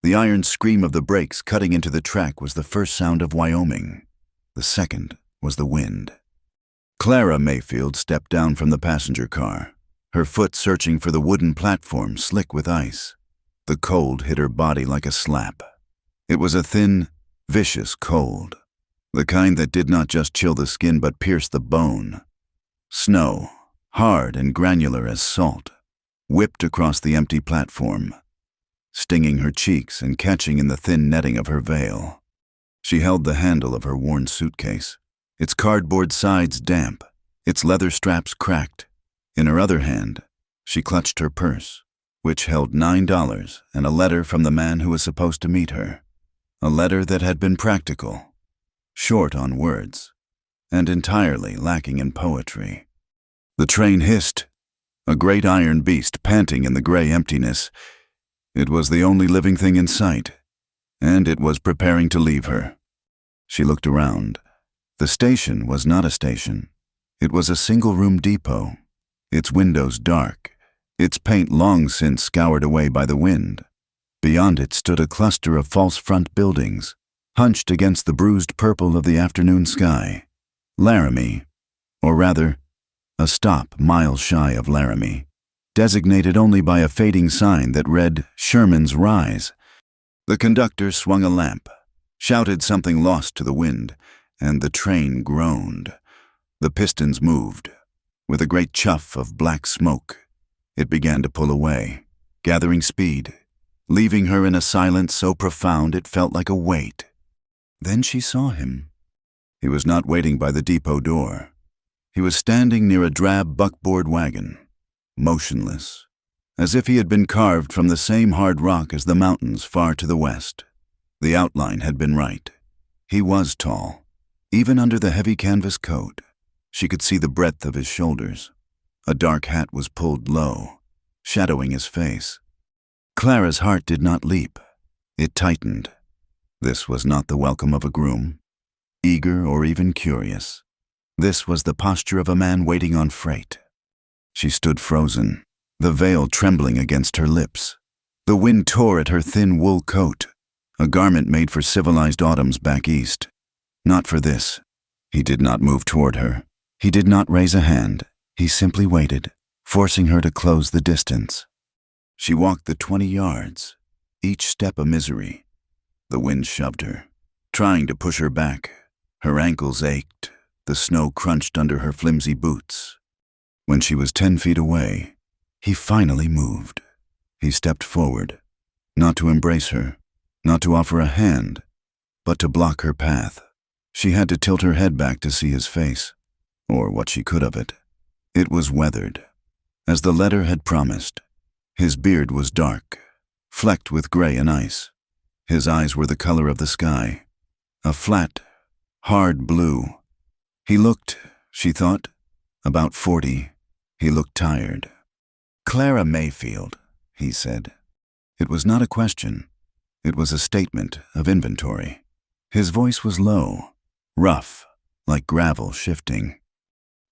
The iron scream of the brakes cutting into the track was the first sound of Wyoming. The second was the wind. Clara Mayfield stepped down from the passenger car, her foot searching for the wooden platform slick with ice. The cold hit her body like a slap. It was a thin, vicious cold, the kind that did not just chill the skin but pierced the bone. Snow, hard and granular as salt, whipped across the empty platform, stinging her cheeks and catching in the thin netting of her veil. She held the handle of her worn suitcase, its cardboard sides damp, its leather straps cracked. In her other hand, she clutched her purse, which held $9 and a letter from the man who was supposed to meet her. A letter that had been practical, short on words, and entirely lacking in poetry. The train hissed, a great iron beast panting in the gray emptiness. It was the only living thing in sight, and it was preparing to leave her. She looked around. The station was not a station. It was a single-room depot, its windows dark, its paint long since scoured away by the wind. Beyond it stood a cluster of false front buildings, hunched against the bruised purple of the afternoon sky. Laramie, or rather, a stop miles shy of Laramie, designated only by a fading sign that read Sherman's Rise. The conductor swung a lamp, shouted something lost to the wind, and the train groaned. The pistons moved. With a great chuff of black smoke, it began to pull away, gathering speed, leaving her in a silence so profound it felt like a weight. Then she saw him. He was not waiting by the depot door. He was standing near a drab buckboard wagon, motionless, as if he had been carved from the same hard rock as the mountains far to the west. The outline had been right. He was tall. Even under the heavy canvas coat, she could see the breadth of his shoulders. A dark hat was pulled low, shadowing his face. Clara's heart did not leap. It tightened. This was not the welcome of a groom, eager or even curious. This was the posture of a man waiting on freight. She stood frozen, the veil trembling against her lips. The wind tore at her thin wool coat, a garment made for civilized autumns back east. Not for this. He did not move toward her. He did not raise a hand. He simply waited, forcing her to close the distance. She walked the 20 yards, each step a misery. The wind shoved her, trying to push her back. Her ankles ached. The snow crunched under her flimsy boots. When she was 10 feet away, he finally moved. He stepped forward, not to embrace her, not to offer a hand, but to block her path. She had to tilt her head back to see his face, or what she could of it. It was weathered, as the letter had promised. His beard was dark, flecked with gray and ice. His eyes were the color of the sky, a flat, hard blue. He looked, she thought, about 40. He looked tired. "Clara Mayfield," he said. It was not a question. It was a statement of inventory. His voice was low, rough, like gravel shifting.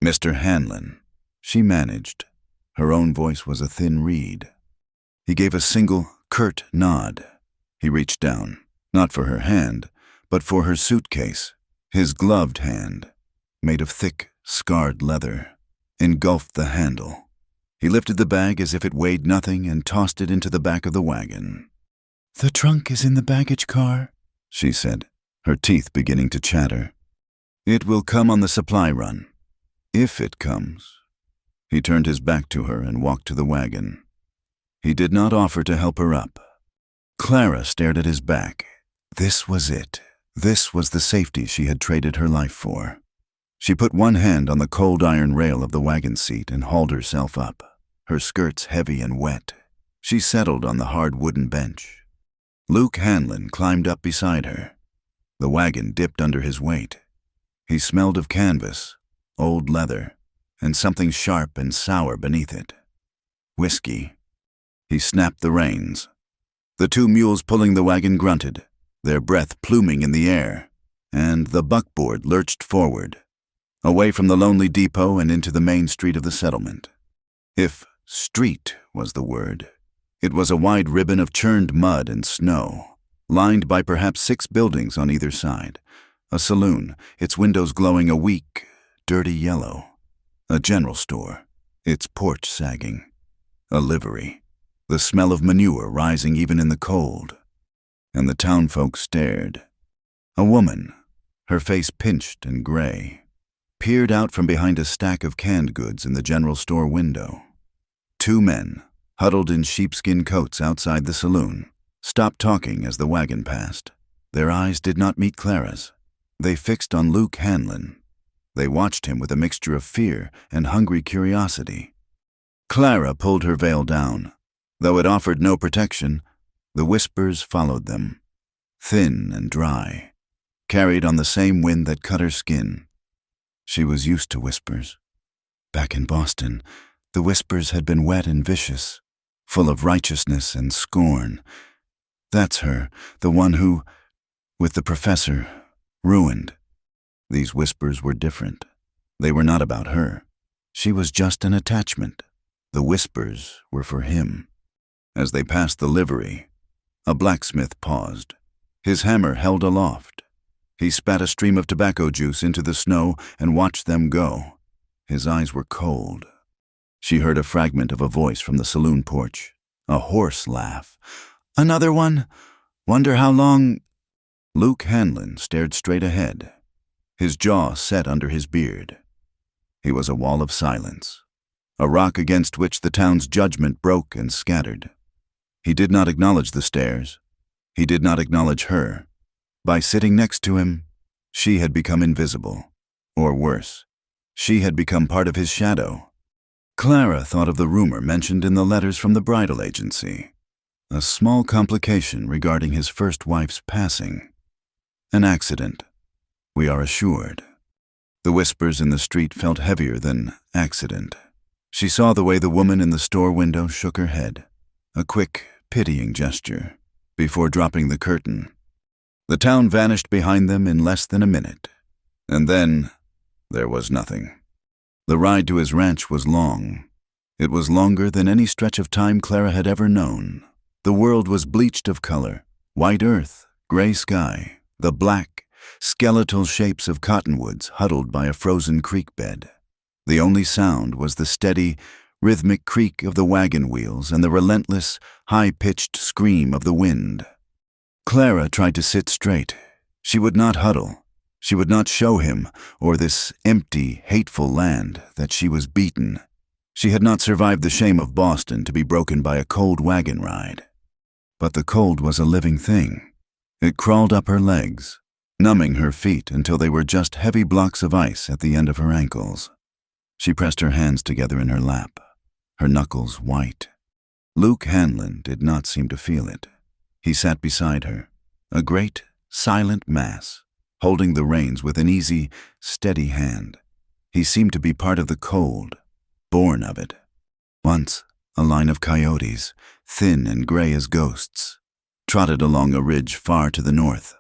"Mr. Hanlon," she managed. Her own voice was a thin reed. He gave a single, curt nod. He reached down, not for her hand, but for her suitcase. His gloved hand, made of thick, scarred leather, engulfed the handle. He lifted the bag as if it weighed nothing and tossed it into the back of the wagon. "The trunk is in the baggage car," she said, her teeth beginning to chatter. "It will come on the supply run. If it comes." He turned his back to her and walked to the wagon. He did not offer to help her up. Clara stared at his back. This was it. This was the safety she had traded her life for. She put one hand on the cold iron rail of the wagon seat and hauled herself up, her skirts heavy and wet. She settled on the hard wooden bench. Luke Hanlon climbed up beside her. The wagon dipped under his weight. He smelled of canvas, old leather, and something sharp and sour beneath it. Whiskey. He snapped the reins. The two mules pulling the wagon grunted, their breath pluming in the air, and the buckboard lurched forward, away from the lonely depot and into the main street of the settlement. If street was the word, It was a wide ribbon of churned mud and snow, lined by perhaps 6 buildings on either side. A saloon, its windows glowing a weak, dirty yellow. A general store, its porch sagging. A livery, the smell of manure rising even in the cold. And the townfolk stared. A woman, her face pinched and gray, peered out from behind a stack of canned goods in the general store window. 2 men, huddled in sheepskin coats outside the saloon, stopped talking as the wagon passed. Their eyes did not meet Clara's. They fixed on Luke Hanlon. They watched him with a mixture of fear and hungry curiosity. Clara pulled her veil down. Though it offered no protection, the whispers followed them, thin and dry, carried on the same wind that cut her skin. She was used to whispers. Back in Boston, the whispers had been wet and vicious, full of righteousness and scorn. That's her, the one who, with the professor, ruined. These whispers were different. They were not about her. She was just an attachment. The whispers were for him. As they passed the livery, a blacksmith paused, his hammer held aloft. He spat a stream of tobacco juice into the snow and watched them go. His eyes were cold. She heard a fragment of a voice from the saloon porch, a hoarse laugh. "Another one? Wonder how long—" Luke Hanlon stared straight ahead, his jaw set under his beard. He was a wall of silence, a rock against which the town's judgment broke and scattered. He did not acknowledge the stares. He did not acknowledge her. By sitting next to him, she had become invisible. Or worse, she had become part of his shadow. Clara thought of the rumor mentioned in the letters from the bridal agency. A small complication regarding his first wife's passing. An accident, we are assured. The whispers in the street felt heavier than accident. She saw the way the woman in the store window shook her head, a quick, pitying gesture, before dropping the curtain. The town vanished behind them in less than a minute, and then there was nothing. The ride to his ranch was long. It was longer than any stretch of time Clara had ever known. The world was bleached of color, white earth, gray sky, the black, skeletal shapes of cottonwoods huddled by a frozen creek bed. The only sound was the steady, rhythmic creak of the wagon wheels and the relentless, high-pitched scream of the wind. Clara tried to sit straight. She would not huddle. She would not show him, or this empty, hateful land, that she was beaten. She had not survived the shame of Boston to be broken by a cold wagon ride. But the cold was a living thing. It crawled up her legs, numbing her feet until they were just heavy blocks of ice at the end of her ankles. She pressed her hands together in her lap, her knuckles white. Luke Hanlon did not seem to feel it. He sat beside her, a great, silent mass, holding the reins with an easy, steady hand. He seemed to be part of the cold, born of it. Once, a line of coyotes, thin and gray as ghosts, trotted along a ridge far to the north.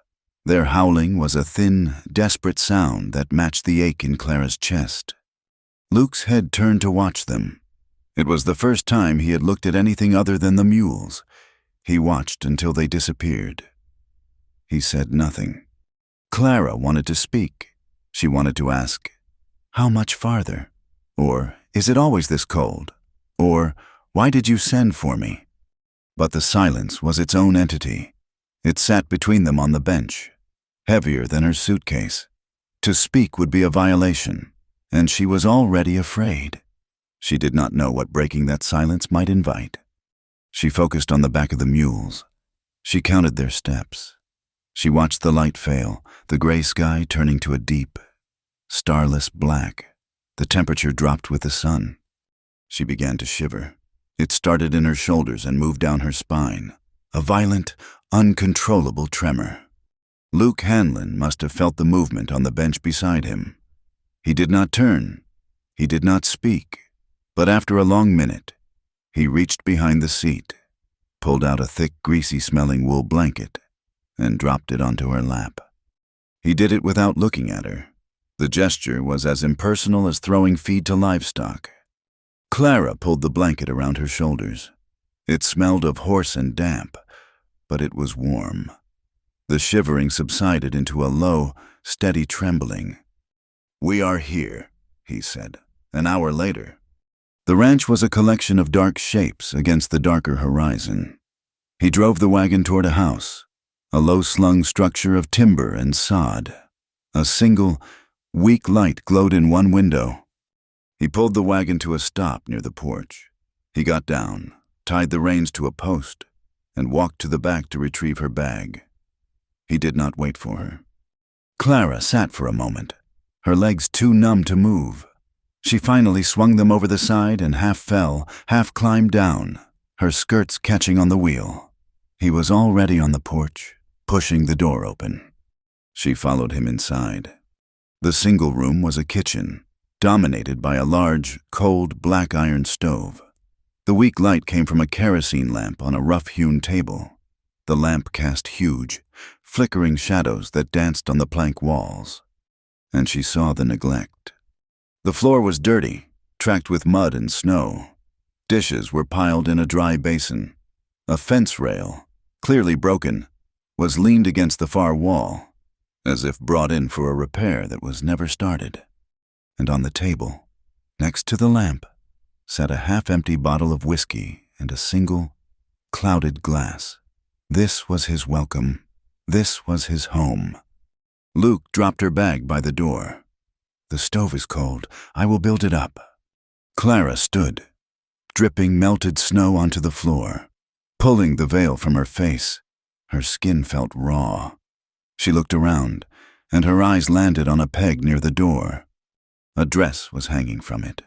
Their howling was a thin, desperate sound that matched the ache in Clara's chest. Luke's head turned to watch them. It was the first time he had looked at anything other than the mules. He watched until they disappeared. He said nothing. Clara wanted to speak. She wanted to ask, "How much farther?" Or, "Is it always this cold?" Or, "Why did you send for me?" But the silence was its own entity. It sat between them on the bench, heavier than her suitcase. To speak would be a violation, and she was already afraid. She did not know what breaking that silence might invite. She focused on the back of the mules. She counted their steps. She watched the light fail, the gray sky turning to a deep, starless black. The temperature dropped with the sun. She began to shiver. It started in her shoulders and moved down her spine, a violent, uncontrollable tremor. Luke Hanlon must have felt the movement on the bench beside him. He did not turn. He did not speak. But after a long minute, he reached behind the seat, pulled out a thick, greasy-smelling wool blanket, and dropped it onto her lap. He did it without looking at her. The gesture was as impersonal as throwing feed to livestock. Clara pulled the blanket around her shoulders. It smelled of horse and damp, but it was warm. The shivering subsided into a low, steady trembling. "We are here," he said, an hour later. The ranch was a collection of dark shapes against the darker horizon. He drove the wagon toward a house, a low-slung structure of timber and sod. A single, weak light glowed in one window. He pulled the wagon to a stop near the porch. He got down, tied the reins to a post, and walked to the back to retrieve her bag. He did not wait for her. Clara sat for a moment, her legs too numb to move. She finally swung them over the side and half fell, half climbed down, her skirts catching on the wheel. He was already on the porch, pushing the door open. She followed him inside. The single room was a kitchen, dominated by a large, cold, black iron stove. The weak light came from a kerosene lamp on a rough-hewn table. The lamp cast huge, flickering shadows that danced on the plank walls. And she saw the neglect. The floor was dirty, tracked with mud and snow. Dishes were piled in a dry basin. A fence rail, clearly broken, was leaned against the far wall, as if brought in for a repair that was never started. And on the table, next to the lamp, sat a half-empty bottle of whiskey and a single, clouded glass. This was his welcome. This was his home. Luke dropped her bag by the door. "The stove is cold. I will build it up." Clara stood, dripping melted snow onto the floor, pulling the veil from her face. Her skin felt raw. She looked around, and her eyes landed on a peg near the door. A dress was hanging from it.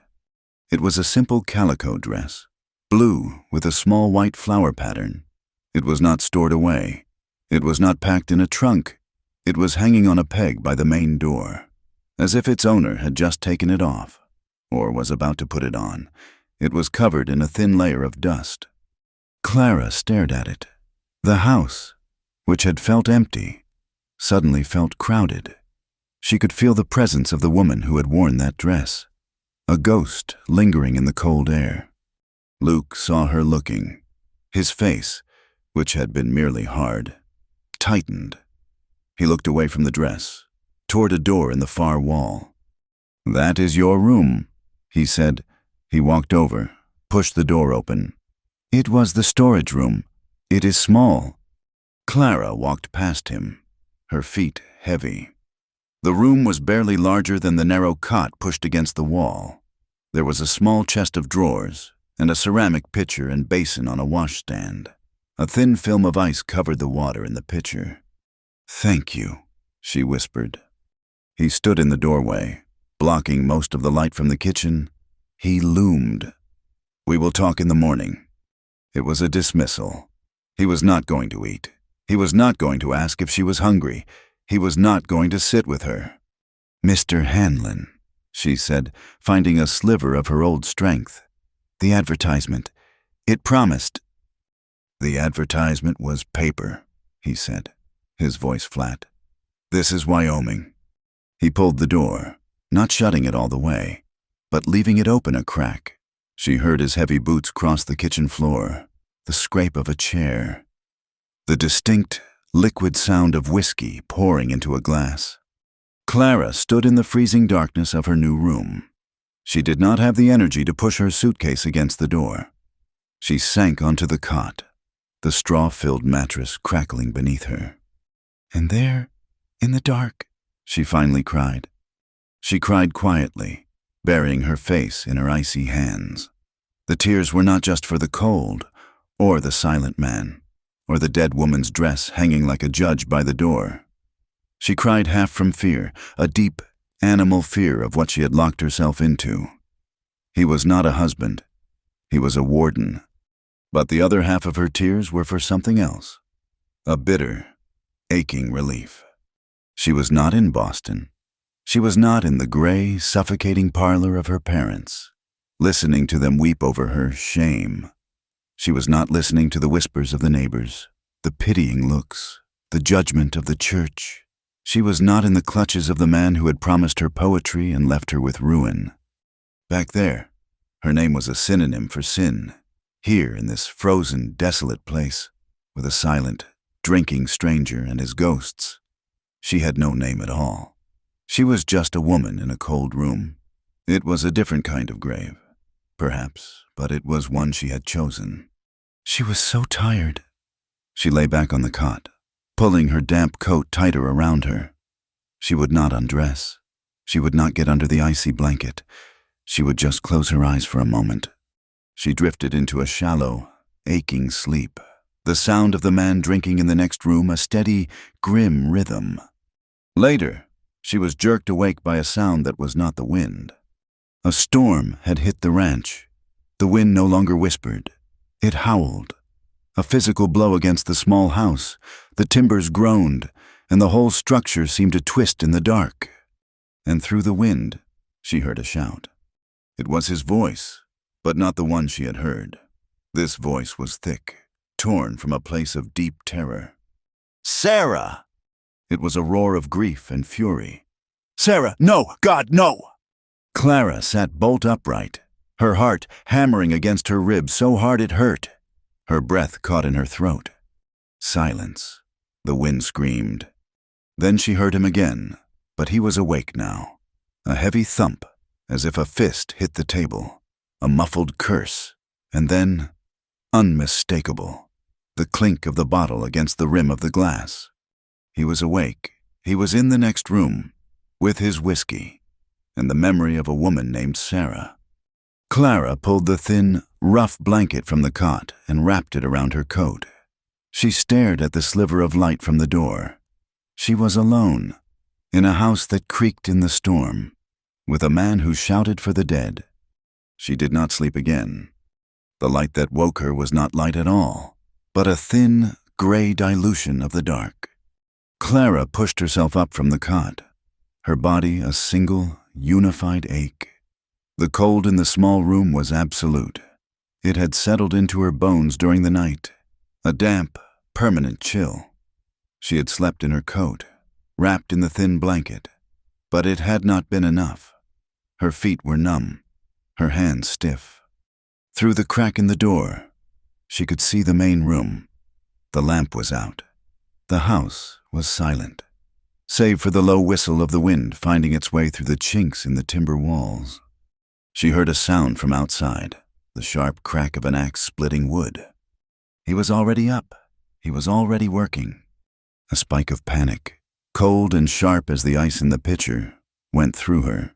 It was a simple calico dress, blue with a small white flower pattern. It was not stored away. It was not packed in a trunk. It was hanging on a peg by the main door, as if its owner had just taken it off, or was about to put it on. It was covered in a thin layer of dust. Clara stared at it. The house, which had felt empty, suddenly felt crowded. She could feel the presence of the woman who had worn that dress, a ghost lingering in the cold air. Luke saw her looking. His face, which had been merely hard, tightened. He looked away from the dress, toward a door in the far wall. "That is your room," he said. He walked over, pushed the door open. "It was the storage room. It is small." Clara walked past him, her feet heavy. The room was barely larger than the narrow cot pushed against the wall. There was a small chest of drawers and a ceramic pitcher and basin on a washstand. A thin film of ice covered the water in the pitcher. "Thank you," she whispered. He stood in the doorway, blocking most of the light from the kitchen. He loomed. "We will talk in the morning." It was a dismissal. He was not going to eat. He was not going to ask if she was hungry. He was not going to sit with her. "Mr. Hanlon," she said, finding a sliver of her old strength. "The advertisement. It promised." "The advertisement was paper," he said, his voice flat. "This is Wyoming." He pulled the door, not shutting it all the way, but leaving it open a crack. She heard his heavy boots cross the kitchen floor, the scrape of a chair, the distinct, liquid sound of whiskey pouring into a glass. Clara stood in the freezing darkness of her new room. She did not have the energy to push her suitcase against the door. She sank onto the cot, the straw-filled mattress crackling beneath her. "And there, in the dark," she finally cried. She cried quietly, burying her face in her icy hands. The tears were not just for the cold, or the silent man, or the dead woman's dress hanging like a judge by the door. She cried half from fear, a deep, animal fear of what she had locked herself into. He was not a husband. He was a warden. But the other half of her tears were for something else, a bitter, aching relief. She was not in Boston. She was not in the gray, suffocating parlor of her parents, listening to them weep over her shame. She was not listening to the whispers of the neighbors, the pitying looks, the judgment of the church. She was not in the clutches of the man who had promised her poetry and left her with ruin. Back there, her name was a synonym for sin. Here in this frozen, desolate place, with a silent, drinking stranger and his ghosts, she had no name at all. She was just a woman in a cold room. It was a different kind of grave, perhaps, but it was one she had chosen. She was so tired. She lay back on the cot, pulling her damp coat tighter around her. She would not undress. She would not get under the icy blanket. She would just close her eyes for a moment. She drifted into a shallow, aching sleep. The sound of the man drinking in the next room, a steady, grim rhythm. Later, she was jerked awake by a sound that was not the wind. A storm had hit the ranch. The wind no longer whispered. It howled. A physical blow against the small house. The timbers groaned, and the whole structure seemed to twist in the dark. And through the wind, she heard a shout. It was his voice, but not the one she had heard. This voice was thick, torn from a place of deep terror. "Sarah!" It was a roar of grief and fury. "Sarah, no! God, no!" Clara sat bolt upright, her heart hammering against her ribs so hard it hurt. Her breath caught in her throat. Silence. The wind screamed. Then she heard him again, but he was awake now. A heavy thump, as if a fist hit the table. A muffled curse, and then, unmistakable, the clink of the bottle against the rim of the glass. He was awake. He was in the next room, with his whiskey, and the memory of a woman named Sarah. Clara pulled the thin, rough blanket from the cot and wrapped it around her coat. She stared at the sliver of light from the door. She was alone, in a house that creaked in the storm, with a man who shouted for the dead. She did not sleep again. The light that woke her was not light at all, but a thin, gray dilution of the dark. Clara pushed herself up from the cot, her body a single, unified ache. The cold in the small room was absolute. It had settled into her bones during the night, a damp, permanent chill. She had slept in her coat, wrapped in the thin blanket, but it had not been enough. Her feet were numb, her hands stiff. Through the crack in the door, she could see the main room. The lamp was out. The house was silent, save for the low whistle of the wind finding its way through the chinks in the timber walls. She heard a sound from outside, the sharp crack of an axe splitting wood. He was already up. He was already working. A spike of panic, cold and sharp as the ice in the pitcher, went through her.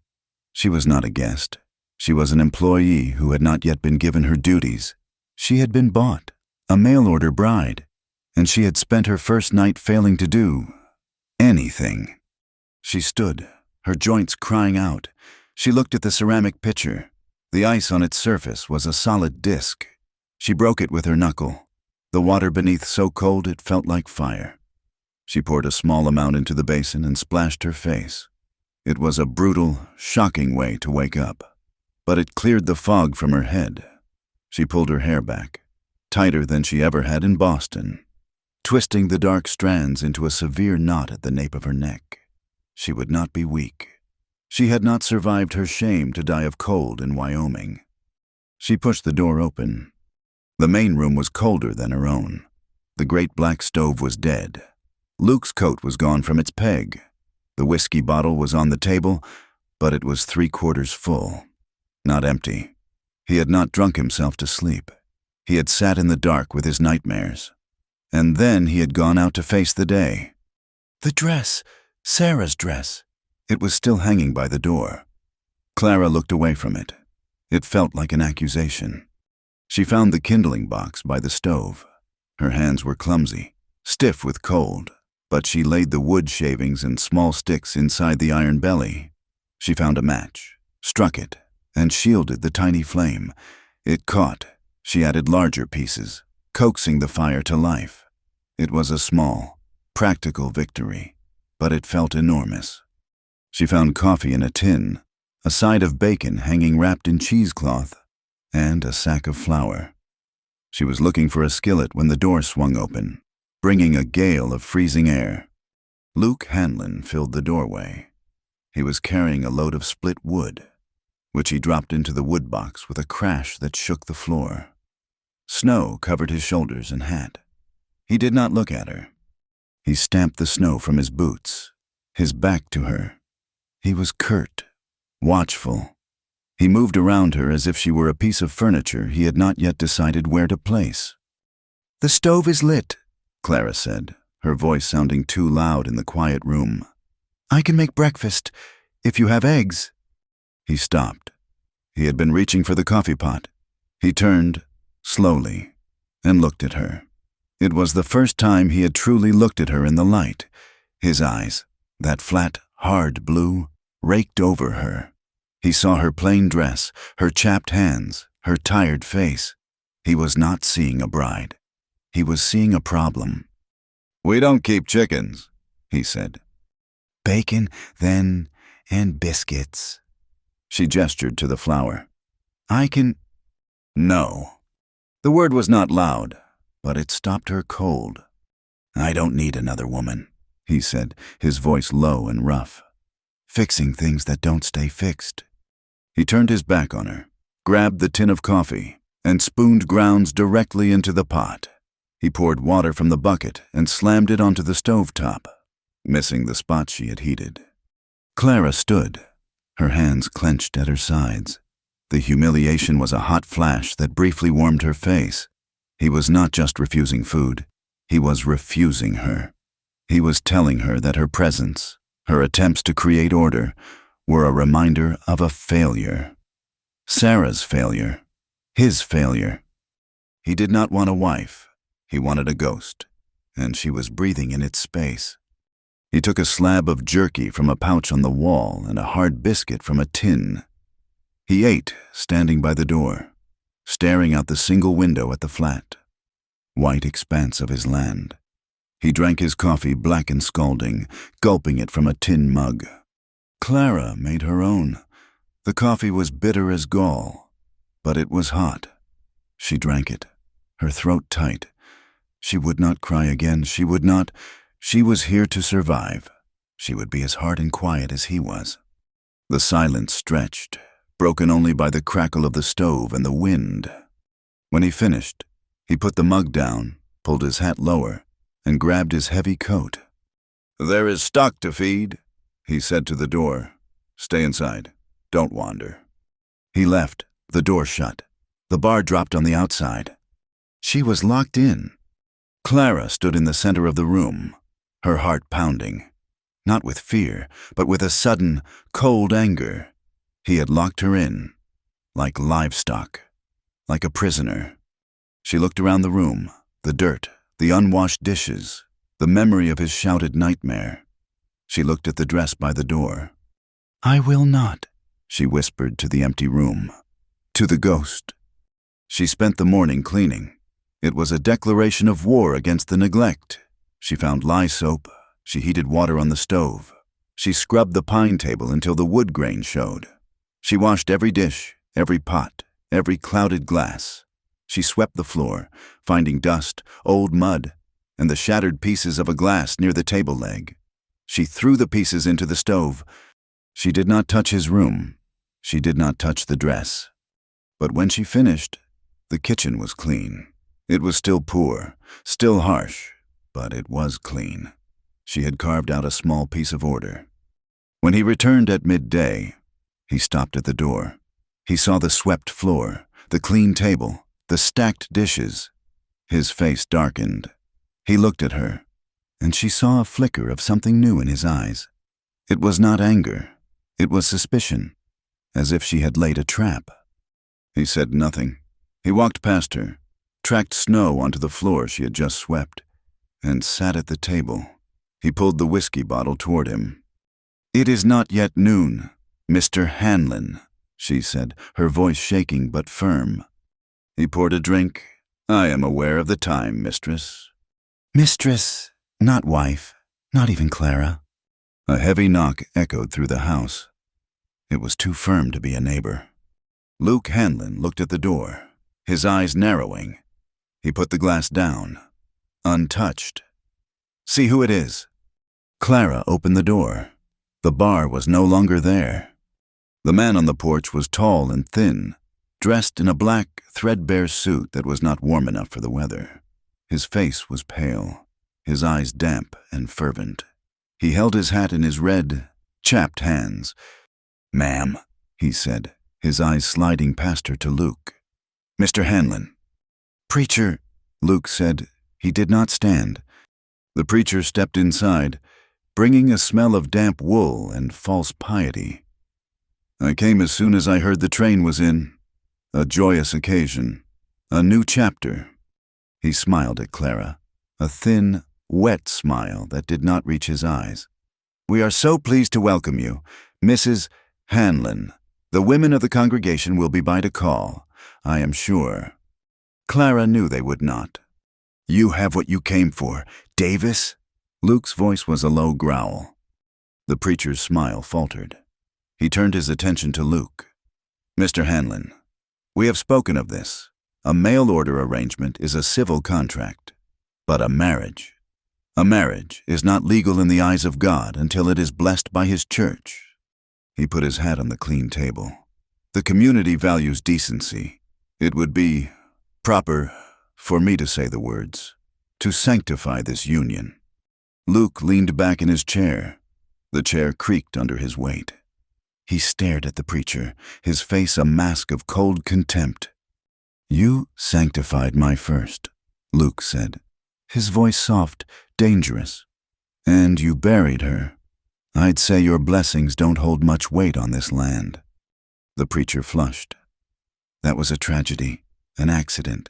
She was not a guest. She was an employee who had not yet been given her duties. She had been bought, a mail-order bride, and she had spent her first night failing to do anything. She stood, her joints crying out. She looked at the ceramic pitcher. The ice on its surface was a solid disc. She broke it with her knuckle, the water beneath so cold it felt like fire. She poured a small amount into the basin and splashed her face. It was a brutal, shocking way to wake up, but it cleared the fog from her head. She pulled her hair back, tighter than she ever had in Boston, twisting the dark strands into a severe knot at the nape of her neck. She would not be weak. She had not survived her shame to die of cold in Wyoming. She pushed the door open. The main room was colder than her own. The great black stove was dead. Luke's coat was gone from its peg. The whiskey bottle was on the table, but it was 3/4 full, not empty. He had not drunk himself to sleep. He had sat in the dark with his nightmares. And then he had gone out to face the day. The dress, Sarah's dress. It was still hanging by the door. Clara looked away from it. It felt like an accusation. She found the kindling box by the stove. Her hands were clumsy, stiff with cold, but she laid the wood shavings and small sticks inside the iron belly. She found a match, struck it, and shielded the tiny flame. It caught. She added larger pieces, coaxing the fire to life. It was a small, practical victory, but it felt enormous. She found coffee in a tin, a side of bacon hanging wrapped in cheesecloth, and a sack of flour. She was looking for a skillet when the door swung open, bringing a gale of freezing air. Luke Hanlon filled the doorway. He was carrying a load of split wood, which he dropped into the wood box with a crash that shook the floor. Snow covered his shoulders and hat. He did not look at her. He stamped the snow from his boots, his back to her. He was curt, watchful. He moved around her as if she were a piece of furniture he had not yet decided where to place. "The stove is lit," Clara said, her voice sounding too loud in the quiet room. "I can make breakfast, if you have eggs." He stopped. He had been reaching for the coffee pot. He turned, slowly, and looked at her. It was the first time he had truly looked at her in the light. His eyes, that flat, hard blue, raked over her. He saw her plain dress, her chapped hands, her tired face. He was not seeing a bride. He was seeing a problem. "We don't keep chickens," he said. "Bacon, then, and biscuits." She gestured to the flour. "I can—" "No." The word was not loud, but it stopped her cold. "I don't need another woman," he said, his voice low and rough. "Fixing things that don't stay fixed." He turned his back on her, grabbed the tin of coffee, and spooned grounds directly into the pot. He poured water from the bucket and slammed it onto the stove top, missing the spot she had heated. Clara stood, her hands clenched at her sides. The humiliation was a hot flash that briefly warmed her face. He was not just refusing food, he was refusing her. He was telling her that her presence, her attempts to create order, were a reminder of a failure. Sarah's failure. His failure. He did not want a wife. He wanted a ghost, and she was breathing in its space. He took a slab of jerky from a pouch on the wall and a hard biscuit from a tin. He ate, standing by the door, staring out the single window at the flat, white expanse of his land. He drank his coffee black and scalding, gulping it from a tin mug. Clara made her own. The coffee was bitter as gall, but it was hot. She drank it, her throat tight. She would not cry again. She would not. She was here to survive. She would be as hard and quiet as he was. The silence stretched, broken only by the crackle of the stove and the wind. When he finished, he put the mug down, pulled his hat lower, and grabbed his heavy coat. "There is stock to feed," he said to the door. "Stay inside. Don't wander." He left, the door shut. The bar dropped on the outside. She was locked in. Clara stood in the center of the room, her heart pounding, not with fear, but with a sudden, cold anger. He had locked her in, like livestock, like a prisoner. She looked around the room, the dirt, the unwashed dishes, the memory of his shouted nightmare. She looked at the dress by the door. "I will not," she whispered to the empty room, to the ghost. She spent the morning cleaning. It was a declaration of war against the neglect. She found lye soap. She heated water on the stove. She scrubbed the pine table until the wood grain showed. She washed every dish, every pot, every clouded glass. She swept the floor, finding dust, old mud, and the shattered pieces of a glass near the table leg. She threw the pieces into the stove. She did not touch his room. She did not touch the dress. But when she finished, the kitchen was clean. It was still poor, still harsh, but it was clean. She had carved out a small piece of order. When he returned at midday, he stopped at the door. He saw the swept floor, the clean table, the stacked dishes. His face darkened. He looked at her, and she saw a flicker of something new in his eyes. It was not anger. It was suspicion, as if she had laid a trap. He said nothing. He walked past her, tracked snow onto the floor she had just swept, and sat at the table. He pulled the whiskey bottle toward him. "It is not yet noon, Mr. Hanlon," she said, her voice shaking but firm. He poured a drink. "I am aware of the time, mistress." "Mistress, not wife, not even Clara." A heavy knock echoed through the house. It was too firm to be a neighbor. Luke Hanlon looked at the door, his eyes narrowing. He put the glass down, untouched. "See who it is." Clara opened the door. The bar was no longer there. The man on the porch was tall and thin, dressed in a black, threadbare suit that was not warm enough for the weather. His face was pale, his eyes damp and fervent. He held his hat in his red, chapped hands. "Ma'am," he said, his eyes sliding past her to Luke. "Mr. Hanlon." "Preacher," Luke said. He did not stand. The preacher stepped inside, bringing a smell of damp wool and false piety. "I came as soon as I heard the train was in. A joyous occasion. A new chapter." He smiled at Clara, a thin, wet smile that did not reach his eyes. "We are so pleased to welcome you, Mrs. Hanlon. The women of the congregation will be by to call, I am sure." Clara knew they would not. "You have what you came for, Davis?" Luke's voice was a low growl. The preacher's smile faltered. He turned his attention to Luke. "Mr. Hanlon, we have spoken of this. A mail-order arrangement is a civil contract, but a marriage is not legal in the eyes of God until it is blessed by His church." He put his hat on the clean table. "The community values decency. It would be proper for me to say the words, to sanctify this union." Luke leaned back in his chair. The chair creaked under his weight. He stared at the preacher, his face a mask of cold contempt. "You sanctified my first," Luke said, his voice soft, dangerous. "And you buried her. I'd say your blessings don't hold much weight on this land." The preacher flushed. "That was a tragedy, an accident.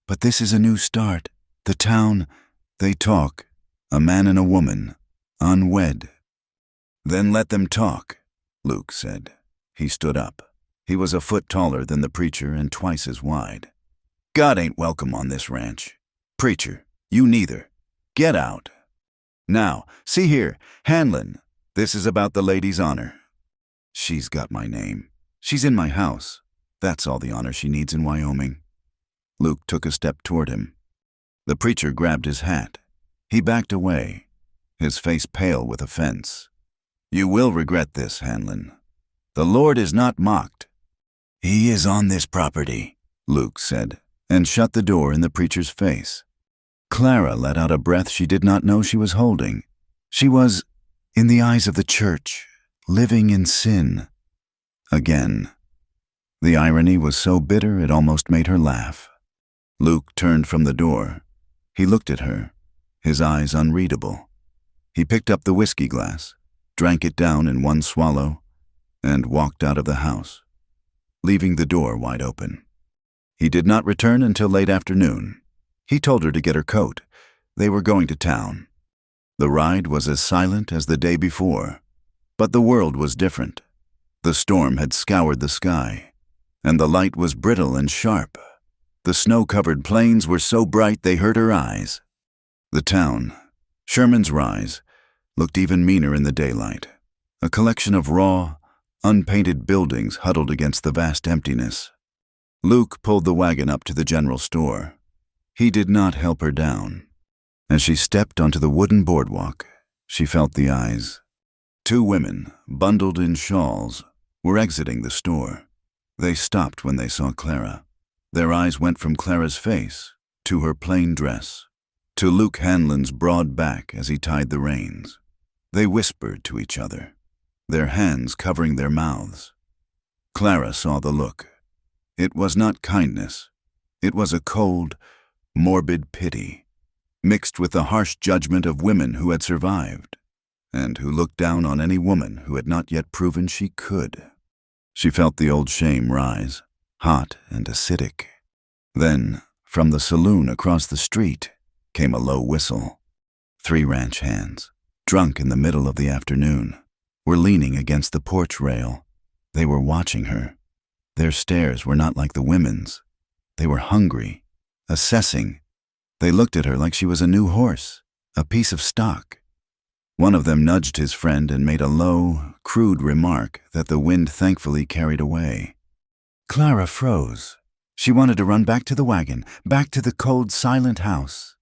But this is a new start. The town, they talk. A man and a woman, unwed." "Then let them talk," Luke said. He stood up. He was a foot taller than the preacher and twice as wide. "God ain't welcome on this ranch. Preacher, you neither. Get out. Now, see here, Hanlon, this is about the lady's honor. She's got my name. She's in my house. That's all the honor she needs in Wyoming." Luke took a step toward him. The preacher grabbed his hat. He backed away, his face pale with offense. "You will regret this, Hanlon. The Lord is not mocked." "He is on this property," Luke said, and shut the door in the preacher's face. Clara let out a breath she did not know she was holding. She was, in the eyes of the church, living in sin. Again. The irony was so bitter it almost made her laugh. Luke turned from the door. He looked at her, his eyes unreadable. He picked up the whiskey glass, drank it down in one swallow, and walked out of the house, leaving the door wide open. He did not return until late afternoon. He told her to get her coat. They were going to town. The ride was as silent as the day before, but the world was different. The storm had scoured the sky, and the light was brittle and sharp. The snow-covered plains were so bright they hurt her eyes. The town, Sherman's Rise, looked even meaner in the daylight, a collection of raw, unpainted buildings huddled against the vast emptiness. Luke pulled the wagon up to the general store. He did not help her down. As she stepped onto the wooden boardwalk, she felt the eyes. Two women, bundled in shawls, were exiting the store. They stopped when they saw Clara. Their eyes went from Clara's face to her plain dress, to Luke Hanlon's broad back as he tied the reins. They whispered to each other, their hands covering their mouths. Clara saw the look. It was not kindness. It was a cold, morbid pity, mixed with the harsh judgment of women who had survived, and who looked down on any woman who had not yet proven she could. She felt the old shame rise, hot and acidic. Then, from the saloon across the street, came a low whistle. 3 ranch hands, drunk in the middle of the afternoon, were leaning against the porch rail. They were watching her. Their stares were not like the women's. They were hungry, assessing. They looked at her like she was a new horse, a piece of stock. One of them nudged his friend and made a low, crude remark that the wind thankfully carried away. Clara froze. She wanted to run back to the wagon, back to the cold, silent house.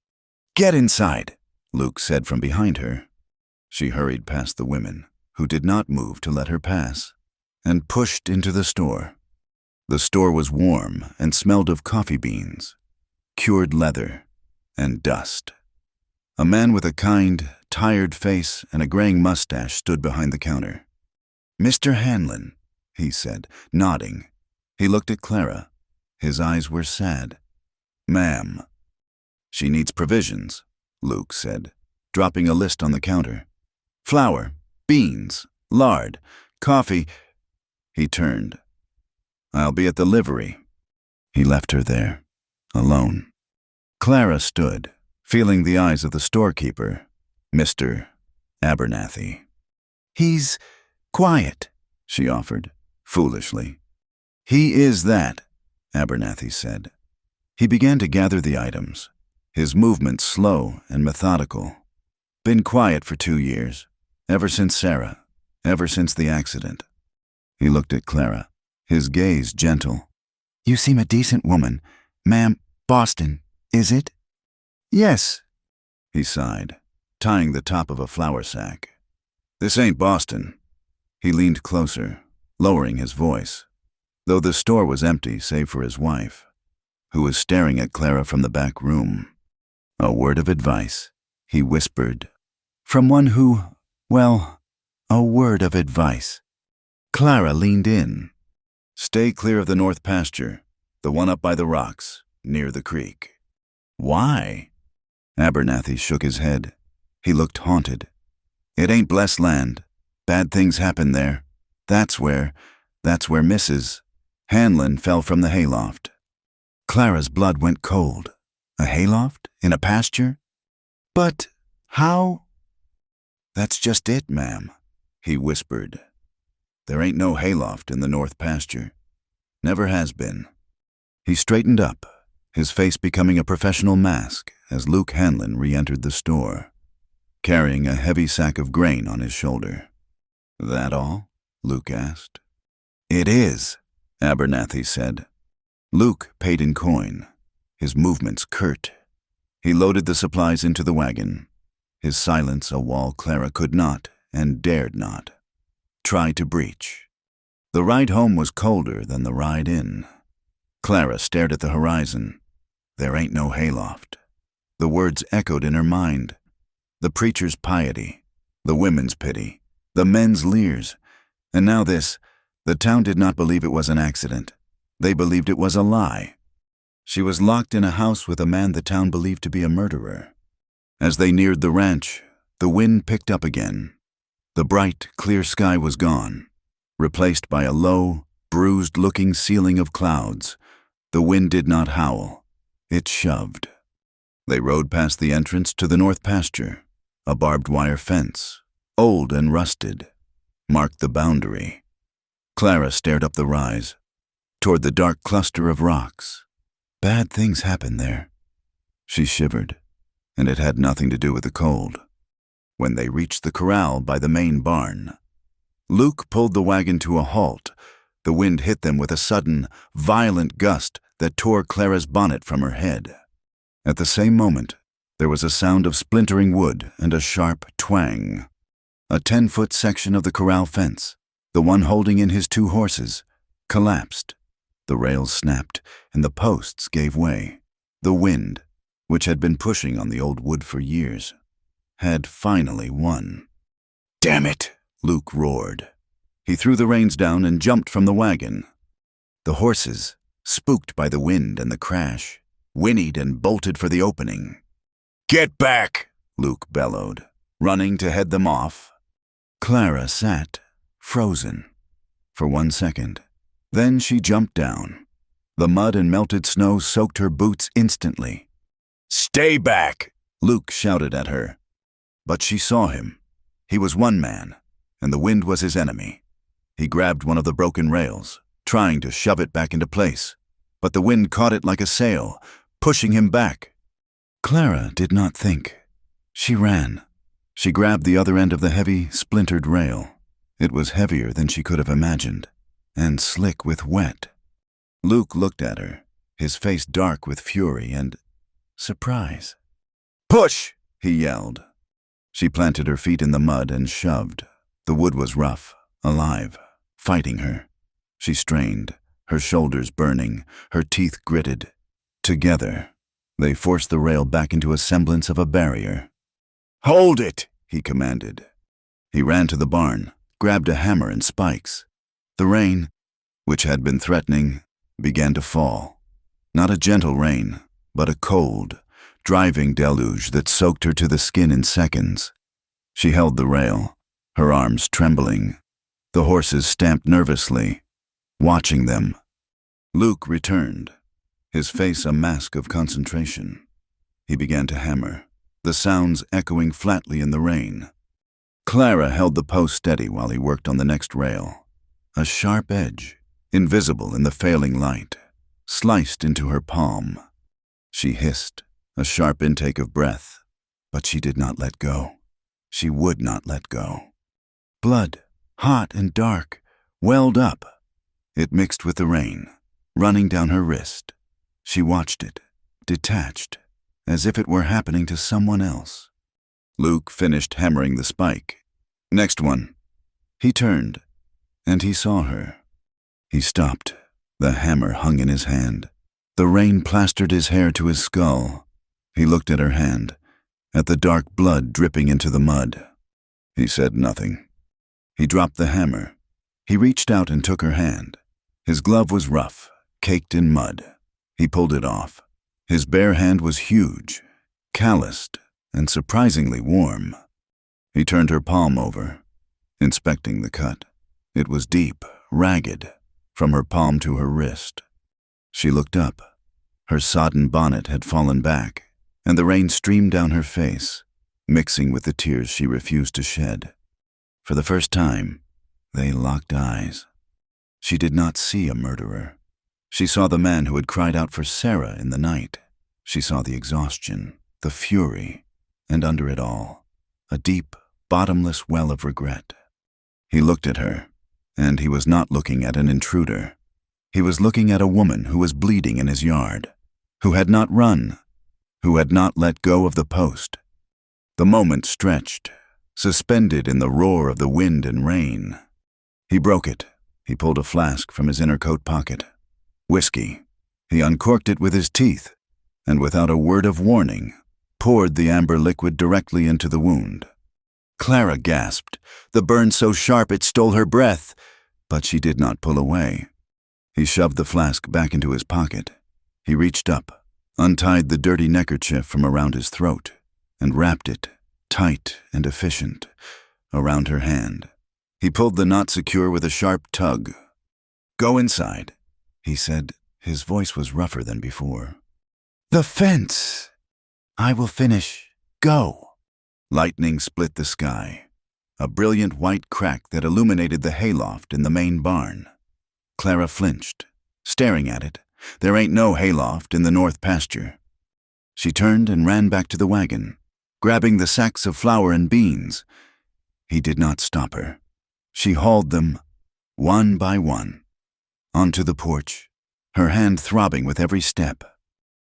"Get inside," Luke said from behind her. She hurried past the women, who did not move to let her pass, and pushed into the store. The store was warm and smelled of coffee beans, cured leather, and dust. A man with a kind, tired face and a graying mustache stood behind the counter. "Mr. Hanlon," he said, nodding. He looked at Clara. His eyes were sad. "Ma'am." "She needs provisions," Luke said, dropping a list on the counter. "Flour, beans, lard, coffee." He turned. "I'll be at the livery." He left her there, alone. Clara stood, feeling the eyes of the storekeeper, Mr. Abernathy. "He's quiet," she offered, foolishly. "He is that," Abernathy said. He began to gather the items, his movements slow and methodical. "Been quiet for 2 years, ever since Sarah, ever since the accident." He looked at Clara, his gaze gentle. "You seem a decent woman. Ma'am, Boston, is it?" "Yes," he sighed, tying the top of a flour sack. "This ain't Boston." He leaned closer, lowering his voice, though the store was empty save for his wife, who was staring at Clara from the back room. "A word of advice," he whispered, "from one who, well, a word of advice." Clara leaned in. "Stay clear of the north pasture, the one up by the rocks, near the creek." "Why?" Abernathy shook his head. He looked haunted. "It ain't blessed land. Bad things happen there. That's where Mrs. Hanlon fell from the hayloft." Clara's blood went cold. A hayloft? In a pasture? "But how?" "That's just it, ma'am," he whispered. "There ain't no hayloft in the north pasture. Never has been." He straightened up, his face becoming a professional mask as Luke Hanlon re-entered the store, carrying a heavy sack of grain on his shoulder. "That all?" Luke asked. "It is," Abernathy said. Luke paid in coin, his movements curt. He loaded the supplies into the wagon, his silence a wall Clara could not and dared not try to breach. The ride home was colder than the ride in. Clara stared at the horizon. There ain't no hayloft. The words echoed in her mind. The preacher's piety, the women's pity, the men's leers, and now this. The town did not believe it was an accident. They believed it was a lie. She was locked in a house with a man the town believed to be a murderer. As they neared the ranch, the wind picked up again. The bright, clear sky was gone, replaced by a low, bruised-looking ceiling of clouds. The wind did not howl. It shoved. They rode past the entrance to the north pasture. A barbed wire fence, old and rusted, marked the boundary. Clara stared up the rise, toward the dark cluster of rocks. Bad things happened there. She shivered, and it had nothing to do with the cold. When they reached the corral by the main barn, Luke pulled the wagon to a halt. The wind hit them with a sudden, violent gust that tore Clara's bonnet from her head. At the same moment, there was a sound of splintering wood and a sharp twang. A 10-foot section of the corral fence, the one holding in his 2 horses, collapsed. The rails snapped, and the posts gave way. The wind, which had been pushing on the old wood for years, had finally won. "Damn it!" Luke roared. He threw the reins down and jumped from the wagon. The horses, spooked by the wind and the crash, whinnied and bolted for the opening. "Get back!" Luke bellowed, running to head them off. Clara sat, frozen, for 1 second. Then she jumped down. The mud and melted snow soaked her boots instantly. "Stay back!" Luke shouted at her. But she saw him. He was one man, and the wind was his enemy. He grabbed one of the broken rails, trying to shove it back into place, but the wind caught it like a sail, pushing him back. Clara did not think. She ran. She grabbed the other end of the heavy, splintered rail. It was heavier than she could have imagined, and slick with wet. Luke looked at her, his face dark with fury and surprise. "Push!" he yelled. She planted her feet in the mud and shoved. The wood was rough, alive, fighting her. She strained, her shoulders burning, her teeth gritted. Together, they forced the rail back into a semblance of a barrier. "Hold it!" he commanded. He ran to the barn, grabbed a hammer and spikes. The rain, which had been threatening, began to fall. Not a gentle rain, but a cold, driving deluge that soaked her to the skin in seconds. She held the rail, her arms trembling. The horses stamped nervously, watching them. Luke returned, his face a mask of concentration. He began to hammer, the sounds echoing flatly in the rain. Clara held the post steady while he worked on the next rail. A sharp edge, invisible in the failing light, sliced into her palm. She hissed, a sharp intake of breath, but she did not let go. She would not let go. Blood, hot and dark, welled up. It mixed with the rain, running down her wrist. She watched it, detached, as if it were happening to someone else. Luke finished hammering the spike. "Next one." He turned, and he saw her. He stopped. The hammer hung in his hand. The rain plastered his hair to his skull. He looked at her hand, at the dark blood dripping into the mud. He said nothing. He dropped the hammer. He reached out and took her hand. His glove was rough, caked in mud. He pulled it off. His bare hand was huge, calloused, and surprisingly warm. He turned her palm over, inspecting the cut. It was deep, ragged, from her palm to her wrist. She looked up. Her sodden bonnet had fallen back, and the rain streamed down her face, mixing with the tears she refused to shed. For the first time, they locked eyes. She did not see a murderer. She saw the man who had cried out for Sarah in the night. She saw the exhaustion, the fury, and under it all, a deep, bottomless well of regret. He looked at her, and he was not looking at an intruder. He was looking at a woman who was bleeding in his yard, who had not run, who had not let go of the post. The moment stretched, suspended in the roar of the wind and rain. He broke it. He pulled a flask from his inner coat pocket. Whiskey. He uncorked it with his teeth, and without a word of warning, poured the amber liquid directly into the wound. Clara gasped, the burn so sharp it stole her breath, but she did not pull away. He shoved the flask back into his pocket. He reached up, untied the dirty neckerchief from around his throat, and wrapped it, tight and efficient, around her hand. He pulled the knot secure with a sharp tug. "Go inside," he said. His voice was rougher than before. "The fence! I will finish. Go!" Lightning split the sky, a brilliant white crack that illuminated the hayloft in the main barn. Clara flinched, staring at it. There ain't no hayloft in the north pasture. She turned and ran back to the wagon, grabbing the sacks of flour and beans. He did not stop her. She hauled them, one by one, onto the porch, her hand throbbing with every step.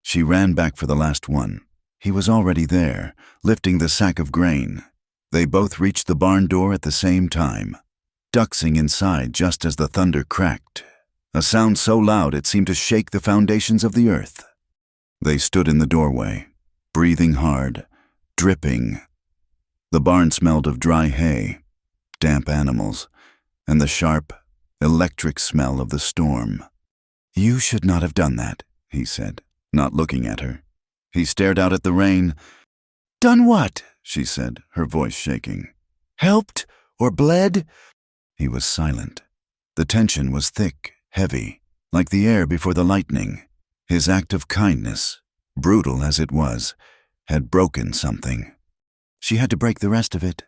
She ran back for the last one. He was already there, lifting the sack of grain. They both reached the barn door at the same time, ducksing inside just as the thunder cracked, a sound so loud it seemed to shake the foundations of the earth. They stood in the doorway, breathing hard, dripping. The barn smelled of dry hay, damp animals, and the sharp, electric smell of the storm. "You should not have done that," he said, not looking at her. He stared out at the rain. "Done what?" she said, her voice shaking. "Helped or bled?" He was silent. The tension was thick, heavy, like the air before the lightning. His act of kindness, brutal as it was, had broken something. She had to break the rest of it.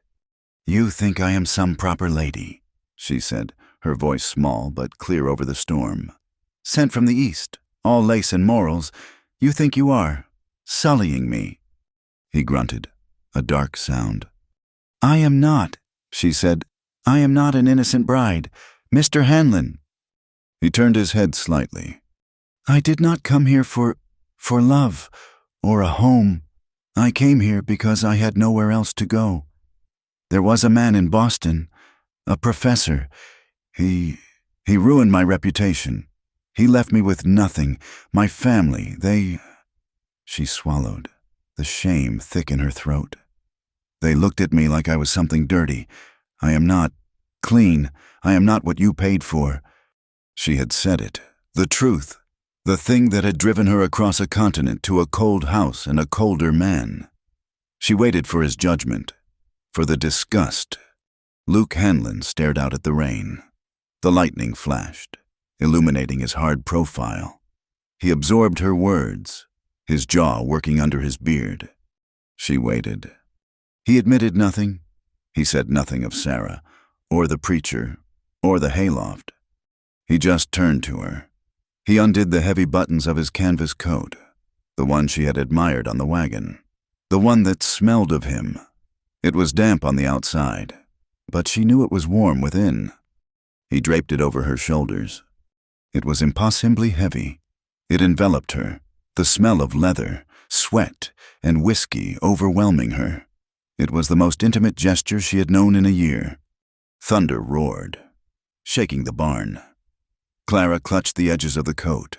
"You think I am some proper lady," she said, her voice small but clear over the storm. "Sent from the East, all lace and morals. You think you are, sullying me." He grunted, a dark sound. "I am not," she said. "I am not an innocent bride. Mr. Hanlon." He turned his head slightly. "I did not come here for love or a home. I came here because I had nowhere else to go. There was a man in Boston, a professor. He ruined my reputation. He left me with nothing. My family, they—" She swallowed, the shame thick in her throat. "They looked at me like I was something dirty. I am not clean. I am not what you paid for." She had said it, the truth, the thing that had driven her across a continent to a cold house and a colder man. She waited for his judgment, for the disgust. Luke Hanlon stared out at the rain. The lightning flashed, illuminating his hard profile. He absorbed her words, his jaw working under his beard. She waited. He admitted nothing. He said nothing of Sarah, or the preacher, or the hayloft. He just turned to her. He undid the heavy buttons of his canvas coat, the one she had admired on the wagon, the one that smelled of him. It was damp on the outside, but she knew it was warm within. He draped it over her shoulders. It was impossibly heavy. It enveloped her, the smell of leather, sweat, and whiskey overwhelming her. It was the most intimate gesture she had known in a year. Thunder roared, shaking the barn. Clara clutched the edges of the coat,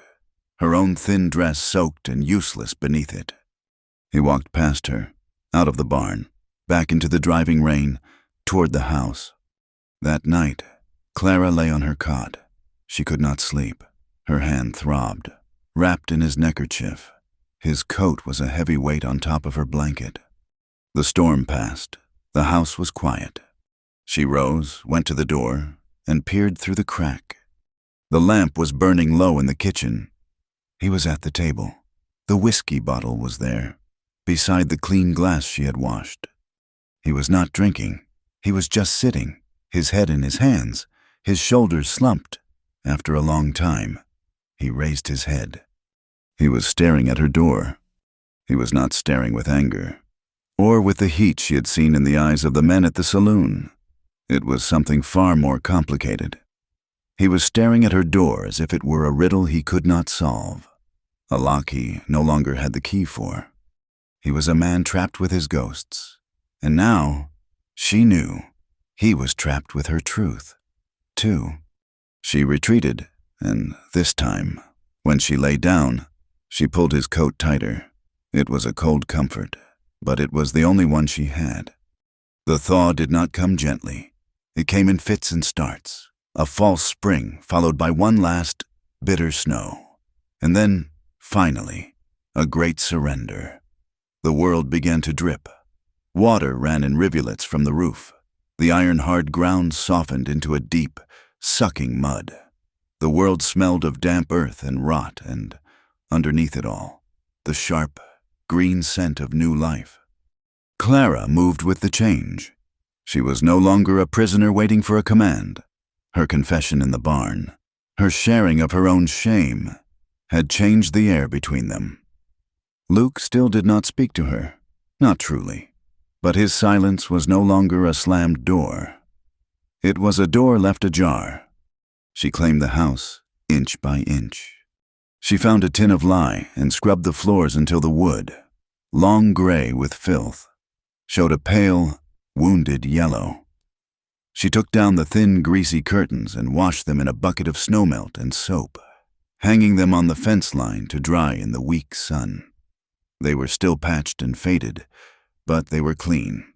her own thin dress soaked and useless beneath it. He walked past her, out of the barn, back into the driving rain, toward the house. That night, Clara lay on her cot. She could not sleep. Her hand throbbed, wrapped in his neckerchief. His coat was a heavy weight on top of her blanket. The storm passed. The house was quiet. She rose, went to the door, and peered through the crack. The lamp was burning low in the kitchen. He was at the table. The whiskey bottle was there, beside the clean glass she had washed. He was not drinking. He was just sitting, his head in his hands, his shoulders slumped. After a long time, he raised his head. He was staring at her door. He was not staring with anger, or with the heat she had seen in the eyes of the men at the saloon. It was something far more complicated. He was staring at her door as if it were a riddle he could not solve, a lock he no longer had the key for. He was a man trapped with his ghosts, and now, she knew, he was trapped with her truth, too. She retreated, and this time, when she lay down, she pulled his coat tighter. It was a cold comfort, but it was the only one she had. The thaw did not come gently. It came in fits and starts. A false spring followed by one last bitter snow. And then, finally, a great surrender. The world began to drip. Water ran in rivulets from the roof. The iron-hard ground softened into a deep, sucking mud. The world smelled of damp earth and rot, and, underneath it all, the sharp, green scent of new life. Clara moved with the change. She was no longer a prisoner waiting for a command. Her confession in the barn, her sharing of her own shame, had changed the air between them. Luke still did not speak to her, not truly, but his silence was no longer a slammed door. It was a door left ajar. She claimed the house, inch by inch. She found a tin of lye and scrubbed the floors until the wood, long gray with filth, showed a pale, wounded yellow. She took down the thin, greasy curtains and washed them in a bucket of snowmelt and soap, hanging them on the fence line to dry in the weak sun. They were still patched and faded, but they were clean.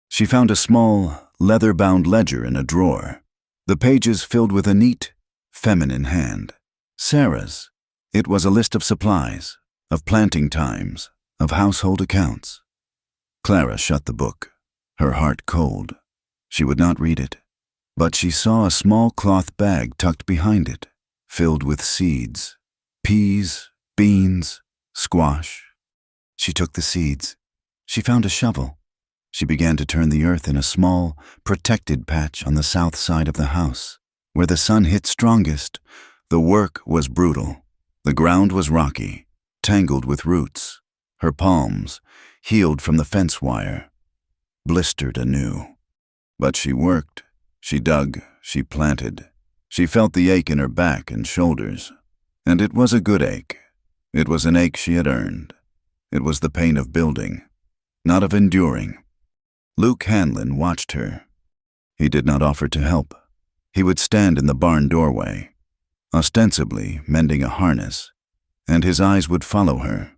She found a small, leather-bound ledger in a drawer, the pages filled with a neat, feminine hand. Sarah's. It was a list of supplies, of planting times, of household accounts. Clara shut the book, her heart cold. She would not read it, but she saw a small cloth bag tucked behind it, filled with seeds, peas, beans, squash. She took the seeds. She found a shovel. She began to turn the earth in a small, protected patch on the south side of the house, where the sun hit strongest. The work was brutal. The ground was rocky, tangled with roots. Her palms, healed from the fence wire, blistered anew. But she worked, she dug, she planted. She felt the ache in her back and shoulders. And it was a good ache. It was an ache she had earned. It was the pain of building, not of enduring. Luke Hanlon watched her. He did not offer to help. He would stand in the barn doorway. ostensibly mending a harness, and his eyes would follow her.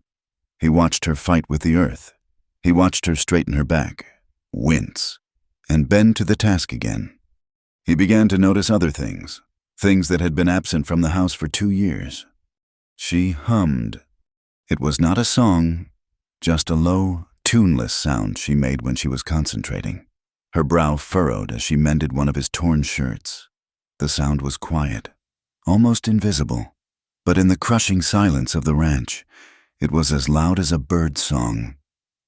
He watched her fight with the earth. He watched her straighten her back, wince, and bend to the task again. He began to notice other things, things that had been absent from the house for 2 years. She hummed. It was not a song, just a low, tuneless sound she made when she was concentrating. Her brow furrowed as she mended one of his torn shirts. The sound was quiet, almost invisible, but in the crushing silence of the ranch, it was as loud as a bird song.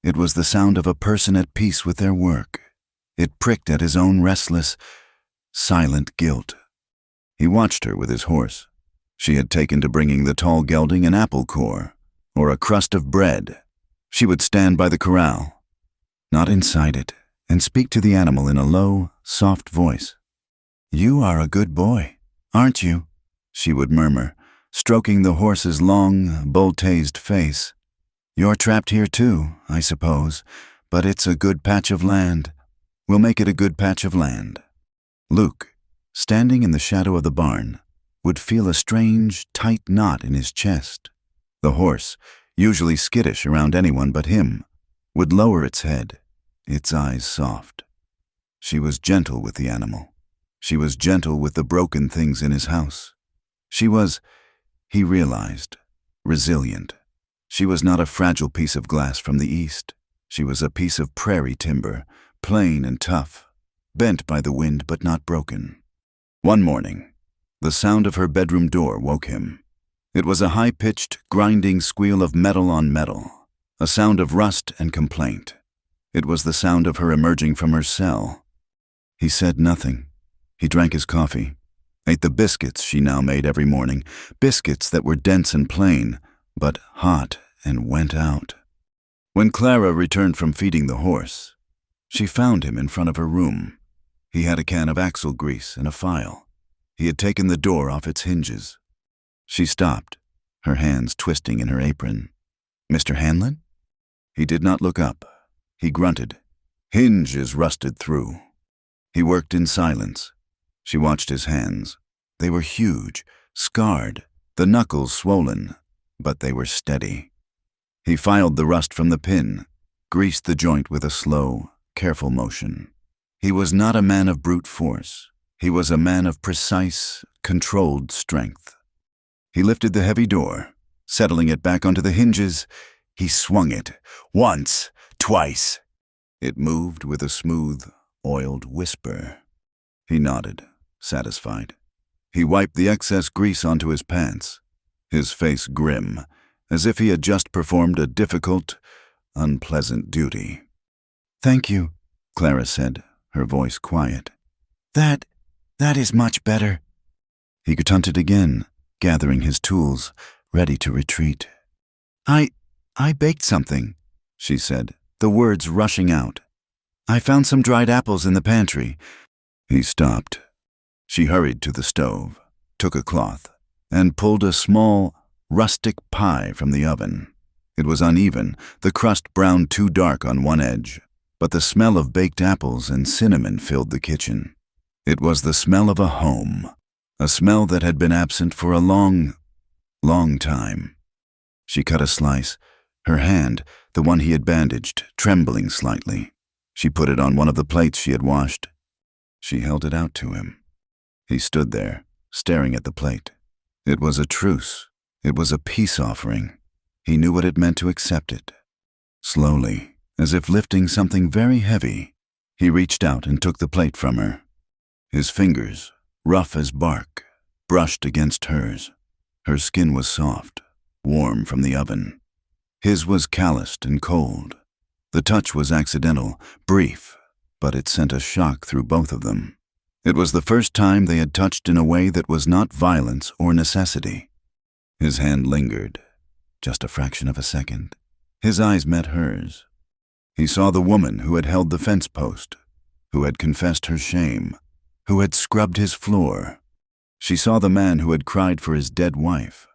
It was the sound of a person at peace with their work. It pricked at his own restless, silent guilt. He watched her with his horse. She had taken to bringing the tall gelding an apple core, or a crust of bread. She would stand by the corral, not inside it, and speak to the animal in a low, soft voice. "You are a good boy, aren't you?" she would murmur, stroking the horse's long, bull-tased face. "You're trapped here too, I suppose, but it's a good patch of land. We'll make it a good patch of land." Luke, standing in the shadow of the barn, would feel a strange, tight knot in his chest. The horse, usually skittish around anyone but him, would lower its head, its eyes soft. She was gentle with the animal. She was gentle with the broken things in his house. She was, he realized, resilient. She was not a fragile piece of glass from the east. She was a piece of prairie timber, plain and tough, bent by the wind but not broken. One morning, the sound of her bedroom door woke him. It was a high-pitched, grinding squeal of metal on metal, a sound of rust and complaint. It was the sound of her emerging from her cell. He said nothing. He drank his coffee, ate the biscuits she now made every morning, biscuits that were dense and plain, but hot, and went out. When Clara returned from feeding the horse, she found him in front of her room. He had a can of axle grease and a file. He had taken the door off its hinges. She stopped, her hands twisting in her apron. "Mr. Hanlon?" He did not look up. He grunted. "Hinges rusted through." He worked in silence. She watched his hands. They were huge, scarred, the knuckles swollen, but they were steady. He filed the rust from the pin, greased the joint with a slow, careful motion. He was not a man of brute force. He was a man of precise, controlled strength. He lifted the heavy door. Settling it back onto the hinges, he swung it. Once, twice. It moved with a smooth, oiled whisper. He nodded, satisfied. He wiped the excess grease onto his pants, his face grim, as if he had just performed a difficult, unpleasant duty. "Thank you," Clara said, her voice quiet. That is much better." He grunted again, gathering his tools, ready to retreat. I baked something," she said, the words rushing out. "I found some dried apples in the pantry." He stopped. She hurried to the stove, took a cloth, and pulled a small, rustic pie from the oven. It was uneven, the crust browned too dark on one edge, but the smell of baked apples and cinnamon filled the kitchen. It was the smell of a home, a smell that had been absent for a long, long time. She cut a slice, her hand, the one he had bandaged, trembling slightly. She put it on one of the plates she had washed. She held it out to him. He stood there, staring at the plate. It was a truce. It was a peace offering. He knew what it meant to accept it. Slowly, as if lifting something very heavy, he reached out and took the plate from her. His fingers, rough as bark, brushed against hers. Her skin was soft, warm from the oven. His was calloused and cold. The touch was accidental, brief, but it sent a shock through both of them. It was the first time they had touched in a way that was not violence or necessity. His hand lingered, just a fraction of a second. His eyes met hers. He saw the woman who had held the fence post, who had confessed her shame, who had scrubbed his floor. She saw the man who had cried for his dead wife,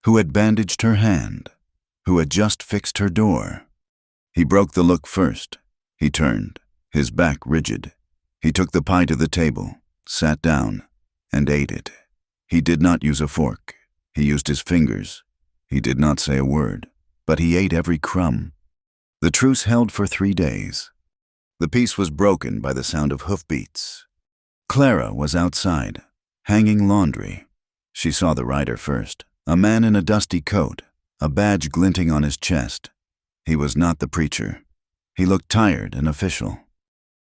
who had bandaged her hand, who had just fixed her door. He broke the look first. He turned, his back rigid. He took the pie to the table, sat down, and ate it. He did not use a fork. He used his fingers. He did not say a word, but he ate every crumb. The truce held for 3 days. The peace was broken by the sound of hoofbeats. Clara was outside, hanging laundry. She saw the rider first, a man in a dusty coat, a badge glinting on his chest. He was not the preacher. He looked tired and official.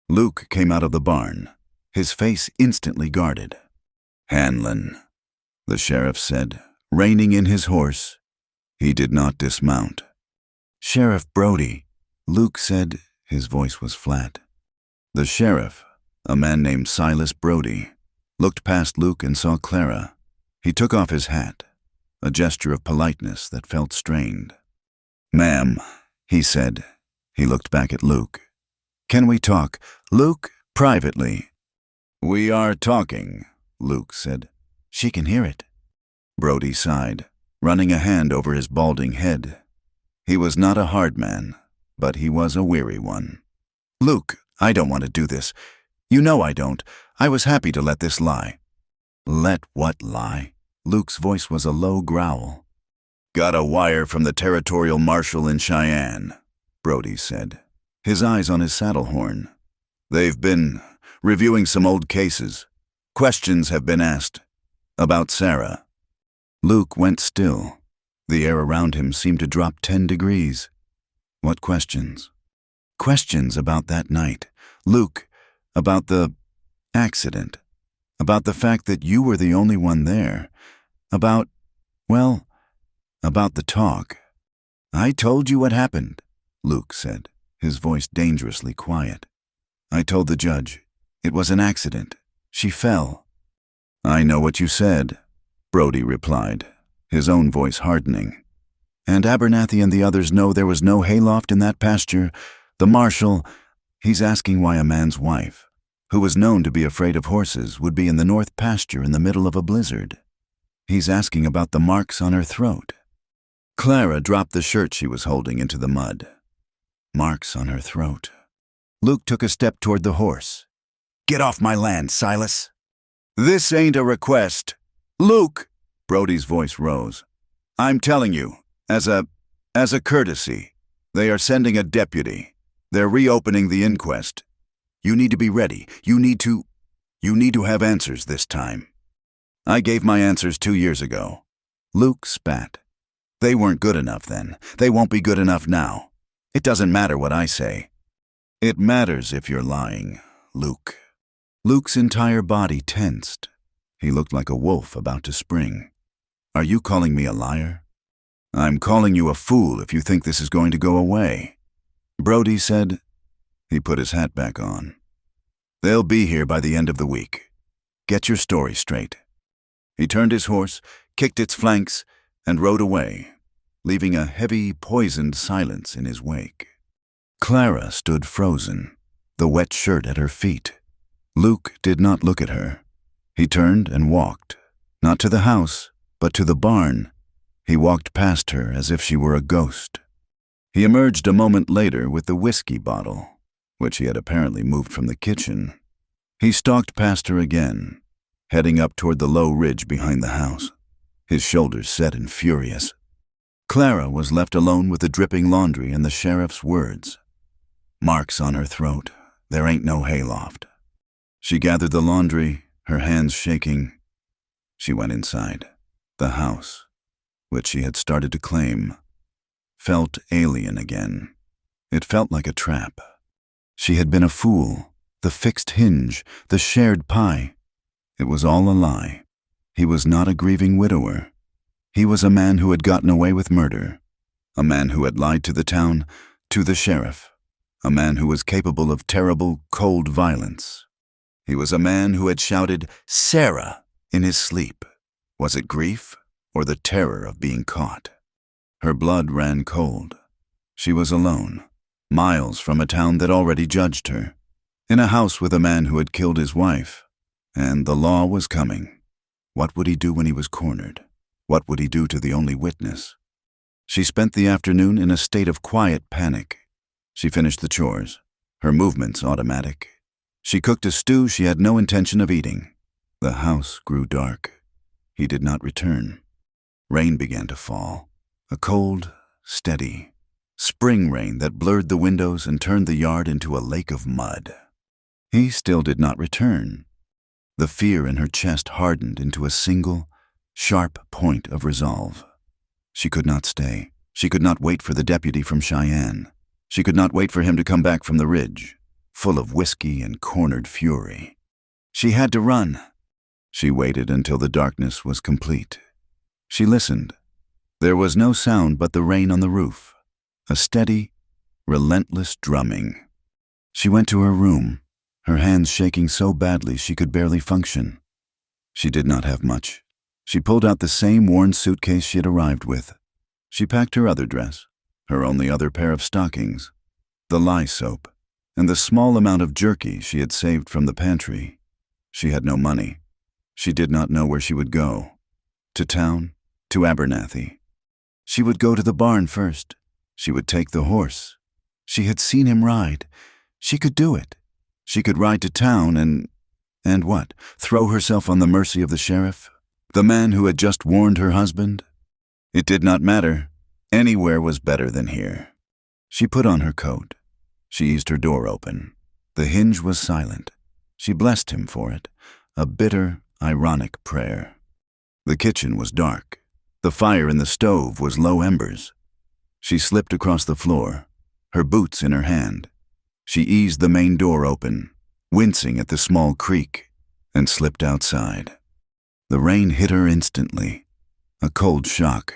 Luke came out of the barn, his face instantly guarded. "Hanlon," the sheriff said, reining in his horse. He did not dismount. "Sheriff Brody," Luke said. His voice was flat. The sheriff, a man named Silas Brody, looked past Luke and saw Clara. He took off his hat, a gesture of politeness that felt strained. "Ma'am," he said. He looked back at Luke. "Can we talk, Luke, privately?" "We are talking," Luke said. "She can hear it." Brody sighed, running a hand over his balding head. He was not a hard man, but he was a weary one. "Luke, I don't want to do this. You know I don't. I was happy to let this lie." "Let what lie?" Luke's voice was a low growl. "Got a wire from the territorial marshal in Cheyenne," Brody said, his eyes on his saddle horn. "They've been reviewing some old cases. Questions have been asked about Sarah." Luke went still. The air around him seemed to drop 10 degrees. "What questions?" "Questions about that night. Luke, about the accident. About the fact that you were the only one there. About the talk." "I told you what happened," Luke said, his voice dangerously quiet. "I told the judge. It was an accident. She fell." "I know what you said," Brody replied, his own voice hardening. "And Abernathy and the others know there was no hayloft in that pasture. The marshal, he's asking why a man's wife, who was known to be afraid of horses, would be in the north pasture in the middle of a blizzard. He's asking about the marks on her throat." Clara dropped the shirt she was holding into the mud. Marks on her throat. Luke took a step toward the horse. "Get off my land, Silas." "This ain't a request." "Luke," Brody's voice rose. "I'm telling you, as a courtesy. They are sending a deputy. They're reopening the inquest. You need to be ready. You need to have answers this time." "I gave my answers 2 years ago." Luke spat. "They weren't good enough then. They won't be good enough now. It doesn't matter what I say." "It matters if you're lying, Luke." Luke's entire body tensed. He looked like a wolf about to spring. "Are you calling me a liar?" "I'm calling you a fool if you think this is going to go away," Brody said. He put his hat back on. "They'll be here by the end of the week. Get your story straight." He turned his horse, kicked its flanks, and rode away, leaving a heavy, poisoned silence in his wake. Clara stood frozen, the wet shirt at her feet. Luke did not look at her. He turned and walked, not to the house, but to the barn. He walked past her as if she were a ghost. He emerged a moment later with the whiskey bottle, which he had apparently moved from the kitchen. He stalked past her again, heading up toward the low ridge behind the house, his shoulders set and furious. Clara was left alone with the dripping laundry and the sheriff's words. "Marks on her throat. There ain't no hayloft." She gathered the laundry, her hands shaking. She went inside. The house, which she had started to claim, felt alien again. It felt like a trap. She had been a fool, the fixed hinge, the shared pie. It was all a lie. He was not a grieving widower. He was a man who had gotten away with murder, a man who had lied to the town, to the sheriff, a man who was capable of terrible, cold violence. He was a man who had shouted, "Sarah," in his sleep. Was it grief or the terror of being caught? Her blood ran cold. She was alone, miles from a town that already judged her, in a house with a man who had killed his wife, and the law was coming. What would he do when he was cornered? What would he do to the only witness? She spent the afternoon in a state of quiet panic. She finished the chores, her movements automatic. She cooked a stew she had no intention of eating. The house grew dark. He did not return. Rain began to fall, a cold, steady, spring rain that blurred the windows and turned the yard into a lake of mud. He still did not return. The fear in her chest hardened into a single, sharp point of resolve. She could not stay. She could not wait for the deputy from Cheyenne. She could not wait for him to come back from the ridge, full of whiskey and cornered fury. She had to run. She waited until the darkness was complete. She listened. There was no sound but the rain on the roof, a steady, relentless drumming. She went to her room, her hands shaking so badly she could barely function. She did not have much. She pulled out the same worn suitcase she had arrived with. She packed her other dress, her only other pair of stockings, the lye soap, and the small amount of jerky she had saved from the pantry. She had no money. She did not know where she would go. To town, to Abernathy. She would go to the barn first. She would take the horse. She had seen him ride. She could do it. She could ride to town and what? Throw herself on the mercy of the sheriff? The man who had just warned her husband? It did not matter. Anywhere was better than here. She put on her coat. She eased her door open. The hinge was silent. She blessed him for it, a bitter, ironic prayer. The kitchen was dark. The fire in the stove was low embers. She slipped across the floor, her boots in her hand. She eased the main door open, wincing at the small creak, and slipped outside. The rain hit her instantly. A cold shock.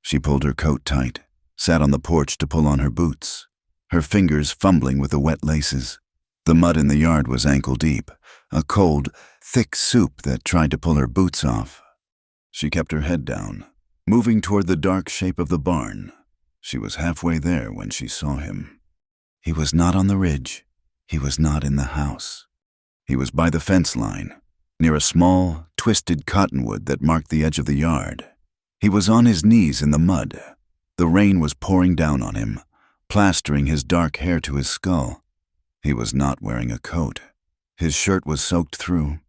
She pulled her coat tight, sat on the porch to pull on her boots, her fingers fumbling with the wet laces. The mud in the yard was ankle deep, a cold, thick soup that tried to pull her boots off. She kept her head down, moving toward the dark shape of the barn. She was halfway there when she saw him. He was not on the ridge. He was not in the house. He was by the fence line, near a small, twisted cottonwood that marked the edge of the yard. He was on his knees in the mud. The rain was pouring down on him, plastering his dark hair to his skull. He was not wearing a coat. His shirt was soaked through.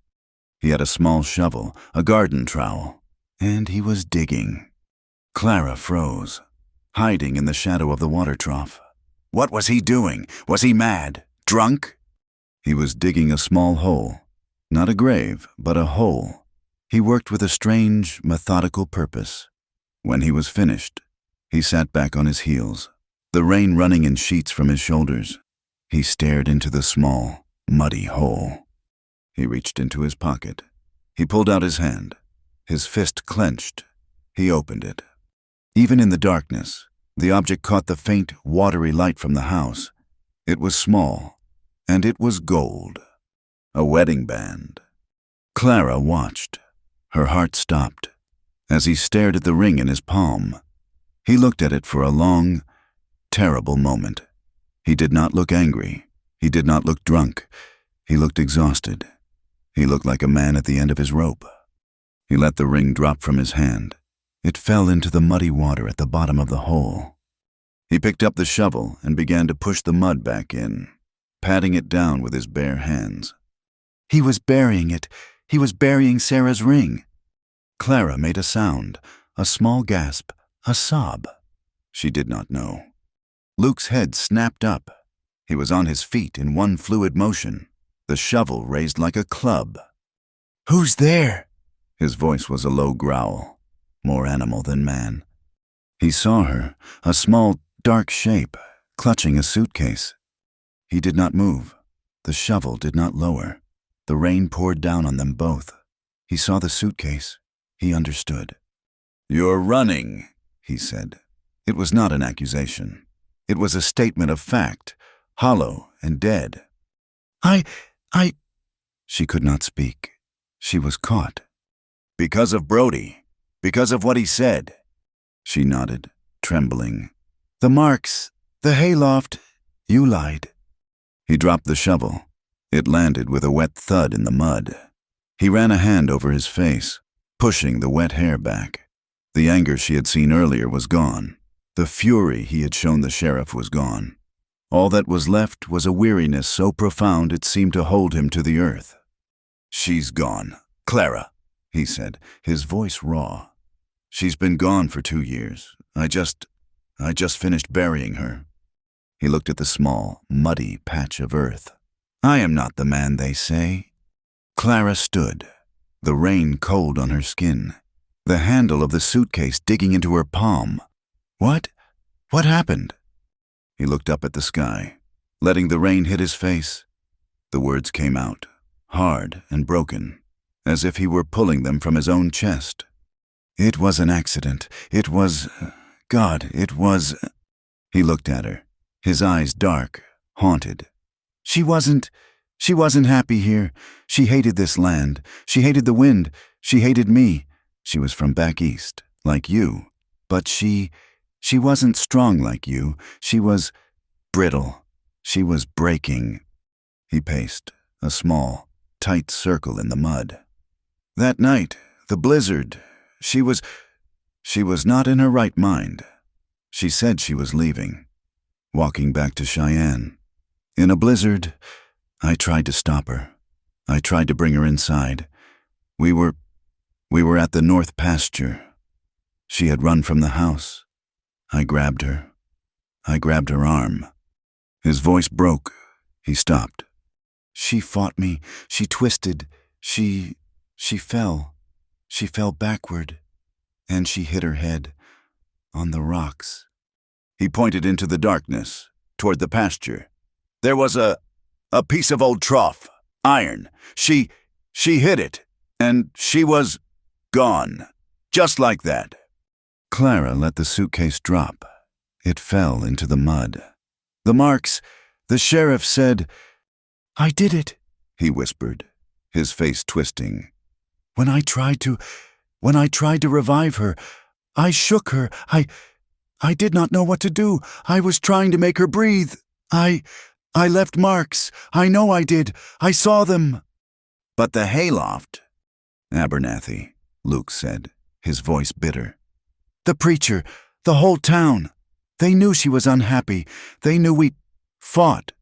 He had a small shovel, a garden trowel, and he was digging. Clara froze, hiding in the shadow of the water trough. What was he doing? Was he mad? Drunk? He was digging a small hole. Not a grave, but a hole. He worked with a strange, methodical purpose. When he was finished, he sat back on his heels, the rain running in sheets from his shoulders. He stared into the small, muddy hole. He reached into his pocket. He pulled out his hand. His fist clenched. He opened it. Even in the darkness, the object caught the faint, watery light from the house. It was small, and it was gold. A wedding band. Clara watched. Her heart stopped as he stared at the ring in his palm. He looked at it for a long, terrible moment. He did not look angry. He did not look drunk. He looked exhausted. He looked like a man at the end of his rope. He let the ring drop from his hand. It fell into the muddy water at the bottom of the hole. He picked up the shovel and began to push the mud back in, patting it down with his bare hands. He was burying it. He was burying Sarah's ring. Clara made a sound, a small gasp, a sob. She did not know. Luke's head snapped up. He was on his feet in one fluid motion, the shovel raised like a club. "Who's there?" His voice was a low growl, more animal than man. He saw her, a small, dark shape, clutching a suitcase. He did not move. The shovel did not lower. The rain poured down on them both. He saw the suitcase. He understood. "You're running," he said. It was not an accusation. It was a statement of fact, hollow and dead. I... She could not speak. She was caught. "Because of Brody. Because of what he said." She nodded, trembling. "The marks, the hayloft, you lied." He dropped the shovel. It landed with a wet thud in the mud. He ran a hand over his face, pushing the wet hair back. The anger she had seen earlier was gone. The fury he had shown the sheriff was gone. All that was left was a weariness so profound it seemed to hold him to the earth. "She's gone. Clara," he said, his voice raw. "She's been gone for 2 years. I just finished burying her." He looked at the small, muddy patch of earth. "I am not the man they say." Clara stood, the rain cold on her skin, the handle of the suitcase digging into her palm. What happened?" He looked up at the sky, letting the rain hit his face. The words came out, hard and broken, as if he were pulling them from his own chest. "It was an accident. It was... God, it was..." He looked at her, his eyes dark, haunted. She wasn't happy here. She hated this land. She hated the wind. She hated me. She was from back east, like you. But she wasn't strong like you. She was brittle. She was breaking. He paced, a small, tight circle in the mud. "That night, the blizzard, she was not in her right mind. She said she was leaving, walking back to Cheyenne. In a blizzard, I tried to stop her. I tried to bring her inside. We were at the north pasture. She had run from the house. I grabbed her. I grabbed her arm." His voice broke. He stopped. "She fought me. She twisted. She fell. She fell backward. And she hit her head on the rocks." He pointed into the darkness, toward the pasture. "There was a piece of old trough, iron. She hit it, and she was gone. Just like that." Clara let the suitcase drop. It fell into the mud. "The marks, the sheriff said..." "I did it," he whispered, his face twisting. When I tried to revive her, I shook her. I did not know what to do. I was trying to make her breathe. I left marks. I know I did. I saw them." "But the hayloft..." "Abernathy," Luke said, his voice bitter. "The preacher, the whole town. They knew she was unhappy. They knew we fought.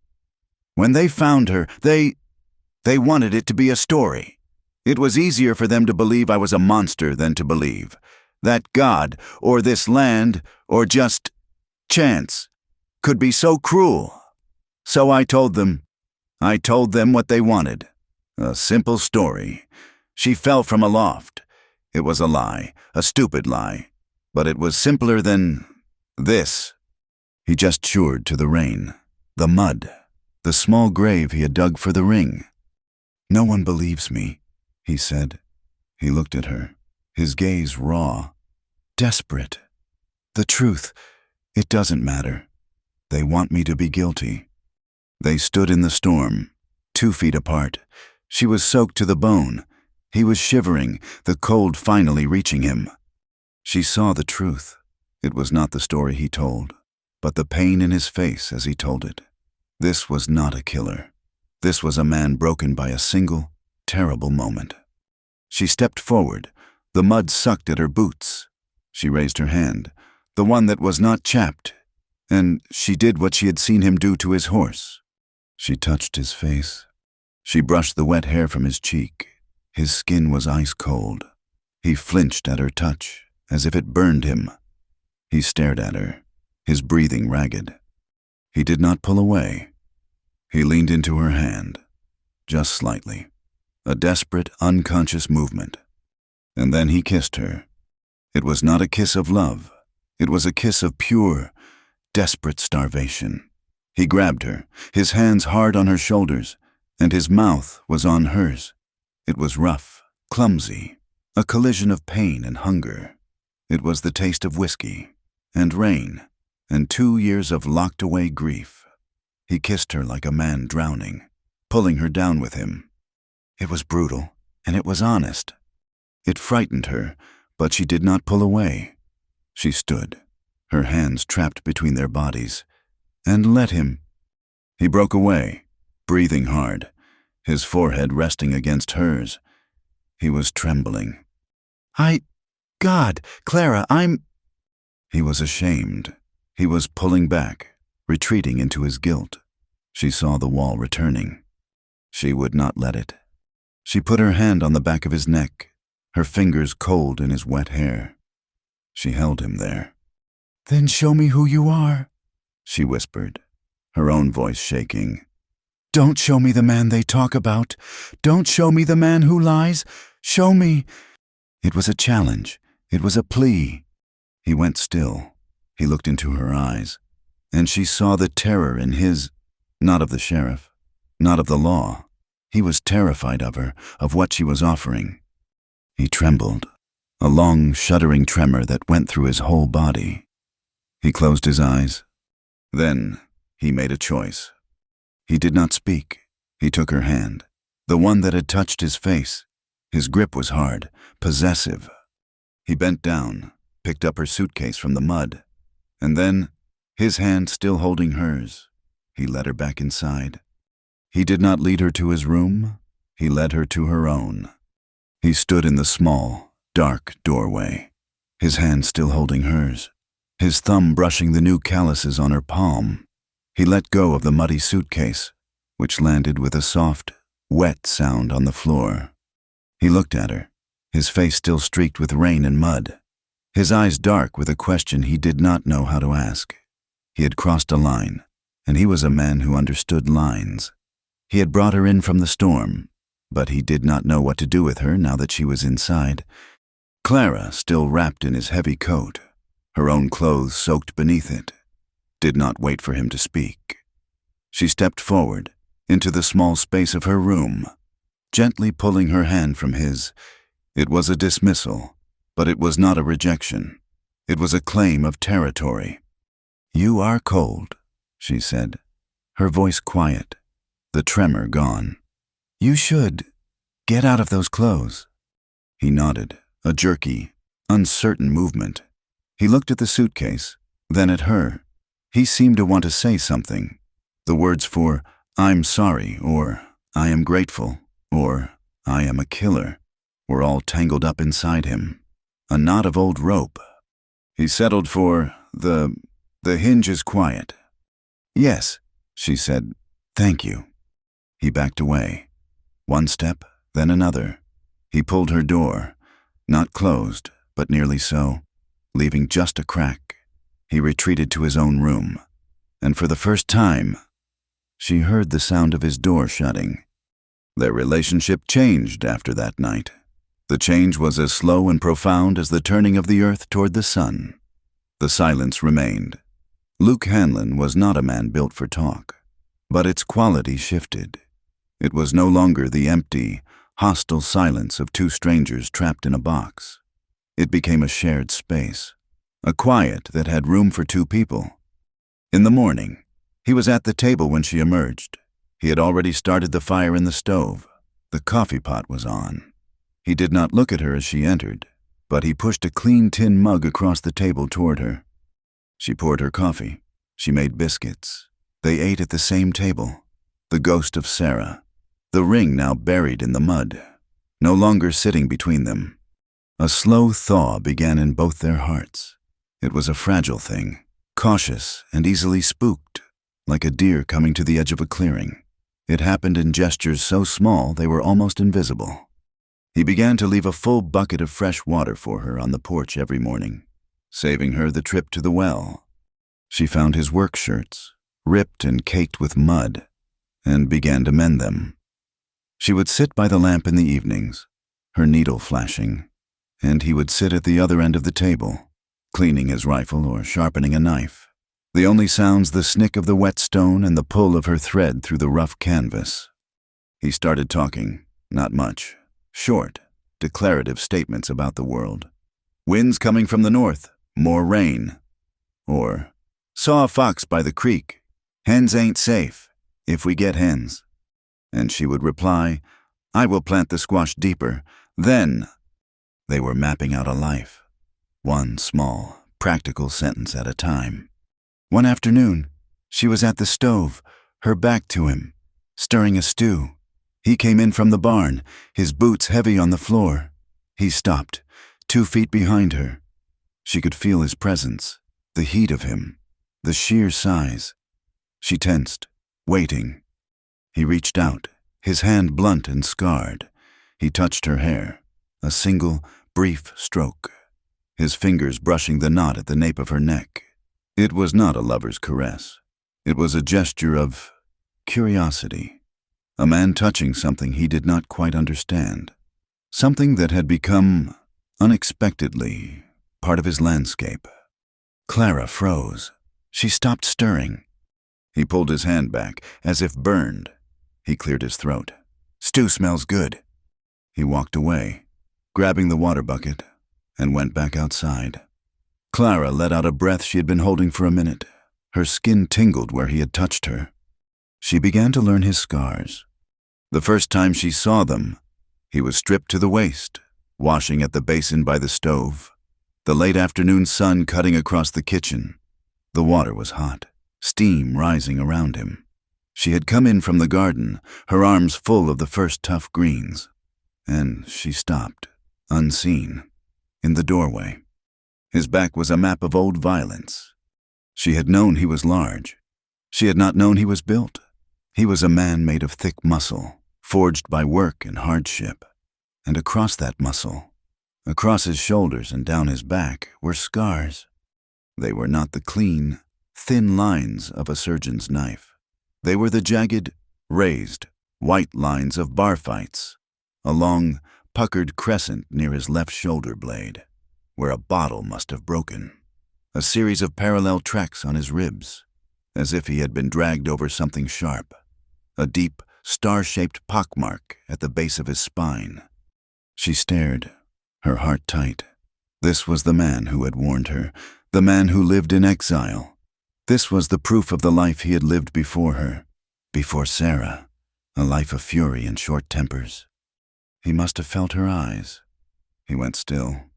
When they found her, they wanted it to be a story. It was easier for them to believe I was a monster than to believe that God, or this land, or just chance, could be so cruel. So I told them what they wanted. A simple story. She fell from a loft. It was a lie, a stupid lie, but it was simpler than this." He gestured to the rain, the mud, the small grave he had dug for the ring. "No one believes me," he said. He looked at her, his gaze raw, desperate. "The truth, it doesn't matter. They want me to be guilty." They stood in the storm, 2 feet apart. She was soaked to the bone. He was shivering, the cold finally reaching him. She saw the truth. It was not the story he told, but the pain in his face as he told it. This was not a killer. This was a man broken by a single, terrible moment. She stepped forward. The mud sucked at her boots. She raised her hand, the one that was not chapped, and she did what she had seen him do to his horse. She touched his face. She brushed the wet hair from his cheek. His skin was ice cold. He flinched at her touch, as if it burned him. He stared at her, his breathing ragged. He did not pull away. He leaned into her hand, just slightly, a desperate, unconscious movement. And then he kissed her. It was not a kiss of love. It was a kiss of pure, desperate starvation. He grabbed her, his hands hard on her shoulders, and his mouth was on hers. It was rough, clumsy, a collision of pain and hunger. It was the taste of whiskey, and rain, and 2 years of locked-away grief. He kissed her like a man drowning, pulling her down with him. It was brutal, and it was honest. It frightened her, but she did not pull away. She stood, her hands trapped between their bodies, and let him. He broke away, breathing hard, his forehead resting against hers. He was trembling. God, Clara, He was ashamed. He was pulling back, retreating into his guilt. She saw the wall returning. She would not let it. She put her hand on the back of his neck, her fingers cold in his wet hair. She held him there. "Then show me who you are," she whispered, her own voice shaking. "Don't show me the man they talk about. Don't show me the man who lies. Show me." It was a challenge. It was a plea. He went still. He looked into her eyes, and she saw the terror in his, not of the sheriff, not of the law. He was terrified of her, of what she was offering. He trembled, a long, shuddering tremor that went through his whole body. He closed his eyes. Then he made a choice. He did not speak. He took her hand, the one that had touched his face. His grip was hard, possessive. He bent down, picked up her suitcase from the mud, and then, his hand still holding hers, he led her back inside. He did not lead her to his room. He led her to her own. He stood in the small, dark doorway, his hand still holding hers, his thumb brushing the new calluses on her palm. He let go of the muddy suitcase, which landed with a soft, wet sound on the floor. He looked at her, his face still streaked with rain and mud, his eyes dark with a question he did not know how to ask. He had crossed a line, and he was a man who understood lines. He had brought her in from the storm, but he did not know what to do with her now that she was inside. Clara, still wrapped in his heavy coat, her own clothes soaked beneath it, did not wait for him to speak. She stepped forward, into the small space of her room, gently pulling her hand from his. It was a dismissal, but it was not a rejection. It was a claim of territory. "You are cold," she said, her voice quiet, the tremor gone. "You should get out of those clothes." He nodded, a jerky, uncertain movement. He looked at the suitcase, then at her. He seemed to want to say something. The words for "I'm sorry" or "I am grateful" or "I am a killer" were all tangled up inside him, a knot of old rope. He settled for the hinge is quiet." "Yes," she said, "thank you." He backed away. One step, then another. He pulled her door, not closed, but nearly so, leaving just a crack. He retreated to his own room, and for the first time, she heard the sound of his door shutting. Their relationship changed after that night. The change was as slow and profound as the turning of the earth toward the sun. The silence remained. Luke Hanlon was not a man built for talk, but its quality shifted. It was no longer the empty, hostile silence of two strangers trapped in a box. It became a shared space, a quiet that had room for two people. In the morning, he was at the table when she emerged. He had already started the fire in the stove. The coffee pot was on. He did not look at her as she entered, but he pushed a clean tin mug across the table toward her. She poured her coffee. She made biscuits. They ate at the same table. The ghost of Sarah, the ring now buried in the mud, no longer sitting between them. A slow thaw began in both their hearts. It was a fragile thing, cautious and easily spooked, like a deer coming to the edge of a clearing. It happened in gestures so small they were almost invisible. He began to leave a full bucket of fresh water for her on the porch every morning, saving her the trip to the well. She found his work shirts, ripped and caked with mud, and began to mend them. She would sit by the lamp in the evenings, her needle flashing, and he would sit at the other end of the table, cleaning his rifle or sharpening a knife. The only sounds the snick of the wet stone and the pull of her thread through the rough canvas. He started talking, not much, short, declarative statements about the world. Winds coming from the north, more rain. Or, saw a fox by the creek, hens ain't safe, if we get hens. And she would reply, I will plant the squash deeper, then. They were mapping out a life, one small, practical sentence at a time. One afternoon, she was at the stove, her back to him, stirring a stew. He came in from the barn, his boots heavy on the floor. He stopped, 2 feet behind her. She could feel his presence, the heat of him, the sheer size. She tensed, waiting. He reached out, his hand blunt and scarred. He touched her hair, A single, brief stroke, his fingers brushing the knot at the nape of her neck. It was not a lover's caress. It was a gesture of curiosity. A man touching something he did not quite understand. Something that had become, unexpectedly, part of his landscape. Clara froze. She stopped stirring. He pulled his hand back, as if burned. He cleared his throat. "Stew smells good." He walked away, grabbing the water bucket, and went back outside. Clara let out a breath she had been holding for a minute. Her skin tingled where he had touched her. She began to learn his scars. The first time she saw them, he was stripped to the waist, washing at the basin by the stove. The late afternoon sun cutting across the kitchen. The water was hot, steam rising around him. She had come in from the garden, her arms full of the first tough greens, and she stopped, unseen, in the doorway. His back was a map of old violence. She had known he was large. She had not known he was built. He was a man made of thick muscle, forged by work and hardship. And across that muscle, across his shoulders and down his back, were scars. They were not the clean, thin lines of a surgeon's knife. They were the jagged, raised, white lines of bar fights, a long, puckered crescent near his left shoulder blade, where a bottle must have broken, a series of parallel tracks on his ribs, as if he had been dragged over something sharp, a deep, star-shaped pockmark at the base of his spine. She stared, her heart tight. This was the man who had warned her, the man who lived in exile. This was the proof of the life he had lived before her, before Sarah, a life of fury and short tempers. He must have felt her eyes. He went still.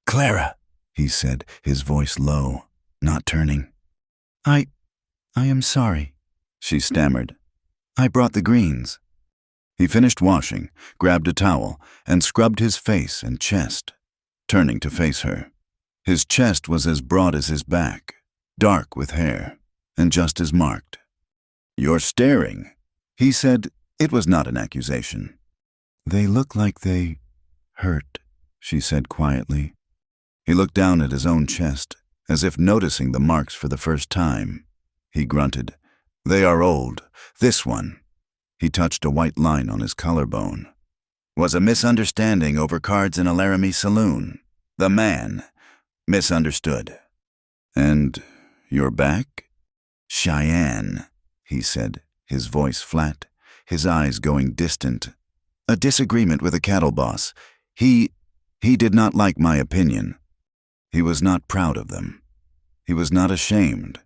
"Clara," he said, his voice low, not turning. I am sorry," she stammered. "I brought the greens." He finished washing, grabbed a towel, and scrubbed his face and chest, turning to face her. His chest was as broad as his back, dark with hair, and just as marked. "You're staring," he said. It was not an accusation. "They look like they hurt," she said quietly. He looked down at his own chest, as if noticing the marks for the first time. He grunted. "They are old. This one," he touched a white line on his collarbone, "was a misunderstanding over cards in a Laramie saloon. The man misunderstood." "And you're back?" "Cheyenne," he said, his voice flat, his eyes going distant. "A disagreement with a cattle boss. He did not like my opinion." He was not proud of them. He was not ashamed.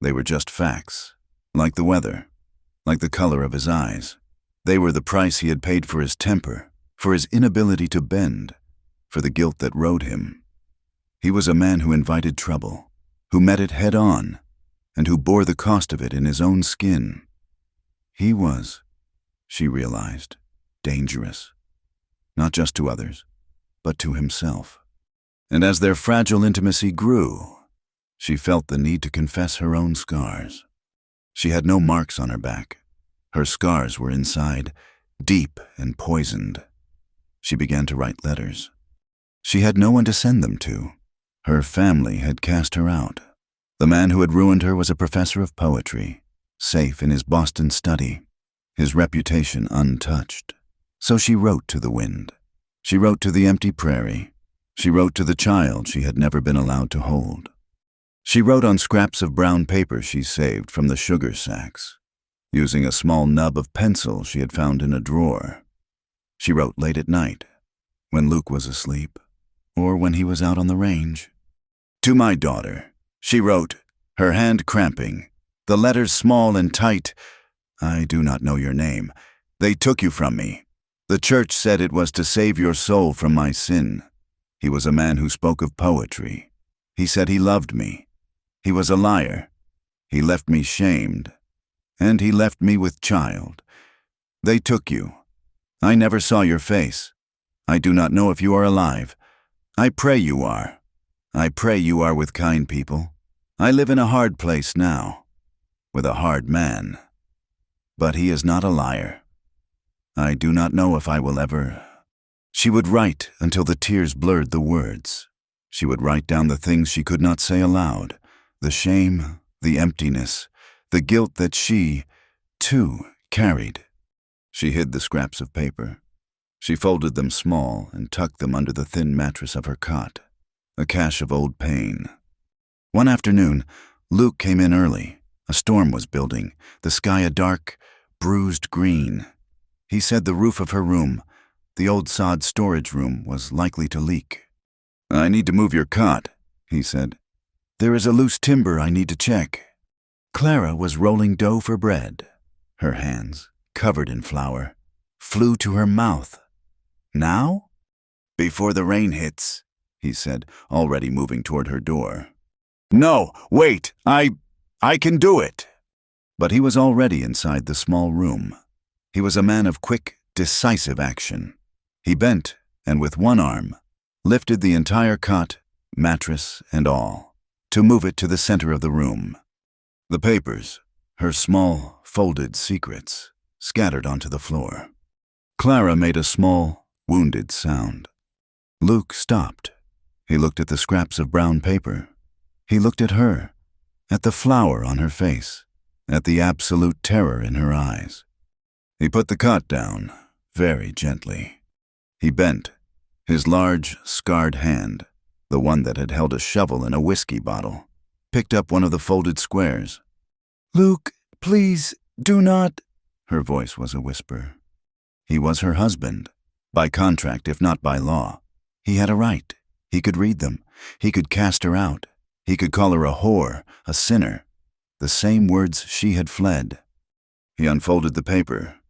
They were just facts, like the weather, like the color of his eyes. They were the price he had paid for his temper, for his inability to bend, for the guilt that rode him. He was a man who invited trouble, who met it head on, and who bore the cost of it in his own skin. He was, she realized, dangerous, not just to others, but to himself. And as their fragile intimacy grew, she felt the need to confess her own scars. She had no marks on her back. Her scars were inside, deep and poisoned. She began to write letters. She had no one to send them to. Her family had cast her out. The man who had ruined her was a professor of poetry, safe in his Boston study, his reputation untouched. So she wrote to the wind. She wrote to the empty prairie. She wrote to the child she had never been allowed to hold. She wrote on scraps of brown paper she saved from the sugar sacks, using a small nub of pencil she had found in a drawer. She wrote late at night, when Luke was asleep, or when he was out on the range. "To my daughter," she wrote, her hand cramping, the letters small and tight. "I do not know your name. They took you from me. The church said it was to save your soul from my sin. He was a man who spoke of poetry. He said he loved me. He was a liar. He left me shamed. And he left me with child. They took you. I never saw your face. I do not know if you are alive. I pray you are. I pray you are with kind people. I live in a hard place now, with a hard man. But he is not a liar. I do not know if I will ever..." She would write until the tears blurred the words. She would write down the things she could not say aloud, the shame, the emptiness, the guilt that she, too, carried. She hid the scraps of paper. She folded them small and tucked them under the thin mattress of her cot, a cache of old pain. One afternoon, Luke came in early. A storm was building, the sky a dark, bruised green. He said the roof of her room, the old sod storage room, was likely to leak. "I need to move your cot," he said. "There is a loose timber I need to check." Clara was rolling dough for bread. Her hands, covered in flour, flew to her mouth. "Now?" "Before the rain hits," he said, already moving toward her door. "No, wait, I can do it." But he was already inside the small room. He was a man of quick, decisive action. He bent, and with one arm, lifted the entire cot, mattress and all, to move it to the center of the room. The papers, her small, folded secrets, scattered onto the floor. Clara made a small, wounded sound. Luke stopped. He looked at the scraps of brown paper. He looked at her, at the flour on her face, at the absolute terror in her eyes. He put the cot down, very gently. He bent, his large, scarred hand, the one that had held a shovel and a whiskey bottle, picked up one of the folded squares. "Luke, please, do not—" Her voice was a whisper. He was her husband, by contract if not by law. He had a right. He could read them. He could cast her out. He could call her a whore, a sinner, the same words she had fled. He unfolded the paper.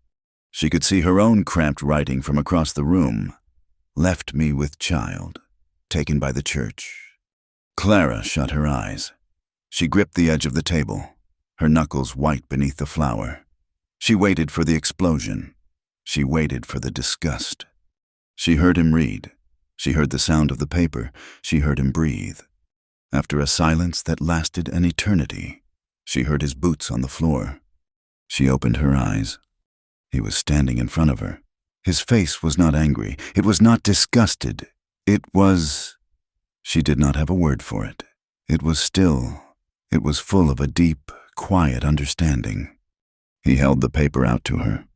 She could see her own cramped writing from across the room. "Left me with child, taken by the church." Clara shut her eyes. She gripped the edge of the table, her knuckles white beneath the flour. She waited for the explosion. She waited for the disgust. She heard him read. She heard the sound of the paper. She heard him breathe. After a silence that lasted an eternity, she heard his boots on the floor. She opened her eyes. He was standing in front of her. His face was not angry. It was not disgusted. It was— She did not have a word for it. It was still. It was full of a deep, quiet understanding. He held the paper out to her.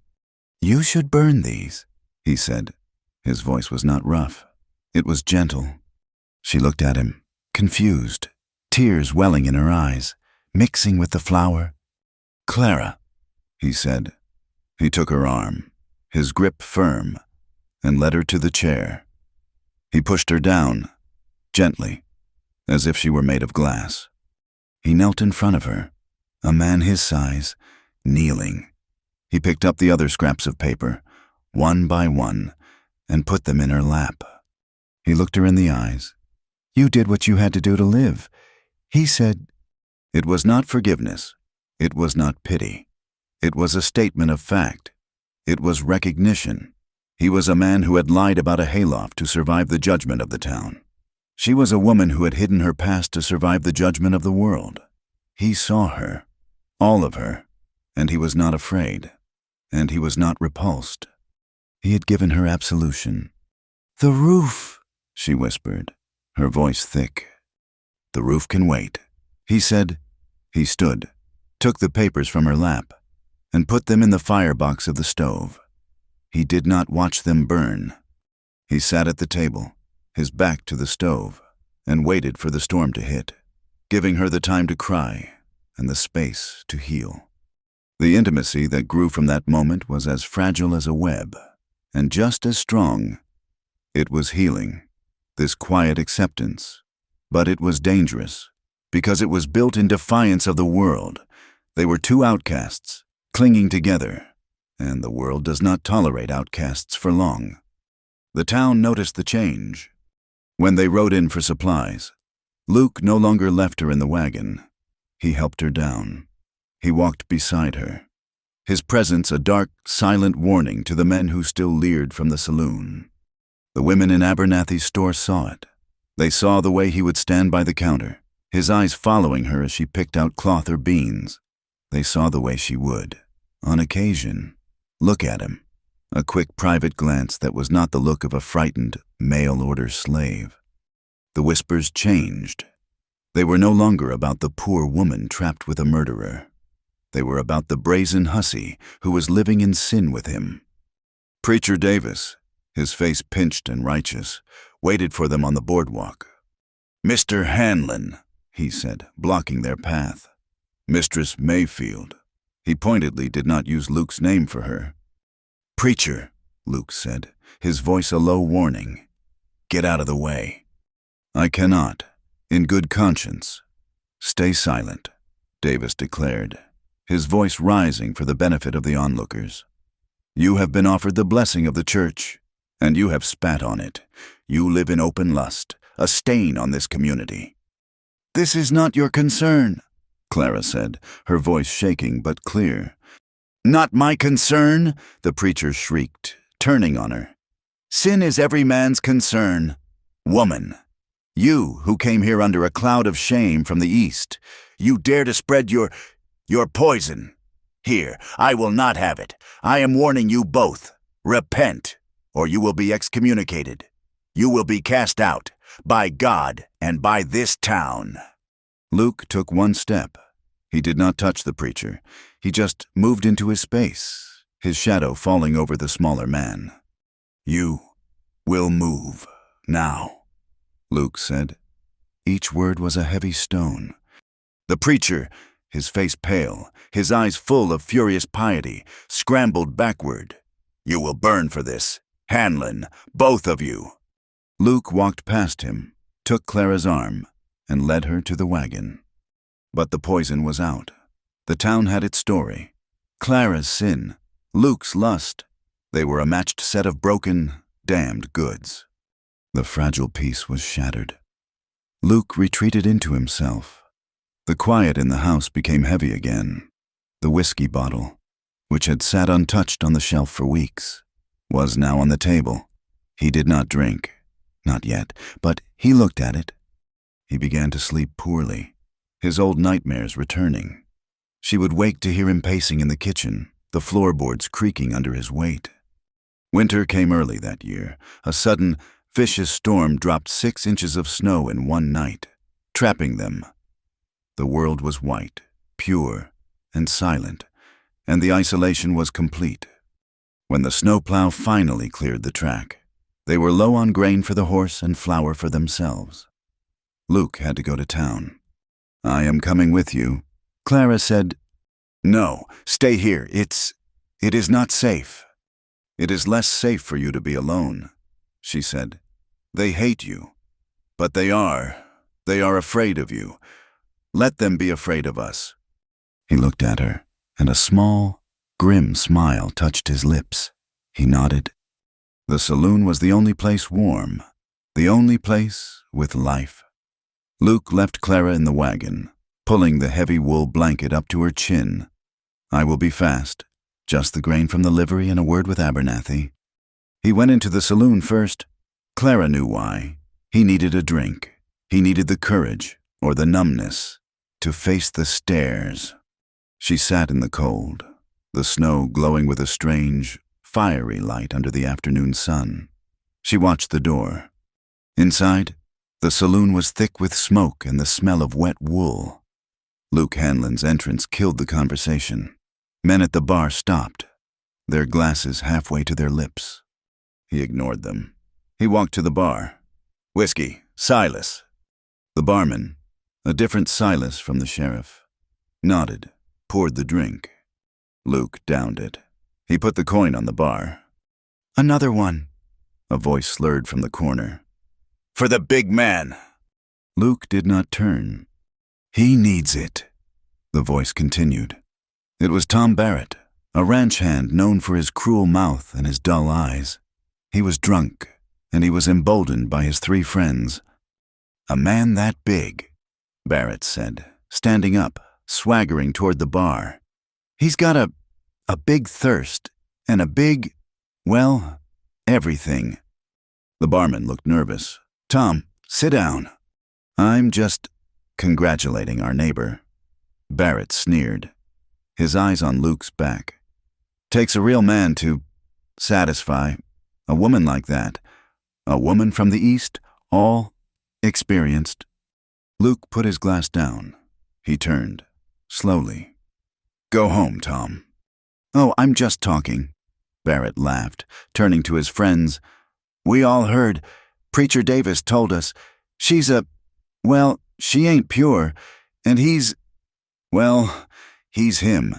"You should burn these," he said. His voice was not rough. It was gentle. She looked at him, confused, tears welling in her eyes, mixing with the flour. "Clara," he said. He took her arm, his grip firm, and led her to the chair. He pushed her down, gently, as if she were made of glass. He knelt in front of her, a man his size, kneeling. He picked up the other scraps of paper, one by one, and put them in her lap. He looked her in the eyes. "You did what you had to do to live." He said— It was not forgiveness. It was not pity. It was a statement of fact. It was recognition. He was a man who had lied about a hayloft to survive the judgment of the town. She was a woman who had hidden her past to survive the judgment of the world. He saw her, all of her, and he was not afraid, and he was not repulsed. He had given her absolution. "The roof," she whispered, her voice thick. "The roof can wait," he said. He stood, took the papers from her lap, and put them in the firebox of the stove. He did not watch them burn. He sat at the table, his back to the stove, and waited for the storm to hit, giving her the time to cry and the space to heal. The intimacy that grew from that moment was as fragile as a web, and just as strong. It was healing, this quiet acceptance, but it was dangerous, because it was built in defiance of the world. They were two outcasts, clinging together, and the world does not tolerate outcasts for long. The town noticed the change. When they rode in for supplies, Luke no longer left her in the wagon. He helped her down. He walked beside her, his presence a dark, silent warning to the men who still leered from the saloon. The women in Abernathy's store saw it. They saw the way he would stand by the counter, his eyes following her as she picked out cloth or beans. They saw the way she would, on occasion, look at him, A quick private glance that was not the look of a frightened mail-order slave. The whispers changed. They were no longer about the poor woman trapped with a murderer. They were about the brazen hussy who was living in sin with him. Preacher Davis, his face pinched and righteous, waited for them on the boardwalk. "Mr. Hanlon," he said, blocking their path. "Mistress Mayfield." He pointedly did not use Luke's name for her. "Preacher," Luke said, his voice a low warning. "Get out of the way." "I cannot, in good conscience." "Stay silent," Davis declared, his voice rising for the benefit of the onlookers. "You have been offered the blessing of the church, and you have spat on it. You live in open lust, a stain on this community." "This is not your concern," Clara said, her voice shaking but clear. "Not my concern," the preacher shrieked, turning on her. "Sin is every man's concern. Woman, you who came here under a cloud of shame from the east, you dare to spread your poison. Here, I will not have it. I am warning you both. Repent, or you will be excommunicated. You will be cast out, by God and by this town." Luke took one step. He did not touch the preacher. He just moved into his space, his shadow falling over the smaller man. "You will move now," Luke said. Each word was a heavy stone. The preacher, his face pale, his eyes full of furious piety, scrambled backward. "You will burn for this. Hanlon, both of you." Luke walked past him, took Clara's arm, and led her to the wagon. But the poison was out. The town had its story. Clara's sin, Luke's lust. They were a matched set of broken, damned goods. The fragile peace was shattered. Luke retreated into himself. The quiet in the house became heavy again. The whiskey bottle, which had sat untouched on the shelf for weeks, was now on the table. He did not drink, not yet, but he looked at it. He began to sleep poorly, his old nightmares returning. She would wake to hear him pacing in the kitchen, the floorboards creaking under his weight. Winter came early that year. A sudden, vicious storm dropped 6 inches of snow in one night, trapping them. The world was white, pure, and silent, and the isolation was complete. When the snowplow finally cleared the track, they were low on grain for the horse and flour for themselves. Luke had to go to town. "I am coming with you," Clara said. "No, stay here. It is not safe." "It is less safe for you to be alone," she said. "They hate you, but they are afraid of you. Let them be afraid of us." He looked at her, and a small, grim smile touched his lips. He nodded. The saloon was the only place warm, the only place with life. Luke left Clara in the wagon, pulling the heavy wool blanket up to her chin. "I will be fast. Just the grain from the livery and a word with Abernathy." He went into the saloon first. Clara knew why. He needed a drink. He needed the courage, or the numbness, to face the stairs. She sat in the cold, the snow glowing with a strange, fiery light under the afternoon sun. She watched the door. Inside, the saloon was thick with smoke and the smell of wet wool. Luke Hanlon's entrance killed the conversation. Men at the bar stopped, their glasses halfway to their lips. He ignored them. He walked to the bar. "Whiskey, Silas." The barman, a different Silas from the sheriff, nodded, poured the drink. Luke downed it. He put the coin on the bar. "Another one," a voice slurred from the corner. "For the big man." Luke did not turn. "He needs it," the voice continued. It was Tom Barrett, a ranch hand known for his cruel mouth and his dull eyes. He was drunk, and he was emboldened by his 3 friends. "A man that big," Barrett said, standing up, swaggering toward the bar. "He's got a big thirst, and a big, well, everything." The barman looked nervous. "Tom, sit down." "I'm just congratulating our neighbor." Barrett sneered, his eyes on Luke's back. "Takes a real man to satisfy a woman like that. A woman from the East, all experienced. Luke put his glass down. He turned, slowly. Go home, Tom. Oh, I'm just talking. Barrett laughed, turning to his friends. We all heard. Preacher Davis told us. She's well, she ain't pure, and he's him.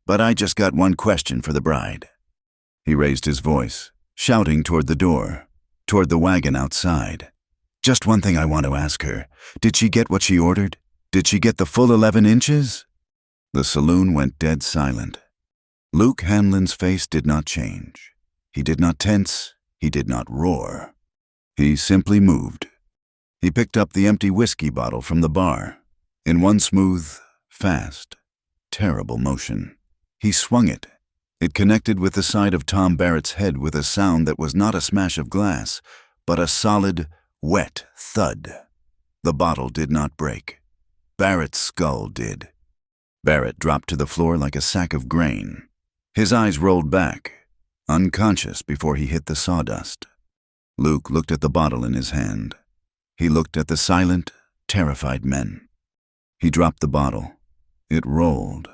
But I just got one question for the bride. He raised his voice, shouting toward the door, toward the wagon outside. Just one thing I want to ask her. Did she get what she ordered? Did she get the full 11 inches? The saloon went dead silent. Luke Hanlon's face did not change. He did not tense. He did not roar. He simply moved. He picked up the empty whiskey bottle from the bar. In one smooth, fast, terrible motion, he swung it. It connected with the side of Tom Barrett's head with a sound that was not a smash of glass, but a solid, wet thud. The bottle did not break. Barrett's skull did. Barrett dropped to the floor like a sack of grain. His eyes rolled back, unconscious before he hit the sawdust. Luke looked at the bottle in his hand. He looked at the silent, terrified men. He dropped the bottle. It rolled,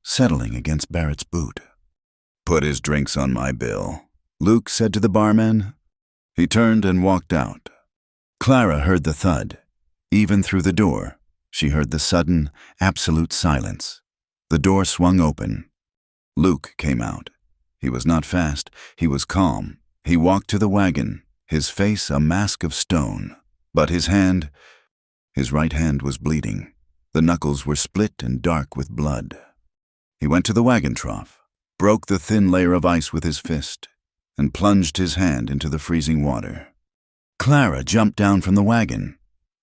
settling against Barrett's boot. Put his drinks on my bill, Luke said to the barman. He turned and walked out. Clara heard the thud. Even through the door, she heard the sudden, absolute silence. The door swung open. Luke came out. He was not fast. He was calm. He walked to the wagon, his face a mask of stone. But his right hand was bleeding. The knuckles were split and dark with blood. He went to the wagon trough, broke the thin layer of ice with his fist, and plunged his hand into the freezing water. Clara jumped down from the wagon.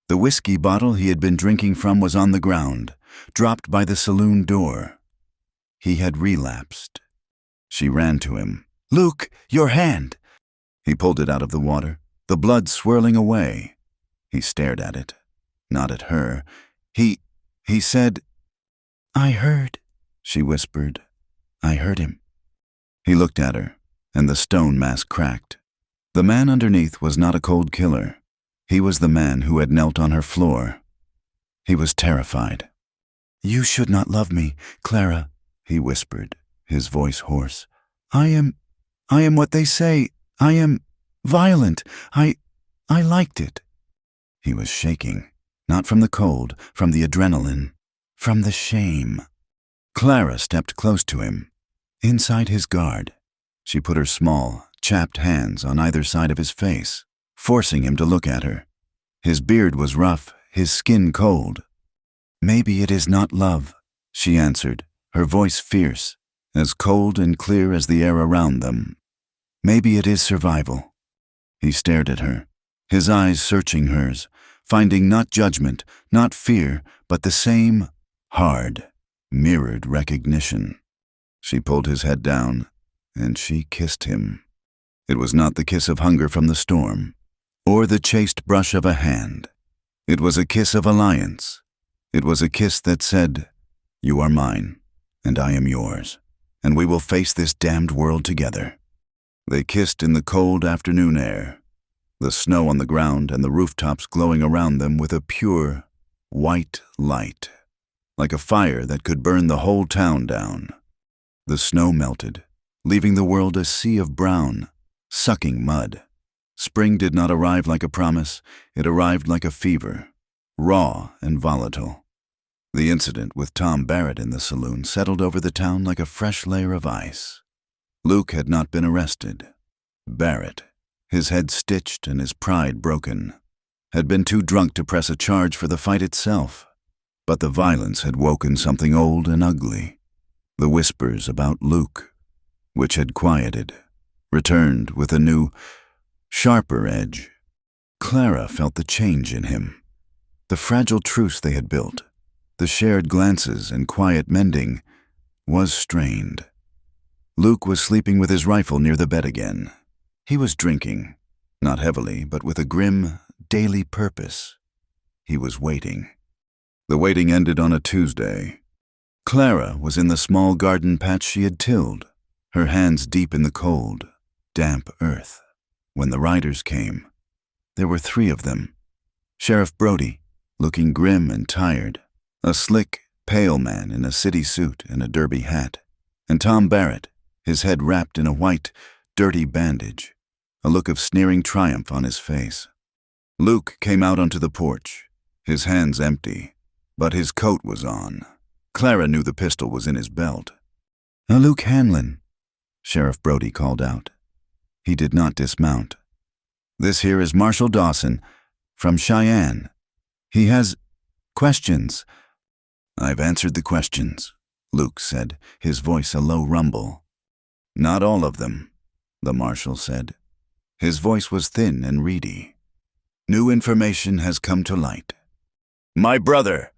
The whiskey bottle he had been drinking from was on the ground, dropped by the saloon door. He had relapsed. She ran to him. Luke, your hand! He pulled it out of the water, the blood swirling away. He stared at it, not at her. He said, I heard, she whispered. I heard him. He looked at her, and the stone mask cracked. The man underneath was not a cold killer. He was the man who had knelt on her floor. He was terrified. You should not love me, Clara, he whispered, his voice hoarse. I am what they say. I am violent. I liked it. He was shaking, not from the cold, from the adrenaline, from the shame. Clara stepped close to him, inside his guard. She put her small, chapped hands on either side of his face, forcing him to look at her. His beard was rough, his skin cold. Maybe it is not love, she answered, her voice fierce, as cold and clear as the air around them. Maybe it is survival. He stared at her, his eyes searching hers, finding not judgment, not fear, but the same hard, mirrored recognition. She pulled his head down, and she kissed him. It was not the kiss of hunger from the storm, or the chaste brush of a hand. It was a kiss of alliance. It was a kiss that said, you are mine, and I am yours, and we will face this damned world together. They kissed in the cold afternoon air, the snow on the ground and the rooftops glowing around them with a pure, white light, like a fire that could burn the whole town down. The snow melted, leaving the world a sea of brown, sucking mud. Spring did not arrive like a promise, it arrived like a fever, raw and volatile. The incident with Tom Barrett in the saloon settled over the town like a fresh layer of ice. Luke had not been arrested. Barrett, his head stitched and his pride broken, had been too drunk to press a charge for the fight itself. But the violence had woken something old and ugly. The whispers about Luke, which had quieted, returned with a new, sharper edge. Clara felt the change in him. The fragile truce they had built, the shared glances and quiet mending, was strained. Luke was sleeping with his rifle near the bed again. He was drinking, not heavily, but with a grim, daily purpose. He was waiting. The waiting ended on a Tuesday. Clara was in the small garden patch she had tilled, her hands deep in the cold, damp earth. When the riders came, there were 3 of them. Sheriff Brody, looking grim and tired, a slick, pale man in a city suit and a derby hat, and Tom Barrett, his head wrapped in a white, dirty bandage, a look of sneering triumph on his face. Luke came out onto the porch, his hands empty, but his coat was on. Clara knew the pistol was in his belt. "Luke Hanlon," Sheriff Brody called out. He did not dismount. "This here is Marshal Dawson, from Cheyenne. He has questions." "I've answered the questions," Luke said, his voice a low rumble. "Not all of them," the marshal said. His voice was thin and reedy. "New information has come to light." "My brother!"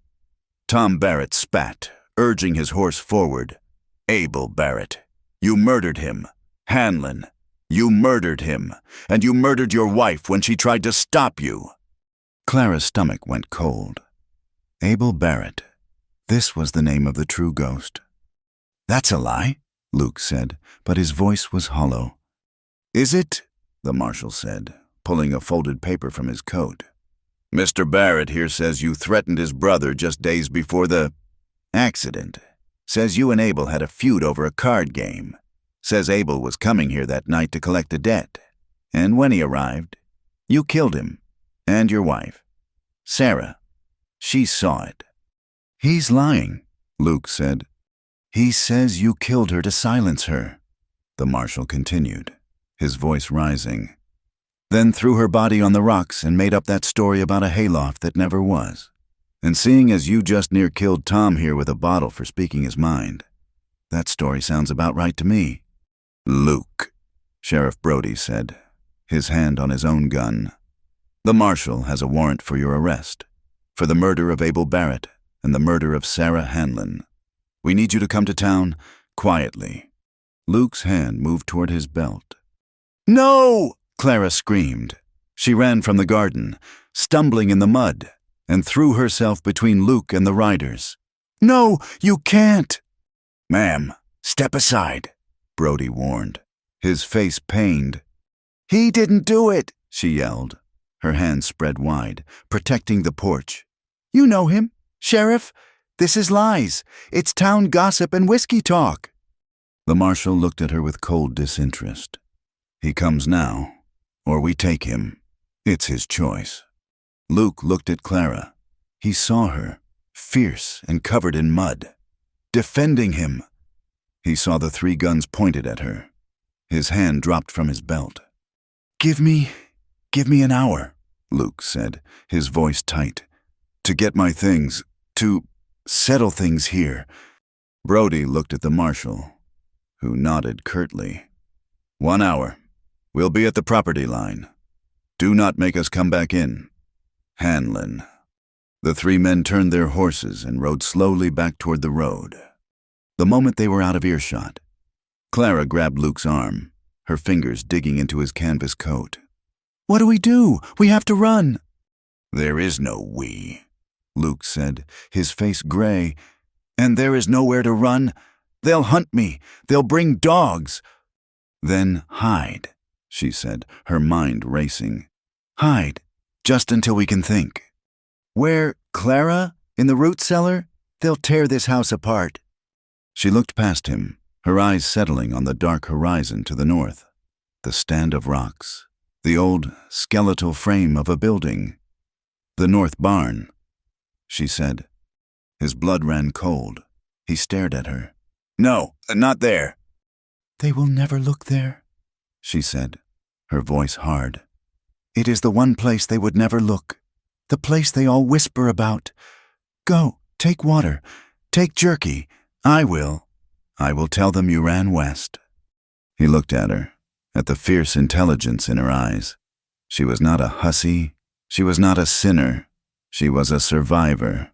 Tom Barrett spat, urging his horse forward. "Abel Barrett, you murdered him. Hanlon, you murdered him, and you murdered your wife when she tried to stop you." Clara's stomach went cold. Abel Barrett. This was the name of the true ghost. "That's a lie," Luke said, but his voice was hollow. "Is it?" the marshal said, pulling a folded paper from his coat. "Mr. Barrett here says you threatened his brother just days before the accident. Says you and Abel had a feud over a card game. Says Abel was coming here that night to collect a debt. And when he arrived, you killed him. And your wife, Sarah. She saw it." "He's lying," Luke said. "He says you killed her to silence her," the marshal continued, his voice rising. "Then threw her body on the rocks and made up that story about a hayloft that never was. And seeing as you just near killed Tom here with a bottle for speaking his mind, that story sounds about right to me." "Luke," Sheriff Brody said, his hand on his own gun. "The marshal has a warrant for your arrest, for the murder of Abel Barrett and the murder of Sarah Hanlon. We need you to come to town quietly." Luke's hand moved toward his belt. "No!" Clara screamed. She ran from the garden, stumbling in the mud, and threw herself between Luke and the riders. "No, you can't!" "Ma'am, step aside," Brody warned, his face pained. "He didn't do it," she yelled, her hands spread wide, protecting the porch. "You know him, Sheriff. This is lies. It's town gossip and whiskey talk." The marshal looked at her with cold disinterest. "He comes now, or we take him. It's his choice." Luke looked at Clara. He saw her, fierce and covered in mud, defending him. He saw the 3 guns pointed at her. His hand dropped from his belt. Give me an hour," Luke said, his voice tight. "To get my things, to settle things here." Brody looked at the marshal, who nodded curtly. "1 hour. We'll be at the property line. Do not make us come back in. Hanlon." The 3 men turned their horses and rode slowly back toward the road. The moment they were out of earshot, Clara grabbed Luke's arm, her fingers digging into his canvas coat. "What do we do? We have to run." "There is no we," Luke said, his face gray. "And there is nowhere to run. They'll hunt me. They'll bring dogs." "Then hide," she said, her mind racing. "Hide, just until we can think." "Where, Clara? In the root cellar? They'll tear this house apart." She looked past him, her eyes settling on the dark horizon to the north. The stand of rocks, the old skeletal frame of a building. "The north barn," she said. His blood ran cold. He stared at her. "No, not there." "They will never look there," she said, her voice hard. "It is the one place they would never look, the place they all whisper about. Go, take water, take jerky. I will tell them you ran west." He looked at her, at the fierce intelligence in her eyes. She was not a hussy. She was not a sinner. She was a survivor.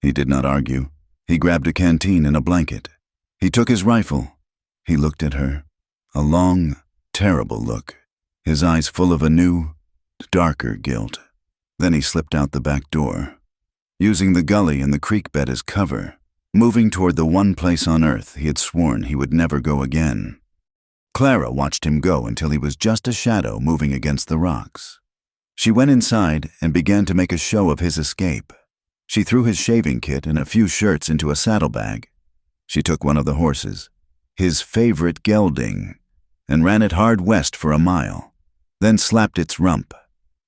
He did not argue. He grabbed a canteen and a blanket. He took his rifle. He looked at her, a long, terrible look, his eyes full of a new, darker guilt. Then he slipped out the back door, using the gully and the creek bed as cover, moving toward the one place on earth he had sworn he would never go again. Clara watched him go until he was just a shadow moving against the rocks. She went inside and began to make a show of his escape. She threw his shaving kit and a few shirts into a saddlebag. She took one of the horses, his favorite gelding, and ran it hard west for a mile, then slapped its rump,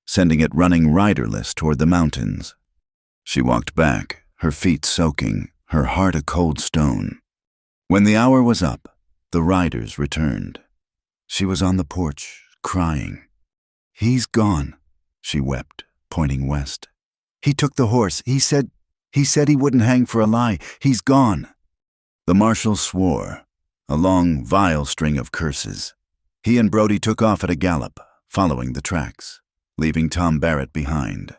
sending it running riderless toward the mountains. She walked back, her feet soaking, her heart a cold stone. When the hour was up, the riders returned. She was on the porch, crying. "He's gone," she wept, pointing west. "He took the horse. He said he wouldn't hang for a lie. He's gone." The marshal swore, a long, vile string of curses. He and Brody took off at a gallop, following the tracks, leaving Tom Barrett behind.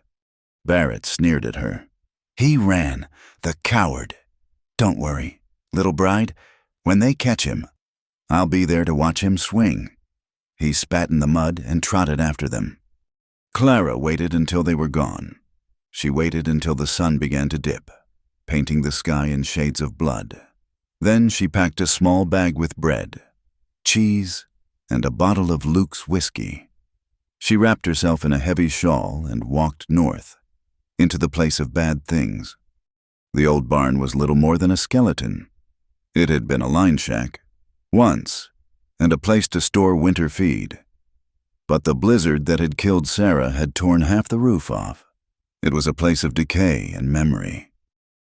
Barrett sneered at her. "He ran, the coward. Don't worry, little bride. When they catch him, I'll be there to watch him swing." He spat in the mud and trotted after them. Clara waited until they were gone. She waited until the sun began to dip, painting the sky in shades of blood. Then she packed a small bag with bread, cheese, and a bottle of Luke's whiskey. She wrapped herself in a heavy shawl and walked north, into the place of bad things. The old barn was little more than a skeleton. It had been a line shack, once, and a place to store winter feed. But the blizzard that had killed Sarah had torn half the roof off. It was a place of decay and memory.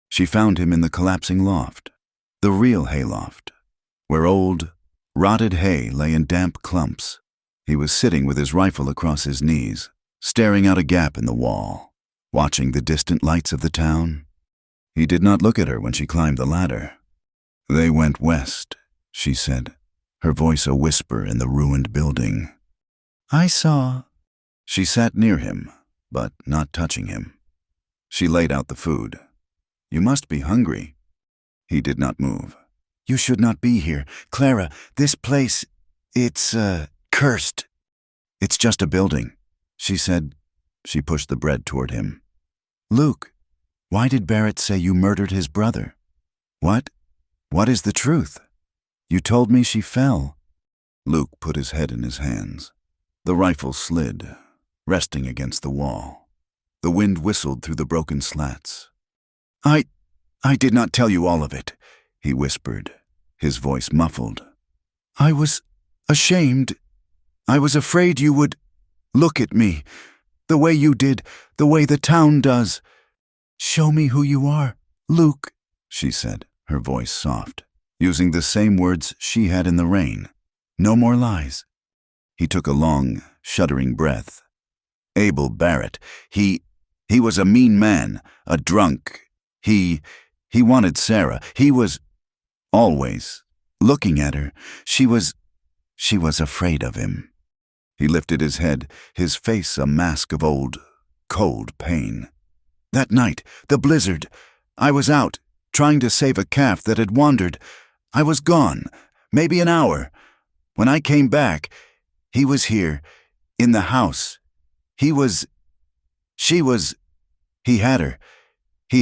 She found him in the collapsing loft, the real hayloft, where old, rotted hay lay in damp clumps. He was sitting with his rifle across his knees, staring out a gap in the wall, watching the distant lights of the town. He did not look at her when she climbed the ladder. "They went west," she said, her voice a whisper in the ruined building. "I saw." She sat near him, but not touching him. She laid out the food. "You must be hungry." He did not move. "You should not be here. Clara, this place, it's, cursed." "It's just a building," she said. She pushed the bread toward him. "Luke, why did Barrett say you murdered his brother?" "What? What is the truth?" "You told me she fell." Luke put his head in his hands. The rifle slid, resting against the wall. The wind whistled through the broken slats. I did not tell you all of it," he whispered, his voice muffled. "I was ashamed. I was afraid you would look at me, the way you did, the way the town does. Show me who you are, Luke," she said, her voice soft, using the same words she had in the rain. "No more lies." He took a long, shuddering breath. "Abel Barrett, he was a mean man, a drunk. He wanted Sarah. He was always looking at her. She was afraid of him." He lifted his head, his face a mask of old, cold pain. "That night, the blizzard, I was out, trying to save a calf that had wandered. I was gone, maybe an hour. When I came back, he was here, in the house. He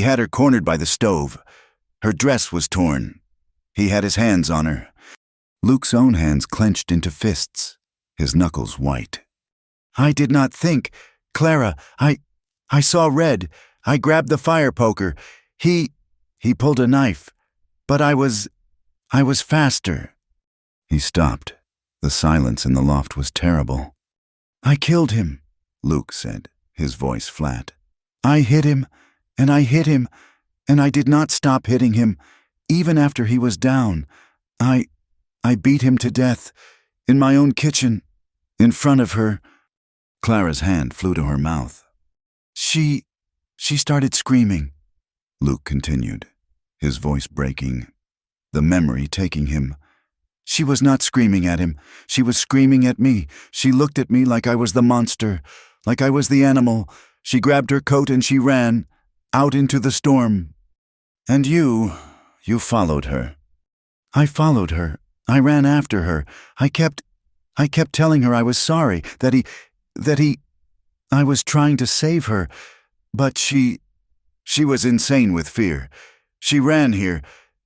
had her cornered by the stove. Her dress was torn. He had his hands on her." Luke's own hands clenched into fists, his knuckles white. "I did not think. Clara, I saw red. I grabbed the fire poker. He pulled a knife. But I was faster." He stopped. The silence in the loft was terrible. "I killed him," Luke said, his voice flat. "I hit him, and I hit him, and I did not stop hitting him, even after he was down. I beat him to death, in my own kitchen, in front of her." Clara's hand flew to her mouth. She started screaming," Luke continued, his voice breaking, the memory taking him. "She was not screaming at him. She was screaming at me. She looked at me like I was the monster, like I was the animal. She grabbed her coat and she ran, out into the storm. And you followed her." "I followed her. I ran after her. I kept telling her I was sorry, I was trying to save her. But she was insane with fear. She ran here,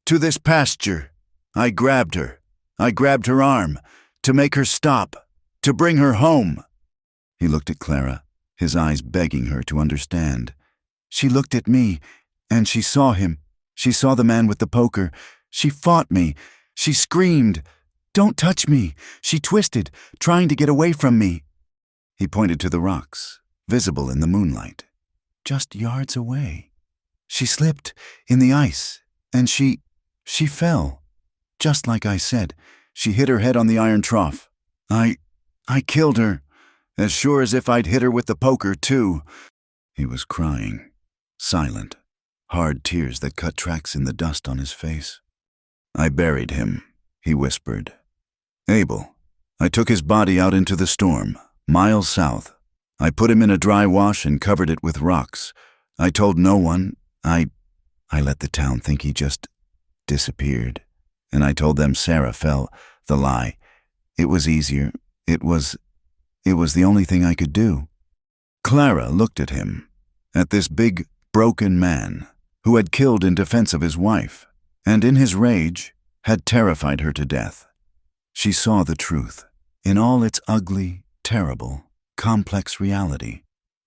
to this pasture. I grabbed her. I grabbed her arm. to make her stop, to bring her home." He looked at Clara, his eyes begging her to understand. "She looked at me, and she saw him. She saw the man with the poker. She fought me. She screamed, 'Don't touch me!' She twisted, trying to get away from me." He pointed to the rocks, visible in the moonlight, just yards away. "She slipped in the ice, and she fell. Just like I said, she hit her head on the iron trough. I killed her, as sure as if I'd hit her with the poker, too." He was crying, silent, hard tears that cut tracks in the dust on his face. "I buried him," he whispered. "Abel. I took his body out into the storm, miles south. I put him in a dry wash and covered it with rocks. I told no one. I let the town think he just disappeared. And I told them Sarah fell, the lie. It was easier. It was the only thing I could do." Clara looked at him, at this big, broken man who had killed in defense of his wife, and in his rage had terrified her to death. She saw the truth in all its ugly, terrible, complex reality.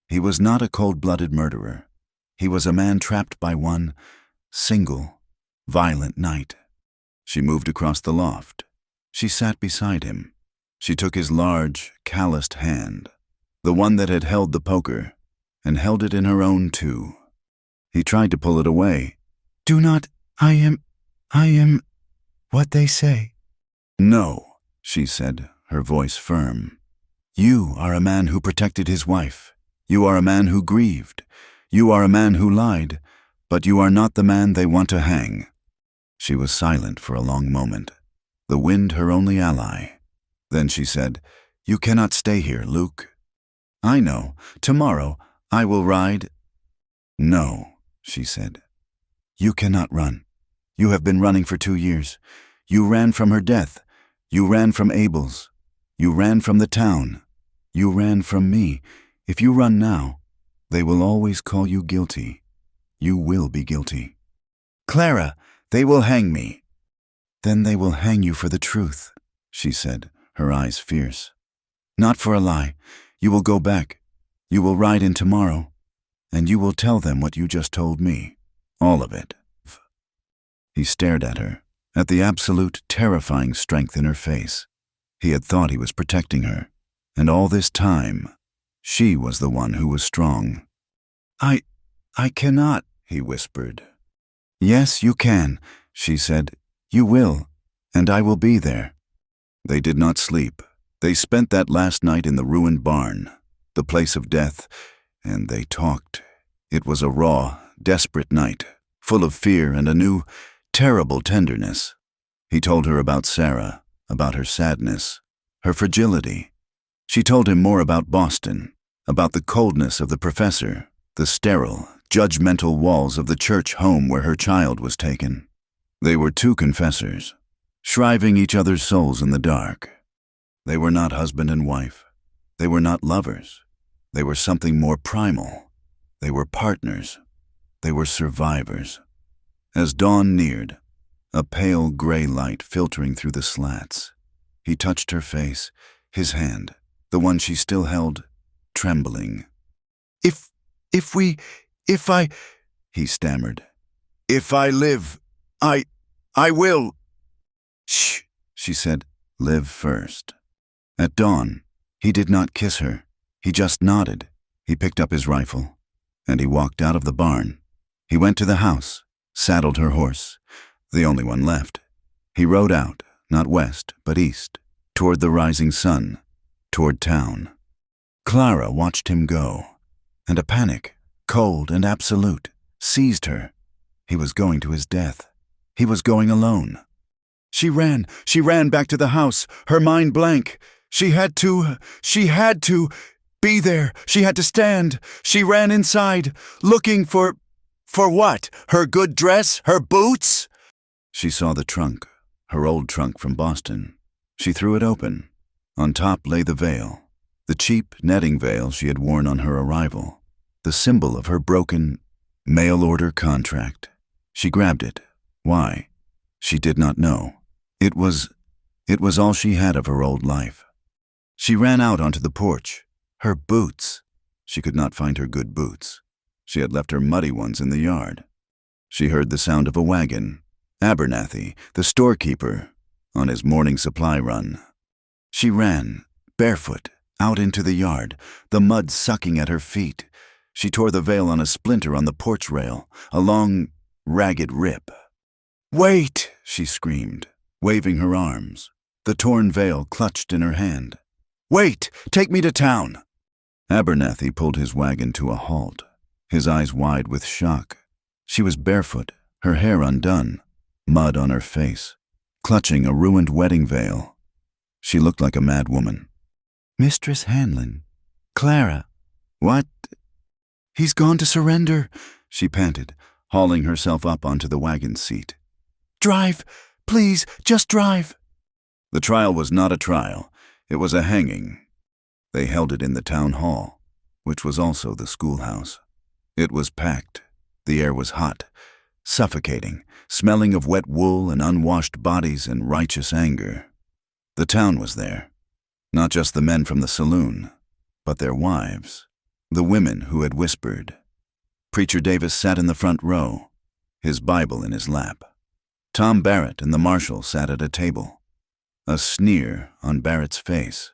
He was not a cold-blooded murderer. He was a man trapped by one single, violent night. She moved across the loft. She sat beside him. She took his large, calloused hand, the one that had held the poker, and held it in her own too. He tried to pull it away. "Do not, I am what they say." "No," she said, her voice firm. "You are a man who protected his wife. You are a man who grieved. You are a man who lied, but you are not the man they want to hang." She was silent for a long moment, the wind her only ally. Then she said, "You cannot stay here, Luke." "I know. Tomorrow I will ride." "No," she said. "You cannot run. You have been running for 2 years. You ran from her death. You ran from Abel's. You ran from the town. You ran from me. If you run now, they will always call you guilty. You will be guilty." "Clara, they will hang me." "Then they will hang you for the truth," she said, her eyes fierce. "Not for a lie. You will go back. You will ride in tomorrow, and you will tell them what you just told me. All of it." He stared at her, at the absolute, terrifying strength in her face. He had thought he was protecting her, and all this time, she was the one who was strong. I cannot," he whispered. "Yes, you can," she said. "You will, and I will be there." They did not sleep. They spent that last night in the ruined barn, the place of death, and they talked. It was a raw, desperate night, full of fear and a new, terrible tenderness. He told her about Sarah, about her sadness, her fragility. She told him more about Boston, about the coldness of the professor, the sterile, judgmental walls of the church home where her child was taken. They were two confessors, shriving each other's souls in the dark. They were not husband and wife. They were not lovers. They were something more primal. They were partners. They were survivors. As dawn neared, a pale gray light filtering through the slats, he touched her face, his hand, the one she still held, trembling. If I, he stammered. "If I live, I will." "Shh," she said. "Live first." At dawn, he did not kiss her. He just nodded. He picked up his rifle, and he walked out of the barn. He went to the house, saddled her horse, the only one left. He rode out, not west, but east, toward the rising sun, toward town. Clara watched him go, and a panic, cold and absolute, seized her. He was going to his death. He was going alone. She ran back to the house, her mind blank. She had to be there. She had to stand. She ran inside, looking for what? Her good dress? Her boots? She saw the trunk, her old trunk from Boston. She threw it open. On top lay the veil, the cheap netting veil she had worn on her arrival, the symbol of her broken mail-order contract. She grabbed it. Why? She did not know. It was It was all she had of her old life. She ran out onto the porch. Her boots. She could not find her good boots. She had left her muddy ones in the yard. She heard the sound of a wagon. Abernathy, the storekeeper, on his morning supply run. She ran, barefoot, out into the yard, the mud sucking at her feet. She tore the veil on a splinter on the porch rail, a long, ragged rip. "Wait!" she screamed, waving her arms, the torn veil clutched in her hand. "Wait! Take me to town!" Abernathy pulled his wagon to a halt, his eyes wide with shock. She was barefoot, her hair undone, mud on her face, clutching a ruined wedding veil. She looked like a mad woman. "Mistress Hanlon, Clara, what?" "He's gone to surrender," she panted, hauling herself up onto the wagon seat. "Drive, please, just drive." The trial was not a trial, it was a hanging. They held it in the town hall, which was also the schoolhouse. It was packed, the air was hot, suffocating, smelling of wet wool and unwashed bodies and righteous anger. The town was there, not just the men from the saloon, but their wives, the women who had whispered. Preacher Davis sat in the front row, his Bible in his lap. Tom Barrett and the marshal sat at a table, a sneer on Barrett's face.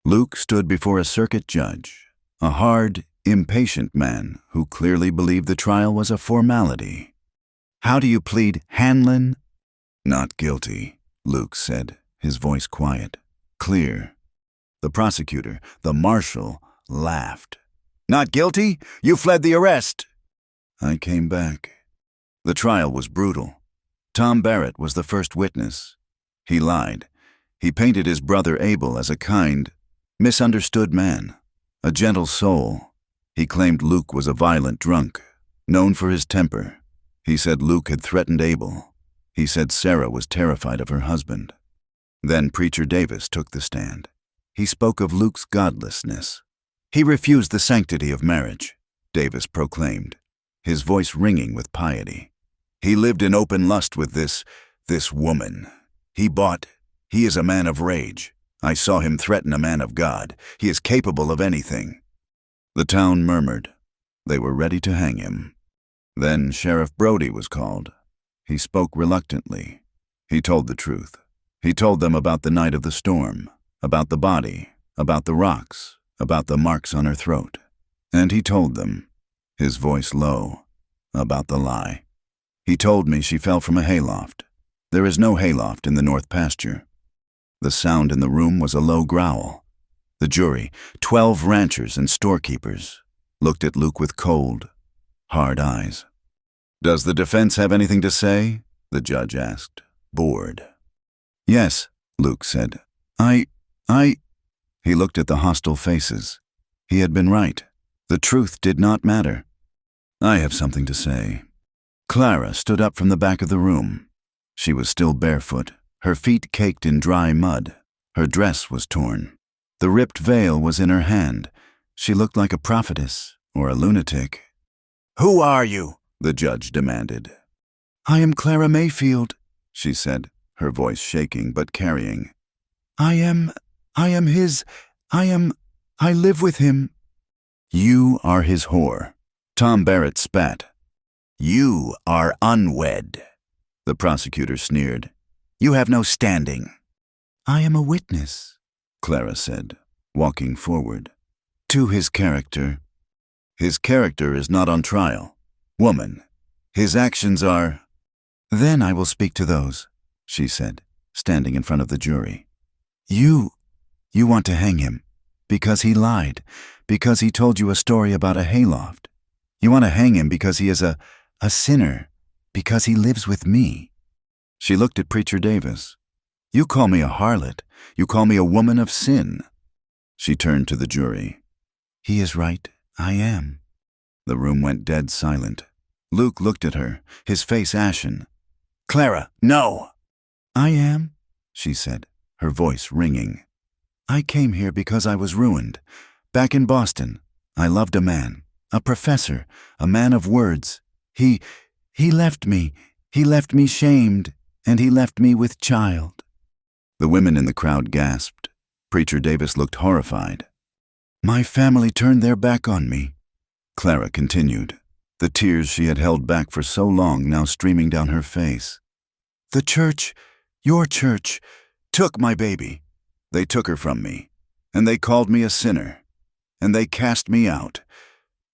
Luke stood before a circuit judge, a hard, impatient man who clearly believed the trial was a formality. "How do you plead, Hanlon?" "Not guilty," Luke said, his voice quiet, clear. The prosecutor, the marshal, laughed. "Not guilty? You fled the arrest." "I came back." The trial was brutal. Tom Barrett was the first witness. He lied. He painted his brother Abel as a kind, misunderstood man, a gentle soul. He claimed Luke was a violent drunk, known for his temper. He said Luke had threatened Abel. He said Sarah was terrified of her husband. Then Preacher Davis took the stand. He spoke of Luke's godlessness. He refused the sanctity of marriage, Davis proclaimed, his voice ringing with piety. He lived in open lust with this woman. He is a man of rage. I saw him threaten a man of God. He is capable of anything. The town murmured. They were ready to hang him. Then Sheriff Brody was called. He spoke reluctantly. He told the truth. He told them about the night of the storm, about the body, about the rocks, about the marks on her throat. And he told them, his voice low, about the lie. He told me she fell from a hayloft. There is no hayloft in the north pasture. The sound in the room was a low growl. The jury, 12 ranchers and storekeepers, looked at Luke with cold, hard eyes. "Does the defense have anything to say?" the judge asked, bored. "Yes," Luke said. I... He looked at the hostile faces. He had been right. The truth did not matter. "I have something to say." Clara stood up from the back of the room. She was still barefoot, her feet caked in dry mud. Her dress was torn. The ripped veil was in her hand. She looked like a prophetess or a lunatic. "Who are you?" the judge demanded. "I am Clara Mayfield," she said, her voice shaking but carrying. I live with him." "You are his whore." Tom Barrett spat. "You are unwed," the prosecutor sneered. "You have no standing." "I am a witness," Clara said, walking forward. "To his character." "His character is not on trial. Woman, his actions are—" "Then I will speak to those," she said, standing in front of the jury. You want to hang him, because he lied, because he told you a story about a hayloft. You want to hang him because he is a sinner, because he lives with me." She looked at Preacher Davis. "You call me a harlot. You call me a woman of sin." She turned to the jury. "He is right. I am." The room went dead silent. Luke looked at her, his face ashen. "Clara, no!" "I am," she said, her voice ringing. "I came here because I was ruined. Back in Boston, I loved a man, a professor, a man of words. He left me. He left me shamed, and he left me with child." The women in the crowd gasped. Preacher Davis looked horrified. "My family turned their back on me," Clara continued, the tears she had held back for so long now streaming down her face. "The church, your church, took my baby. They took her from me, and they called me a sinner, and they cast me out.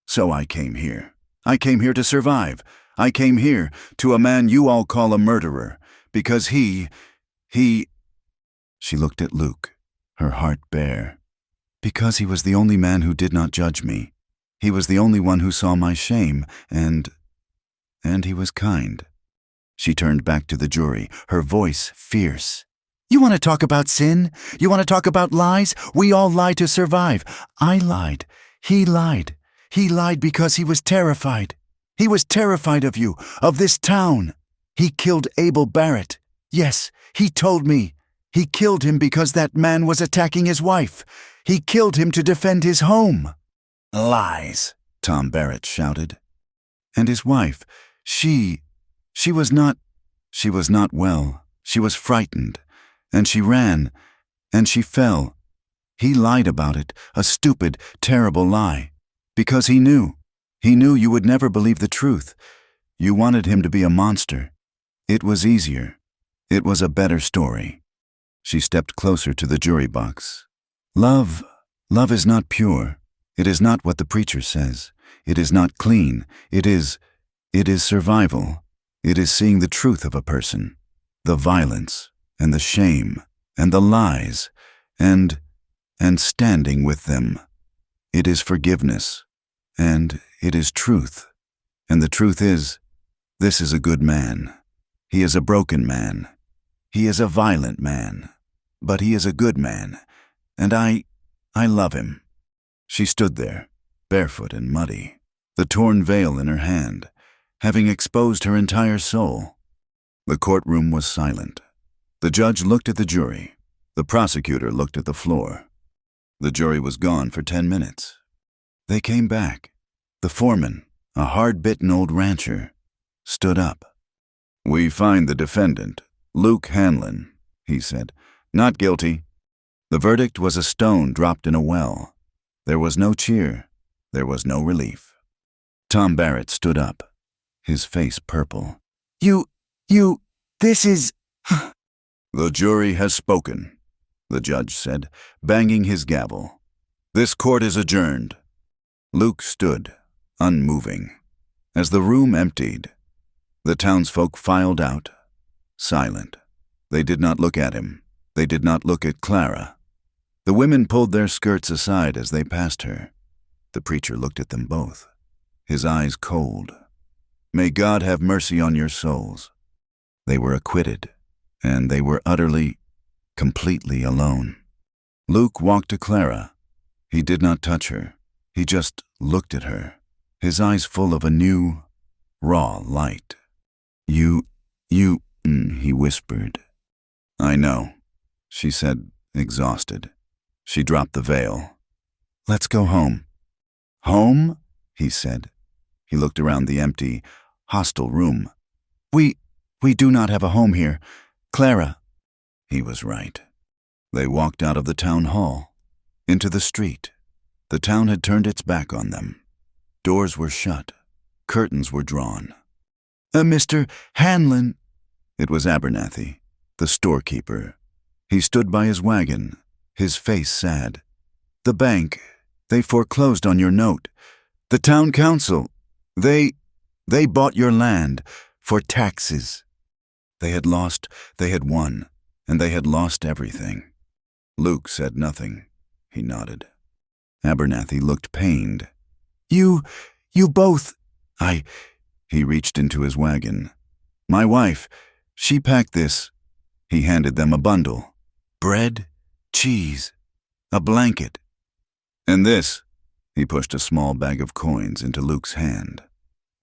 So I came here. I came here to survive. I came here to a man you all call a murderer, because he... She looked at Luke, her heart bare. "Because he was the only man who did not judge me. He was the only one who saw my shame, and he was kind." She turned back to the jury, her voice fierce. "You want to talk about sin? You want to talk about lies? We all lie to survive. I lied. He lied. He lied because he was terrified. He was terrified of you, of this town. He killed Abel Barrett. Yes, he told me. He killed him because that man was attacking his wife. He killed him to defend his home." "Lies," Tom Barrett shouted. "And his wife, she was not well. She was frightened, and she ran, and she fell. He lied about it, a stupid, terrible lie. Because he knew you would never believe the truth. You wanted him to be a monster. It was easier. It was a better story." She stepped closer to the jury box. Love is not pure. It is not what the preacher says. It is not clean. It is survival. It is seeing the truth of a person, the violence and the shame and the lies, and standing with them. It is forgiveness, and it is truth. And the truth is, this is a good man. He is a broken man. He is a violent man. But he is a good man, and I love him." She stood there, barefoot and muddy, the torn veil in her hand, having exposed her entire soul. The courtroom was silent. The judge looked at the jury. The prosecutor looked at the floor. The jury was gone for 10 minutes. They came back. The foreman, a hard-bitten old rancher, stood up. "We find the defendant, Luke Hanlon," he said, "not guilty." The verdict was a stone dropped in a well. There was no cheer. There was no relief. Tom Barrett stood up, his face purple. This is... "The jury has spoken," the judge said, banging his gavel. "This court is adjourned." Luke stood, unmoving. As the room emptied, the townsfolk filed out, silent. They did not look at him. They did not look at Clara. The women pulled their skirts aside as they passed her. The preacher looked at them both, his eyes cold. "May God have mercy on your souls." They were acquitted, and they were utterly, completely alone. Luke walked to Clara. He did not touch her. He just looked at her, his eyes full of a new, raw light. You, he whispered. "I know," she said, exhausted. She dropped the veil. "Let's go home." "Home?" he said. He looked around the empty, hostile room. We do not have a home here. Clara." He was right. They walked out of the town hall, into the street. The town had turned its back on them. Doors were shut. Curtains were drawn. Mr. Hanlon." It was Abernathy, the storekeeper. He stood by his wagon, his face sad. "The bank, they foreclosed on your note. The town council, they bought your land for taxes." They had lost, they had won, and they had lost everything. Luke said nothing. He nodded. Abernathy looked pained. You both..." He reached into his wagon. "My wife, she packed this." He handed them a bundle. "Bread, cheese, a blanket. And this," he pushed a small bag of coins into Luke's hand.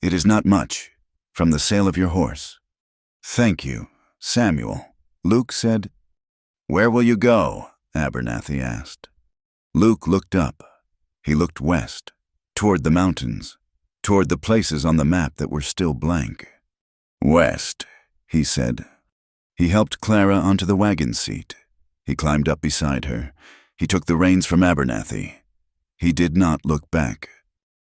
"It is not much, from the sale of your horse." "Thank you, Samuel," Luke said. "Where will you go?" Abernathy asked. Luke looked up. He looked west, toward the mountains, toward the places on the map that were still blank. "West," he said. He helped Clara onto the wagon seat. He climbed up beside her. He took the reins from Abernathy. He did not look back.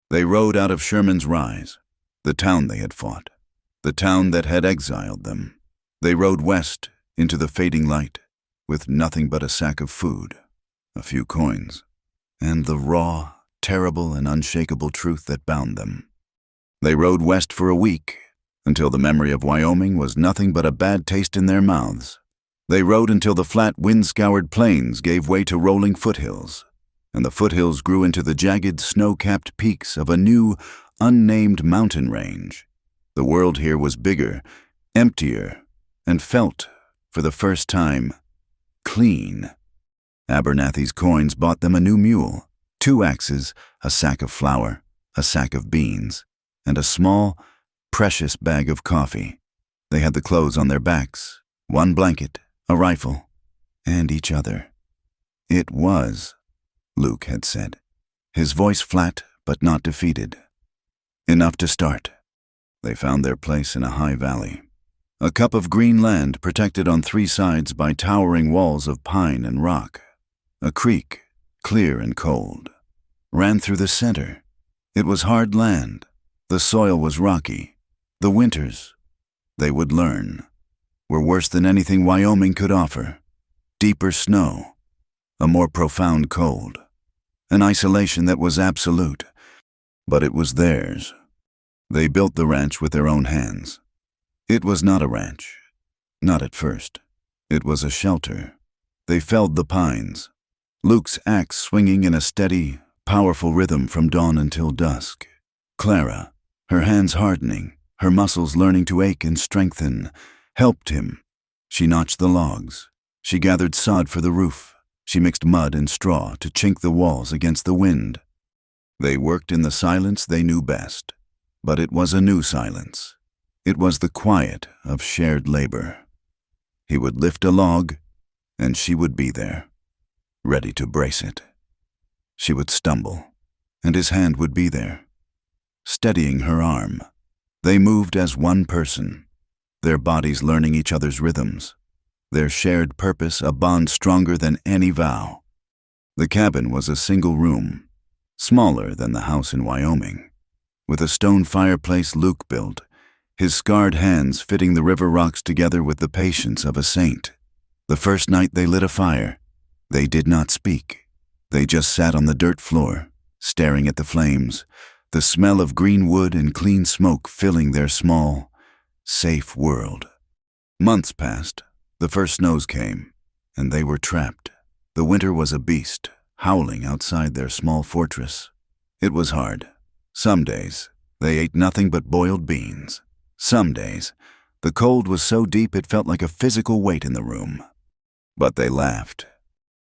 They rode out of Sherman's Rise, the town they had fought, the town that had exiled them. They rode west into the fading light, with nothing but a sack of food, a few coins, and the raw, terrible, and unshakable truth that bound them. They rode west for a week, until the memory of Wyoming was nothing but a bad taste in their mouths. They rode until the flat, wind-scoured plains gave way to rolling foothills, and the foothills grew into the jagged, snow-capped peaks of a new, unnamed mountain range. The world here was bigger, emptier, and felt, for the first time, clean. Abernathy's coins bought them a new mule, 2 axes, a sack of flour, a sack of beans, and a small, precious bag of coffee. They had the clothes on their backs, 1 blanket, a rifle, and each other. It was, Luke had said, his voice flat but not defeated. Enough to start. They found their place in a high valley, a cup of green land protected on 3 sides by towering walls of pine and rock. A creek, clear and cold, ran through the center. It was hard land. The soil was rocky. The winters, they would learn, were worse than anything Wyoming could offer. Deeper snow, a more profound cold, an isolation that was absolute, but it was theirs. They built the ranch with their own hands. It was not a ranch, not at first. It was a shelter. They felled the pines, Luke's axe swinging in a steady, powerful rhythm from dawn until dusk. Clara, her hands hardening, her muscles learning to ache and strengthen, helped him. She notched the logs. She gathered sod for the roof. She mixed mud and straw to chink the walls against the wind. They worked in the silence they knew best, but it was a new silence. It was the quiet of shared labor. He would lift a log, and she would be there, ready to brace it. She would stumble, and his hand would be there, steadying her arm. They moved as one person, their bodies learning each other's rhythms, their shared purpose a bond stronger than any vow. The cabin was a single room, smaller than the house in Wyoming, with a stone fireplace Luke built, his scarred hands fitting the river rocks together with the patience of a saint. The first night they lit a fire, they did not speak. They just sat on the dirt floor, staring at the flames, the smell of green wood and clean smoke filling their small, safe world. Months passed. The first snows came, and they were trapped. The winter was a beast, howling outside their small fortress. It was hard. Some days, they ate nothing but boiled beans. Some days, the cold was so deep it felt like a physical weight in the room. But they laughed.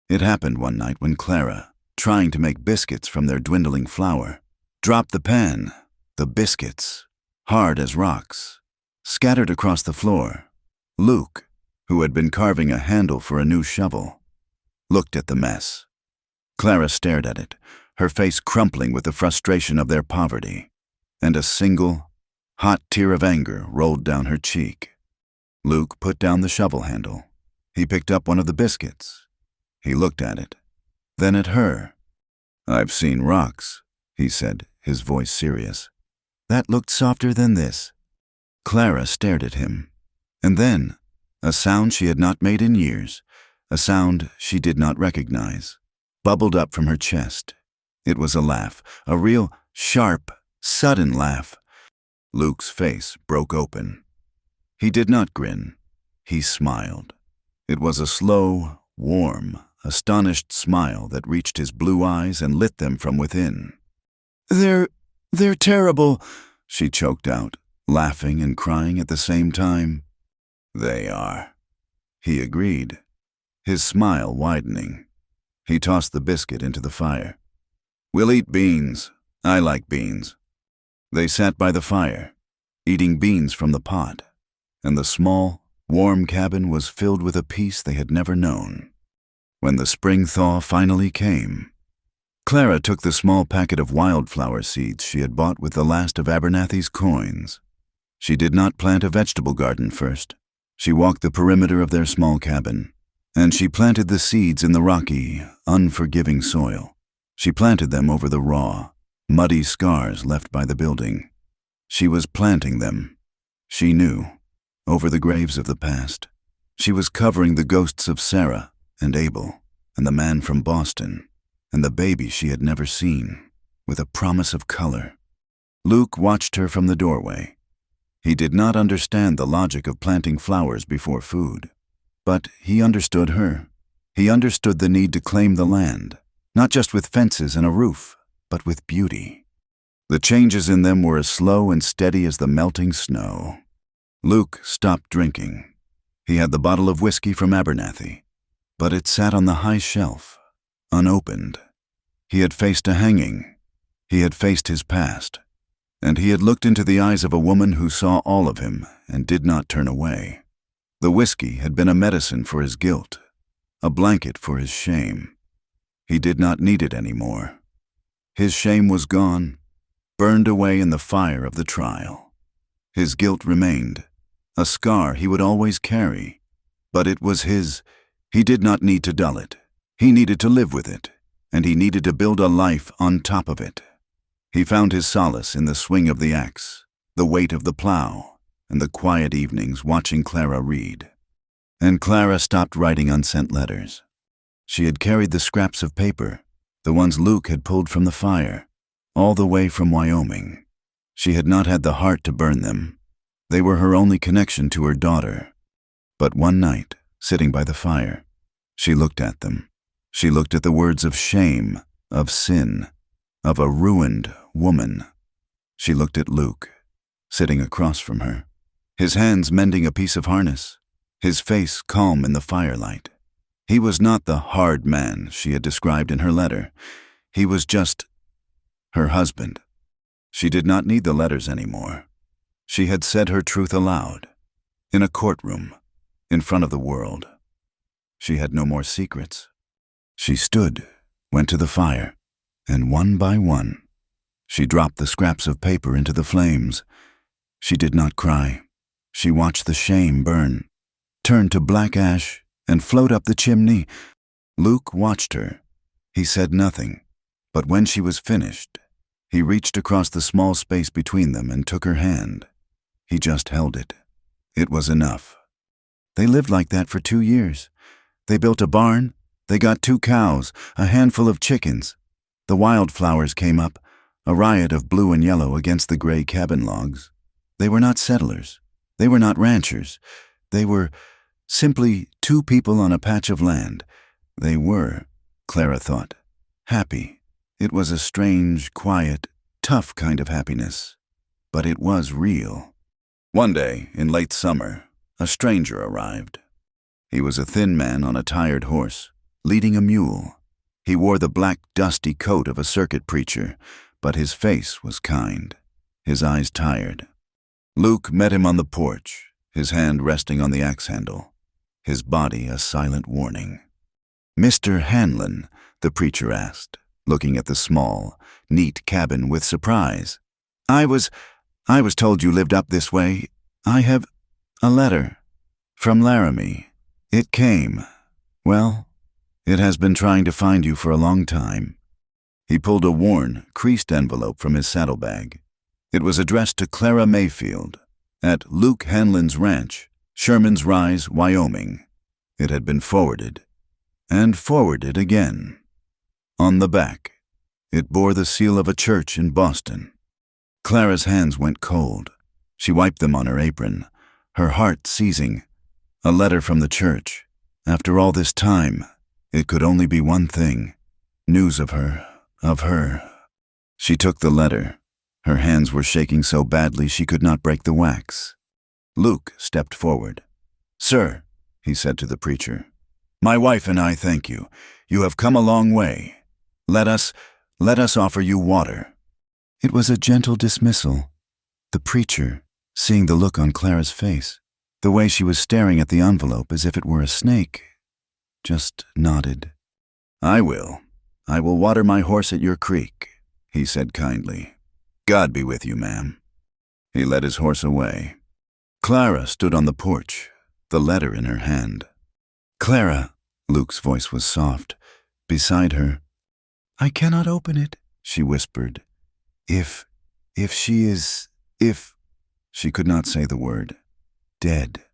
It happened one night when Clara, trying to make biscuits from their dwindling flour, dropped the pan. The biscuits, hard as rocks, scattered across the floor. Luke, who had been carving a handle for a new shovel, looked at the mess. Clara stared at it, her face crumpling with the frustration of their poverty, and a single, hot tear of anger rolled down her cheek. Luke put down the shovel handle. He picked up one of the biscuits. He looked at it, then at her. "I've seen rocks," he said, his voice serious. "That looked softer than this." Clara stared at him, and then a sound she had not made in years, a sound she did not recognize, bubbled up from her chest. It was a laugh, a real, sharp, sudden laugh. Luke's face broke open. He did not grin. He smiled. It was a slow, warm, astonished smile that reached his blue eyes and lit them from within. They're terrible," she choked out, laughing and crying at the same time. "They are," he agreed, his smile widening. He tossed the biscuit into the fire. "We'll eat beans. I like beans." They sat by the fire, eating beans from the pot, and the small, warm cabin was filled with a peace they had never known. When the spring thaw finally came, Clara took the small packet of wildflower seeds she had bought with the last of Abernathy's coins. She did not plant a vegetable garden first. She walked the perimeter of their small cabin, And she planted the seeds in the rocky, unforgiving soil. She planted them over the raw, muddy scars left by the building. She was planting them. She knew, over the graves of the past. She was covering the ghosts of Sarah and Abel and the man from Boston and the baby she had never seen, with a promise of color. Luke watched her from the doorway. He did not understand the logic of planting flowers before food, but he understood her. He understood the need to claim the land, not just with fences and a roof, but with beauty. The changes in them were as slow and steady as the melting snow. Luke stopped drinking. He had the bottle of whiskey from Abernathy, but it sat on the high shelf, unopened. He had faced a hanging. He had faced his past, and he had looked into the eyes of a woman who saw all of him and did not turn away. The whiskey had been a medicine for his guilt, a blanket for his shame. He did not need it anymore. His shame was gone, burned away in the fire of the trial. His guilt remained, a scar he would always carry, but it was his. He did not need to dull it. He needed to live with it, and he needed to build a life on top of it. He found his solace in the swing of the axe, the weight of the plow, and the quiet evenings watching Clara read. And Clara stopped writing unsent letters. She had carried the scraps of paper, the ones Luke had pulled from the fire, all the way from Wyoming. She had not had the heart to burn them. They were her only connection to her daughter. But one night, sitting by the fire, she looked at them. She looked at the words of shame, of sin, of a ruined woman. She looked at Luke, sitting across from her, his hands mending a piece of harness, his face calm in the firelight. He was not the hard man she had described in her letter. He was just her husband. She did not need the letters anymore. She had said her truth aloud, in a courtroom, in front of the world. She had no more secrets. She stood, went to the fire, and one by one, she dropped the scraps of paper into the flames. She did not cry. She watched the shame burn, turn to black ash, and float up the chimney. Luke watched her. He said nothing, but when she was finished, he reached across the small space between them and took her hand. He just held it. It was enough. They lived like that for 2 years. They built a barn. They got 2 cows, a handful of chickens. The wildflowers came up, a riot of blue and yellow against the gray cabin logs. They were not settlers. They were not ranchers. They were simply 2 people on a patch of land. They were, Clara thought, happy. It was a strange, quiet, tough kind of happiness, but it was real. One day, in late summer, a stranger arrived. He was a thin man on a tired horse, leading a mule. He wore the black, dusty coat of a circuit preacher, but his face was kind, his eyes tired. Luke met him on the porch, his hand resting on the axe handle, his body a silent warning. "Mr. Hanlon," the preacher asked, looking at the small, neat cabin with surprise. I was told you lived up this way. I have a letter from Laramie. It came. Well, it has been trying to find you for a long time." He pulled a worn, creased envelope from his saddlebag. It was addressed to Clara Mayfield, at Luke Hanlon's ranch, Sherman's Rise, Wyoming. It had been forwarded, and forwarded again. On the back, it bore the seal of a church in Boston. Clara's hands went cold. She wiped them on her apron, her heart seizing. A letter from the church. After all this time, it could only be one thing. News of her, of her. She took the letter. Her hands were shaking so badly she could not break the wax. Luke stepped forward. "Sir," he said to the preacher, "my wife and I thank you. You have come a long way. Let us offer you water." It was a gentle dismissal. The preacher, seeing the look on Clara's face, the way she was staring at the envelope as if it were a snake, just nodded. I will water my horse at your creek," he said kindly. "God be with you, ma'am." He led his horse away. Clara stood on the porch, the letter in her hand. "Clara, Luke's voice was soft. Beside her, "I cannot open it," she whispered. If she is, if..." She could not say the word. "Dead."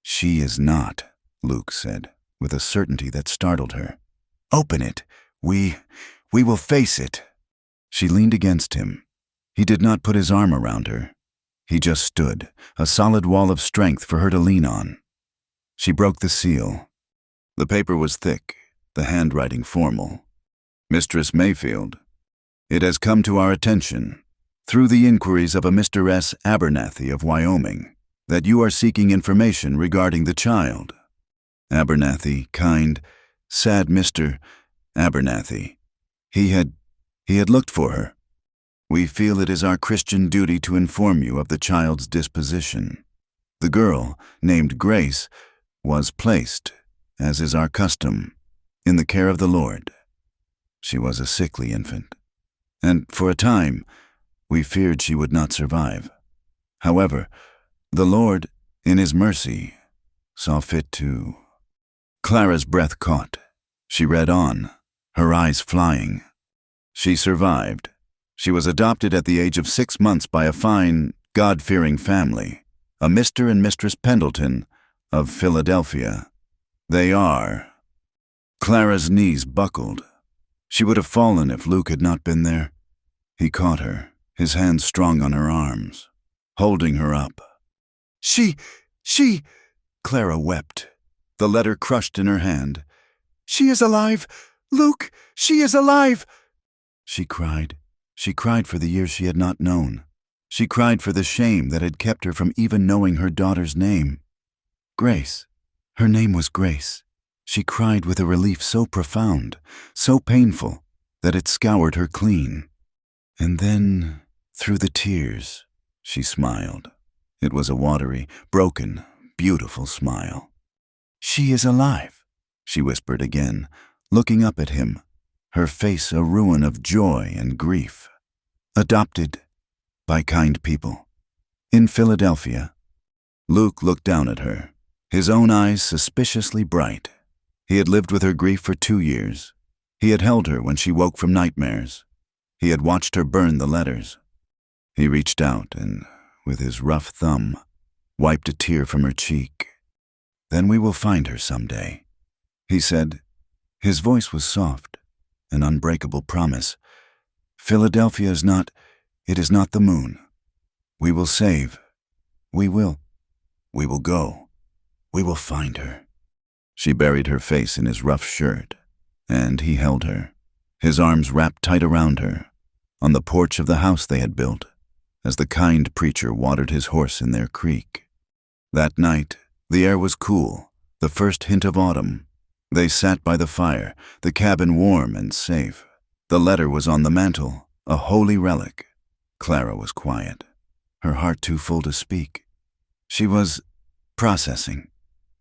"She is not," Luke said, with a certainty that startled her. "Open it. We will face it." She leaned against him. He did not put his arm around her. He just stood, a solid wall of strength for her to lean on. She broke the seal. The paper was thick, the handwriting formal. "Mistress Mayfield, it has come to our attention, through the inquiries of a Mr. S. Abernathy of Wyoming, that you are seeking information regarding the child." Abernathy, kind, sad Mr. Abernathy. He had looked for her. "We feel it is our Christian duty to inform you of the child's disposition. The girl, named Grace, was placed, as is our custom, in the care of the Lord. She was a sickly infant, and for a time we feared she would not survive. However, the Lord, in His mercy, saw fit to..." Clara's breath caught. She read on, her eyes flying. "She survived. She was adopted at the age of 6 months by a fine, God-fearing family, a Mr. and Mistress Pendleton of Philadelphia. They are..." Clara's knees buckled. She would have fallen if Luke had not been there. He caught her, his hands strong on her arms, holding her up. She... Clara wept, the letter crushed in her hand. "She is alive! Luke, she is alive!" She cried. She cried for the years she had not known. She cried for the shame that had kept her from even knowing her daughter's name. Grace. Her name was Grace. She cried with a relief so profound, so painful, that it scoured her clean. And then, through the tears, she smiled. It was a watery, broken, beautiful smile. "She is alive," she whispered again, looking up at him, her face a ruin of joy and grief. "Adopted by kind people. In Philadelphia." Luke looked down at her, his own eyes suspiciously bright. He had lived with her grief for 2 years. He had held her when she woke from nightmares. He had watched her burn the letters. He reached out and, with his rough thumb, wiped a tear from her cheek. "Then we will find her someday," he said. His voice was soft, an unbreakable promise. "Philadelphia is not, it is not the moon. We will save. We will go. We will find her." She buried her face in his rough shirt, and he held her, his arms wrapped tight around her, on the porch of the house they had built, as the kind preacher watered his horse in their creek. That night, the air was cool, the first hint of autumn. They sat by the fire, the cabin warm and safe. The letter was on the mantel, a holy relic. Clara was quiet, her heart too full to speak. She was processing.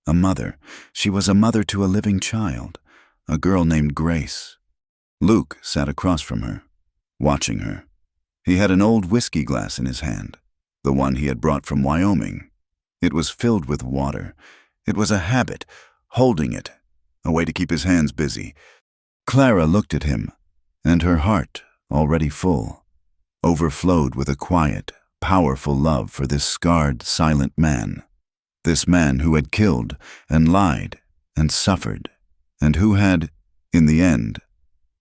A mother. She was a mother to a living child, a girl named Grace. Luke sat across from her, watching her. He had an old whiskey glass in his hand, the one he had brought from Wyoming. It was filled with water. It was a habit, holding it, a way to keep his hands busy. Clara looked at him, and her heart, already full, overflowed with a quiet, powerful love for this scarred, silent man. This man who had killed and lied and suffered, and who had, in the end,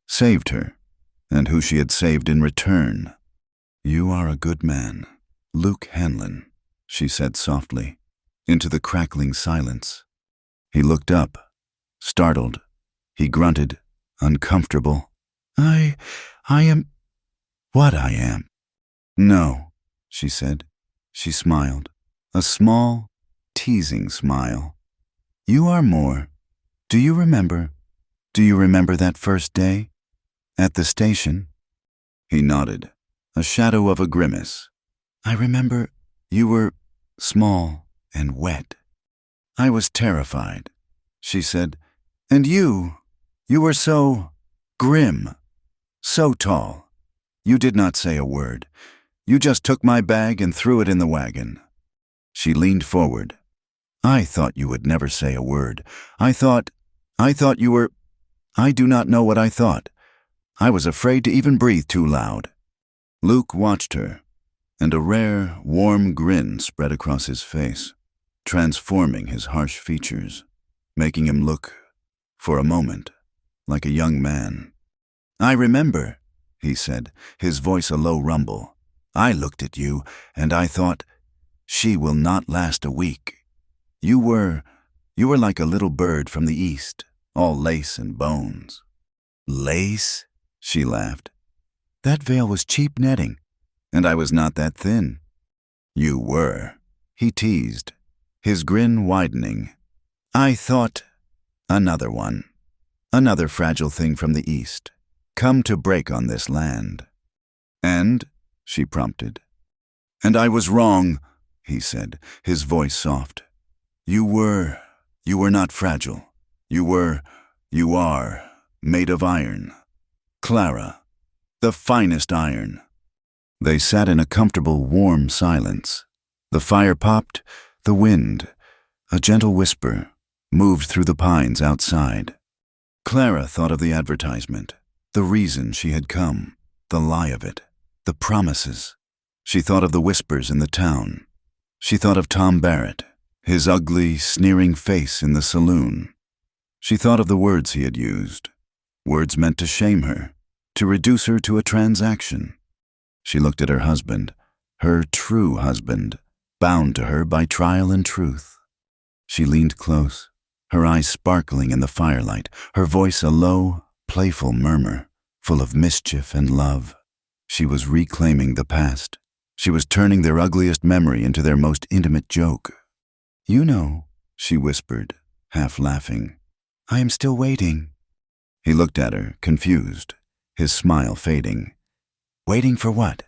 saved her, and who she had saved in return. "You are a good man, Luke Hanlon," she said softly, into the crackling silence. He looked up, startled. He grunted, uncomfortable. I am what I am." "No," she said. She smiled, a small, teasing smile. "You are more. Do you remember that first day? At the station?" He nodded, a shadow of a grimace. "I remember you were small and wet. I was terrified," she said. "And you were so grim, so tall. You did not say a word. You just took my bag and threw it in the wagon." She leaned forward. "I thought you would never say a word. I thought I thought you were... I do not know what I thought. I was afraid to even breathe too loud." Luke watched her, and a rare, warm grin spread across his face, transforming his harsh features, making him look, for a moment, like a young man. "I remember," he said, his voice a low rumble. "I looked at you, and I thought, she will not last a week. You were like a little bird from the east, all lace and bones." "Lace?" she laughed. "That veil was cheap netting, and I was not that thin." "You were," he teased, his grin widening. "I thought, another one, another fragile thing from the east, come to break on this land." "And?" she prompted. "And I was wrong," he said, his voice soft. You were not fragile. You are made of iron. Clara, the finest iron." They sat in a comfortable, warm silence. The fire popped, the wind, a gentle whisper, moved through the pines outside. Clara thought of the advertisement, the reason she had come, the lie of it, the promises. She thought of the whispers in the town. She thought of Tom Barrett, his ugly, sneering face in the saloon. She thought of the words he had used, words meant to shame her, to reduce her to a transaction. She looked at her husband, her true husband, bound to her by trial and truth. She leaned close, her eyes sparkling in the firelight, her voice a low, playful murmur, full of mischief and love. She was reclaiming the past. She was turning their ugliest memory into their most intimate joke. "You know," she whispered, half laughing, "I am still waiting." He looked at her, confused, his smile fading. "Waiting for what?"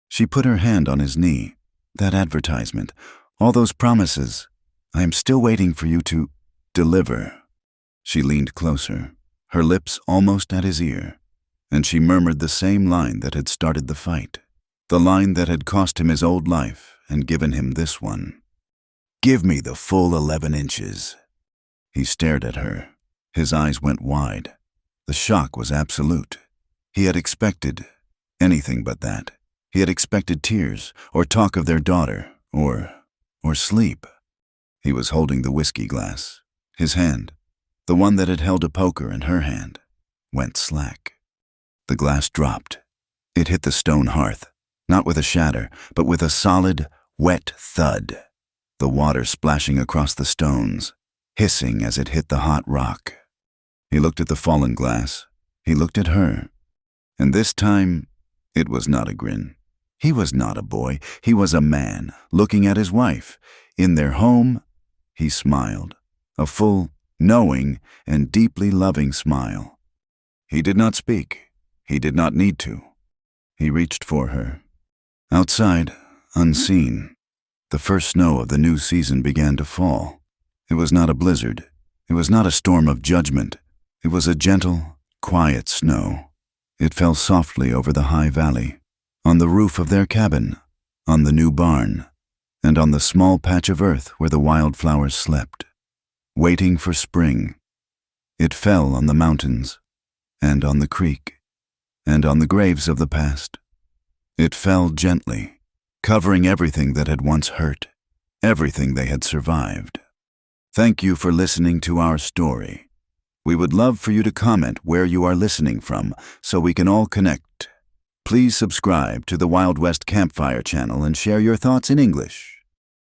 She put her hand on his knee. "That advertisement, all those promises. I am still waiting for you to deliver." She leaned closer, her lips almost at his ear, and she murmured the same line that had started the fight, the line that had cost him his old life and given him this one. "Give me the full 11 inches. He stared at her. His eyes went wide. The shock was absolute. He had expected anything but that. He had expected tears, or talk of their daughter, or sleep. He was holding the whiskey glass. His hand, the one that had held a poker in her hand, went slack. The glass dropped. It hit the stone hearth, not with a shatter, but with a solid, wet thud, the water splashing across the stones, hissing as it hit the hot rock. He looked at the fallen glass. He looked at her. And this time, it was not a grin. He was not a boy. He was a man, looking at his wife. In their home, he smiled, a full, knowing, and deeply loving smile. He did not speak. He did not need to. He reached for her. Outside, unseen, the first snow of the new season began to fall. It was not a blizzard. It was not a storm of judgment. It was a gentle, quiet snow. It fell softly over the high valley, on the roof of their cabin, on the new barn, and on the small patch of earth where the wildflowers slept, waiting for spring. It fell on the mountains, and on the creek, and on the graves of the past. It fell gently, covering everything that had once hurt, everything they had survived. Thank you for listening to our story. We would love for you to comment where you are listening from so we can all connect. Please subscribe to the Wild West Campfire channel and share your thoughts in English.